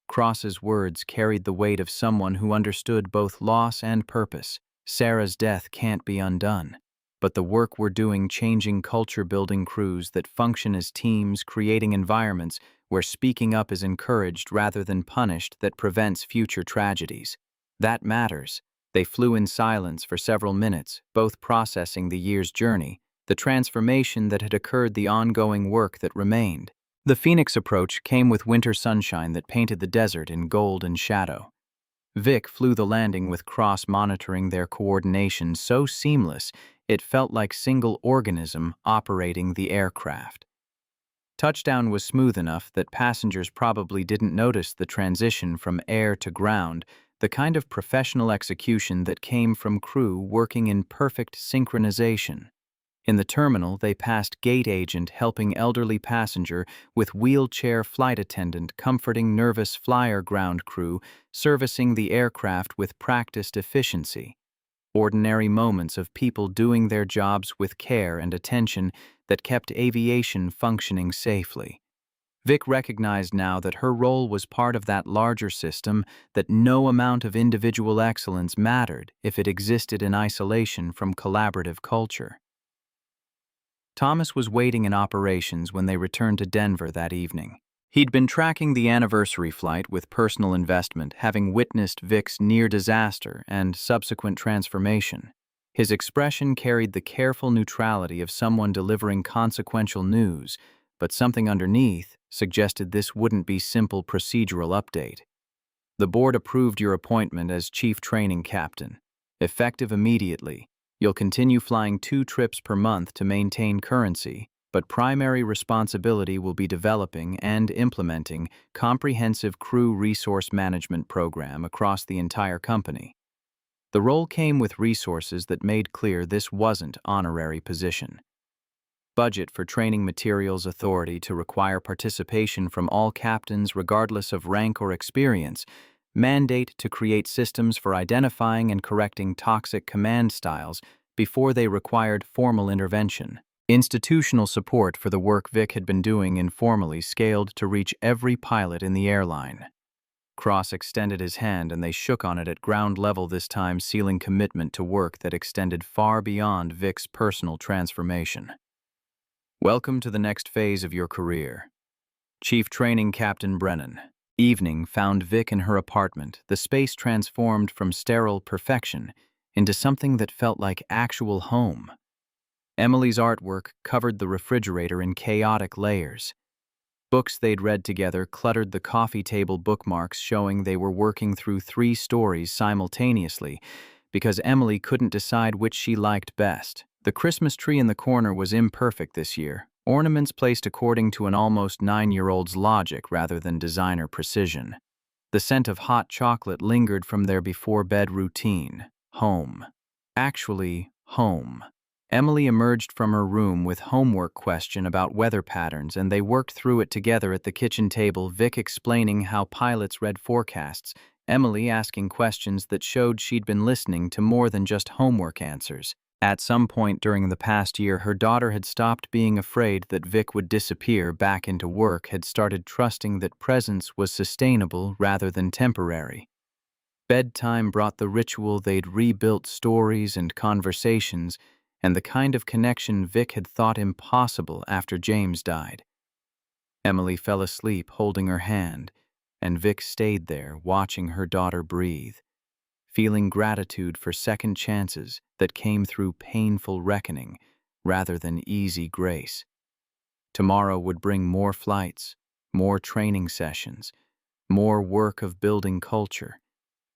Cross's words carried the weight of someone who understood both loss and purpose. Sarah's death can't be undone. But the work we're doing, changing culture, building crews that function as teams, creating environments where speaking up is encouraged rather than punished, that prevents future tragedies. That matters. They flew in silence for several minutes, both processing the year's journey, the transformation that had occurred, the ongoing work that remained. The Phoenix approach came with winter sunshine that painted the desert in gold and shadow. Vic flew the landing with Cross monitoring their coordination so seamless it felt like single organism operating the aircraft. Touchdown was smooth enough that passengers probably didn't notice the transition from air to ground, the kind of professional execution that came from crew working in perfect synchronization. In the terminal, they passed gate agent helping elderly passenger with wheelchair, flight attendant comforting nervous flyer, ground crew servicing the aircraft with practiced efficiency. Ordinary moments of people doing their jobs with care and attention that kept aviation functioning safely. Vic recognized now that her role was part of that larger system, that no amount of individual excellence mattered if it existed in isolation from collaborative culture. Thomas was waiting in operations when they returned to Denver that evening. He'd been tracking the anniversary flight with personal investment, having witnessed Vic's near disaster and subsequent transformation. His expression carried the careful neutrality of someone delivering consequential news, but something underneath suggested this wouldn't be simple procedural update. The board approved your appointment as chief training captain. Effective immediately, you'll continue flying 2 trips per month to maintain currency, but primary responsibility will be developing and implementing comprehensive crew resource management program across the entire company. The role came with resources that made clear this wasn't honorary position. Budget for training materials authority to require participation from all captains regardless of rank or experience, mandate to create systems for identifying and correcting toxic command styles before they required formal intervention. Institutional support for the work Vic had been doing informally scaled to reach every pilot in the airline. Cross extended his hand and they shook on it at ground level this time, sealing commitment to work that extended far beyond Vic's personal transformation. Welcome to the next phase of your career. Chief Training Captain Brennan. Evening found Vic in her apartment, the space transformed from sterile perfection into something that felt like actual home. Emily's artwork covered the refrigerator in chaotic layers. Books they'd read together cluttered the coffee table, bookmarks showing they were working through 3 stories simultaneously because Emily couldn't decide which she liked best. The Christmas tree in the corner was imperfect this year, ornaments placed according to an almost 9-year-old's logic rather than designer precision. The scent of hot chocolate lingered from their before-bed routine. Home. Actually, home. Emily emerged from her room with homework question about weather patterns, and they worked through it together at the kitchen table, Vic explaining how pilots read forecasts, Emily asking questions that showed she'd been listening to more than just homework answers. At some point during the past year, her daughter had stopped being afraid that Vic would disappear back into work, had started trusting that presence was sustainable rather than temporary. Bedtime brought the ritual they'd rebuilt, stories and conversations, and the kind of connection Vic had thought impossible after James died. Emily fell asleep holding her hand, and Vic stayed there watching her daughter breathe, feeling gratitude for second chances that came through painful reckoning rather than easy grace. Tomorrow would bring more flights, more training sessions, more work of building culture,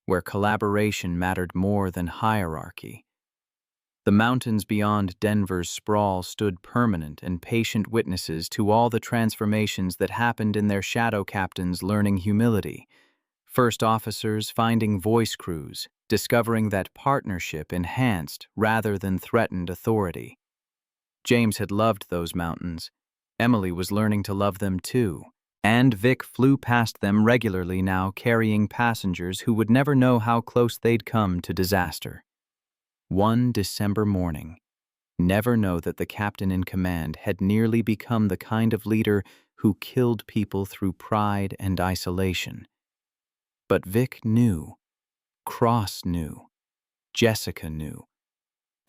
where collaboration mattered more than hierarchy. The mountains beyond Denver's sprawl stood permanent and patient witnesses to all the transformations that happened in their shadow captains learning humility. First officers finding voice crews, discovering that partnership enhanced rather than threatened authority. James had loved those mountains. Emily was learning to love them too. And Vic flew past them regularly now, carrying passengers who would never know how close they'd come to disaster. One December morning, never know that the captain in command had nearly become the kind of leader who killed people through pride and isolation. But Vic knew, Cross knew, Jessica knew,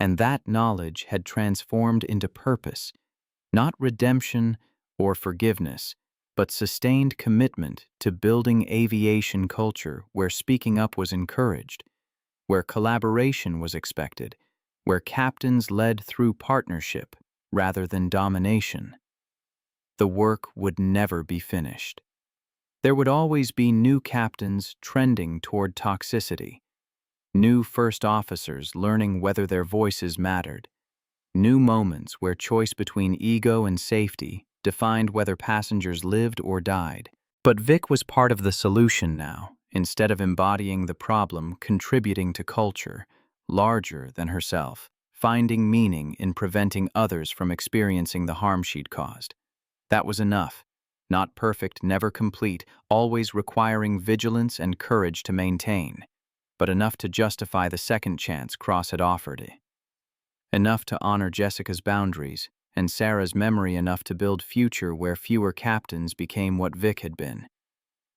and that knowledge had transformed into purpose, not redemption or forgiveness, but sustained commitment to building aviation culture where speaking up was encouraged, where collaboration was expected, where captains led through partnership rather than domination. The work would never be finished. There would always be new captains trending toward toxicity, new first officers learning whether their voices mattered, new moments where choice between ego and safety defined whether passengers lived or died. But Vic was part of the solution now, instead of embodying the problem, contributing to culture, larger than herself, finding meaning in preventing others from experiencing the harm she'd caused. That was enough. Not perfect, never complete, always requiring vigilance and courage to maintain, but enough to justify the second chance Cross had offered. Enough to honor Jessica's boundaries, and Sarah's memory enough to build future where fewer captains became what Vic had been.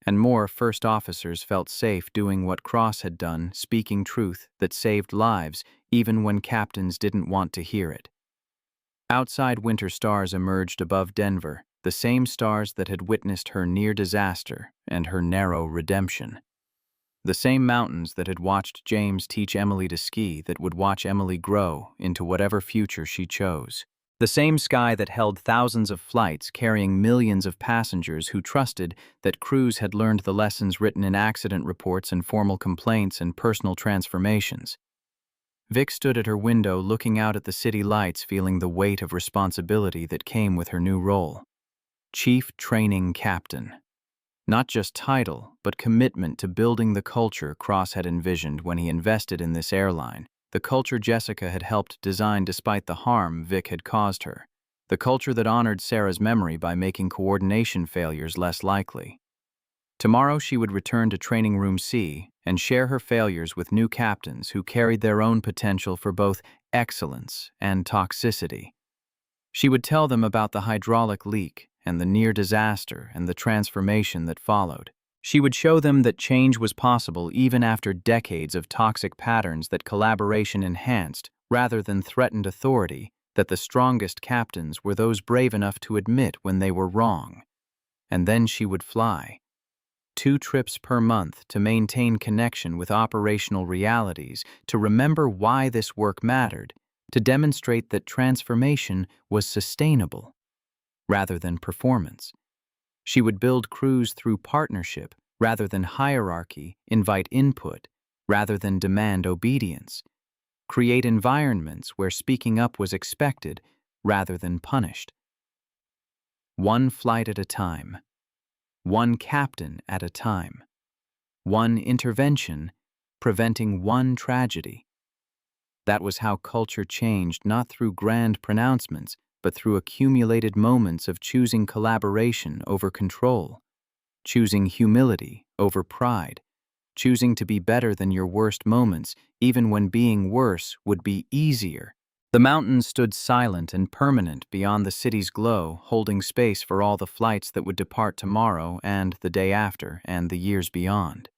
And more first officers felt safe doing what Cross had done, speaking truth that saved lives even when captains didn't want to hear it. Outside winter stars emerged above Denver, the same stars that had witnessed her near disaster and her narrow redemption. The same mountains that had watched James teach Emily to ski that would watch Emily grow into whatever future she chose. The same sky that held thousands of flights carrying millions of passengers who trusted that crews had learned the lessons written in accident reports and formal complaints and personal transformations. Vic stood at her window looking out at the city lights, feeling the weight of responsibility that came with her new role. Chief Training Captain. Not just title, but commitment to building the culture Cross had envisioned when he invested in this airline, the culture Jessica had helped design despite the harm Vic had caused her, the culture that honored Sarah's memory by making coordination failures less likely. Tomorrow she would return to Training Room C and share her failures with new captains who carried their own potential for both excellence and toxicity. She would tell them about the hydraulic leak and the near disaster and the transformation that followed. She would show them that change was possible even after decades of toxic patterns, that collaboration enhanced rather than threatened authority, that the strongest captains were those brave enough to admit when they were wrong. And then she would fly. 2 trips per month to maintain connection with operational realities, to remember why this work mattered, to demonstrate that transformation was sustainable rather than performance. She would build crews through partnership rather than hierarchy, invite input rather than demand obedience, create environments where speaking up was expected rather than punished. One flight at a time, one captain at a time, one intervention preventing one tragedy. That was how culture changed, not through grand pronouncements, but through accumulated moments of choosing collaboration over control, choosing humility over pride, choosing to be better than your worst moments, even when being worse would be easier. The mountains stood silent and permanent beyond the city's glow, holding space for all the flights that would depart tomorrow and the day after and the years beyond.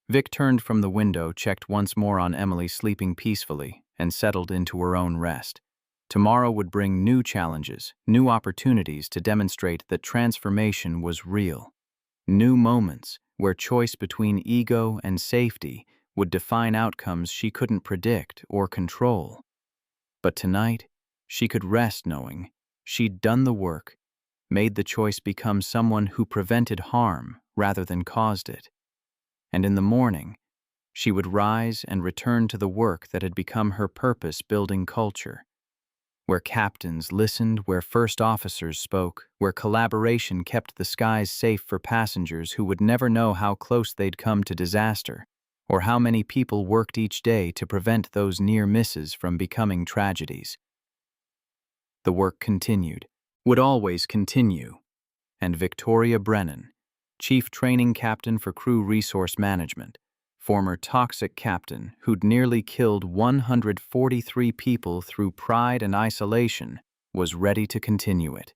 Vic turned from the window, checked once more on Emily sleeping peacefully, and settled into her own rest. Tomorrow would bring new challenges, new opportunities to demonstrate that transformation was real. New moments where choice between ego and safety would define outcomes she couldn't predict or control. But tonight, she could rest knowing she'd done the work, made the choice become someone who prevented harm rather than caused it. And in the morning, she would rise and return to the work that had become her purpose, building culture, where captains listened, where first officers spoke, where collaboration kept the skies safe for passengers who would never know how close they'd come to disaster, or how many people worked each day to prevent those near misses from becoming tragedies. The work continued, would always continue, and Victoria Brennan, Chief Training Captain for Crew Resource Management, former toxic captain who'd nearly killed 143 people through pride and isolation, was ready to continue it.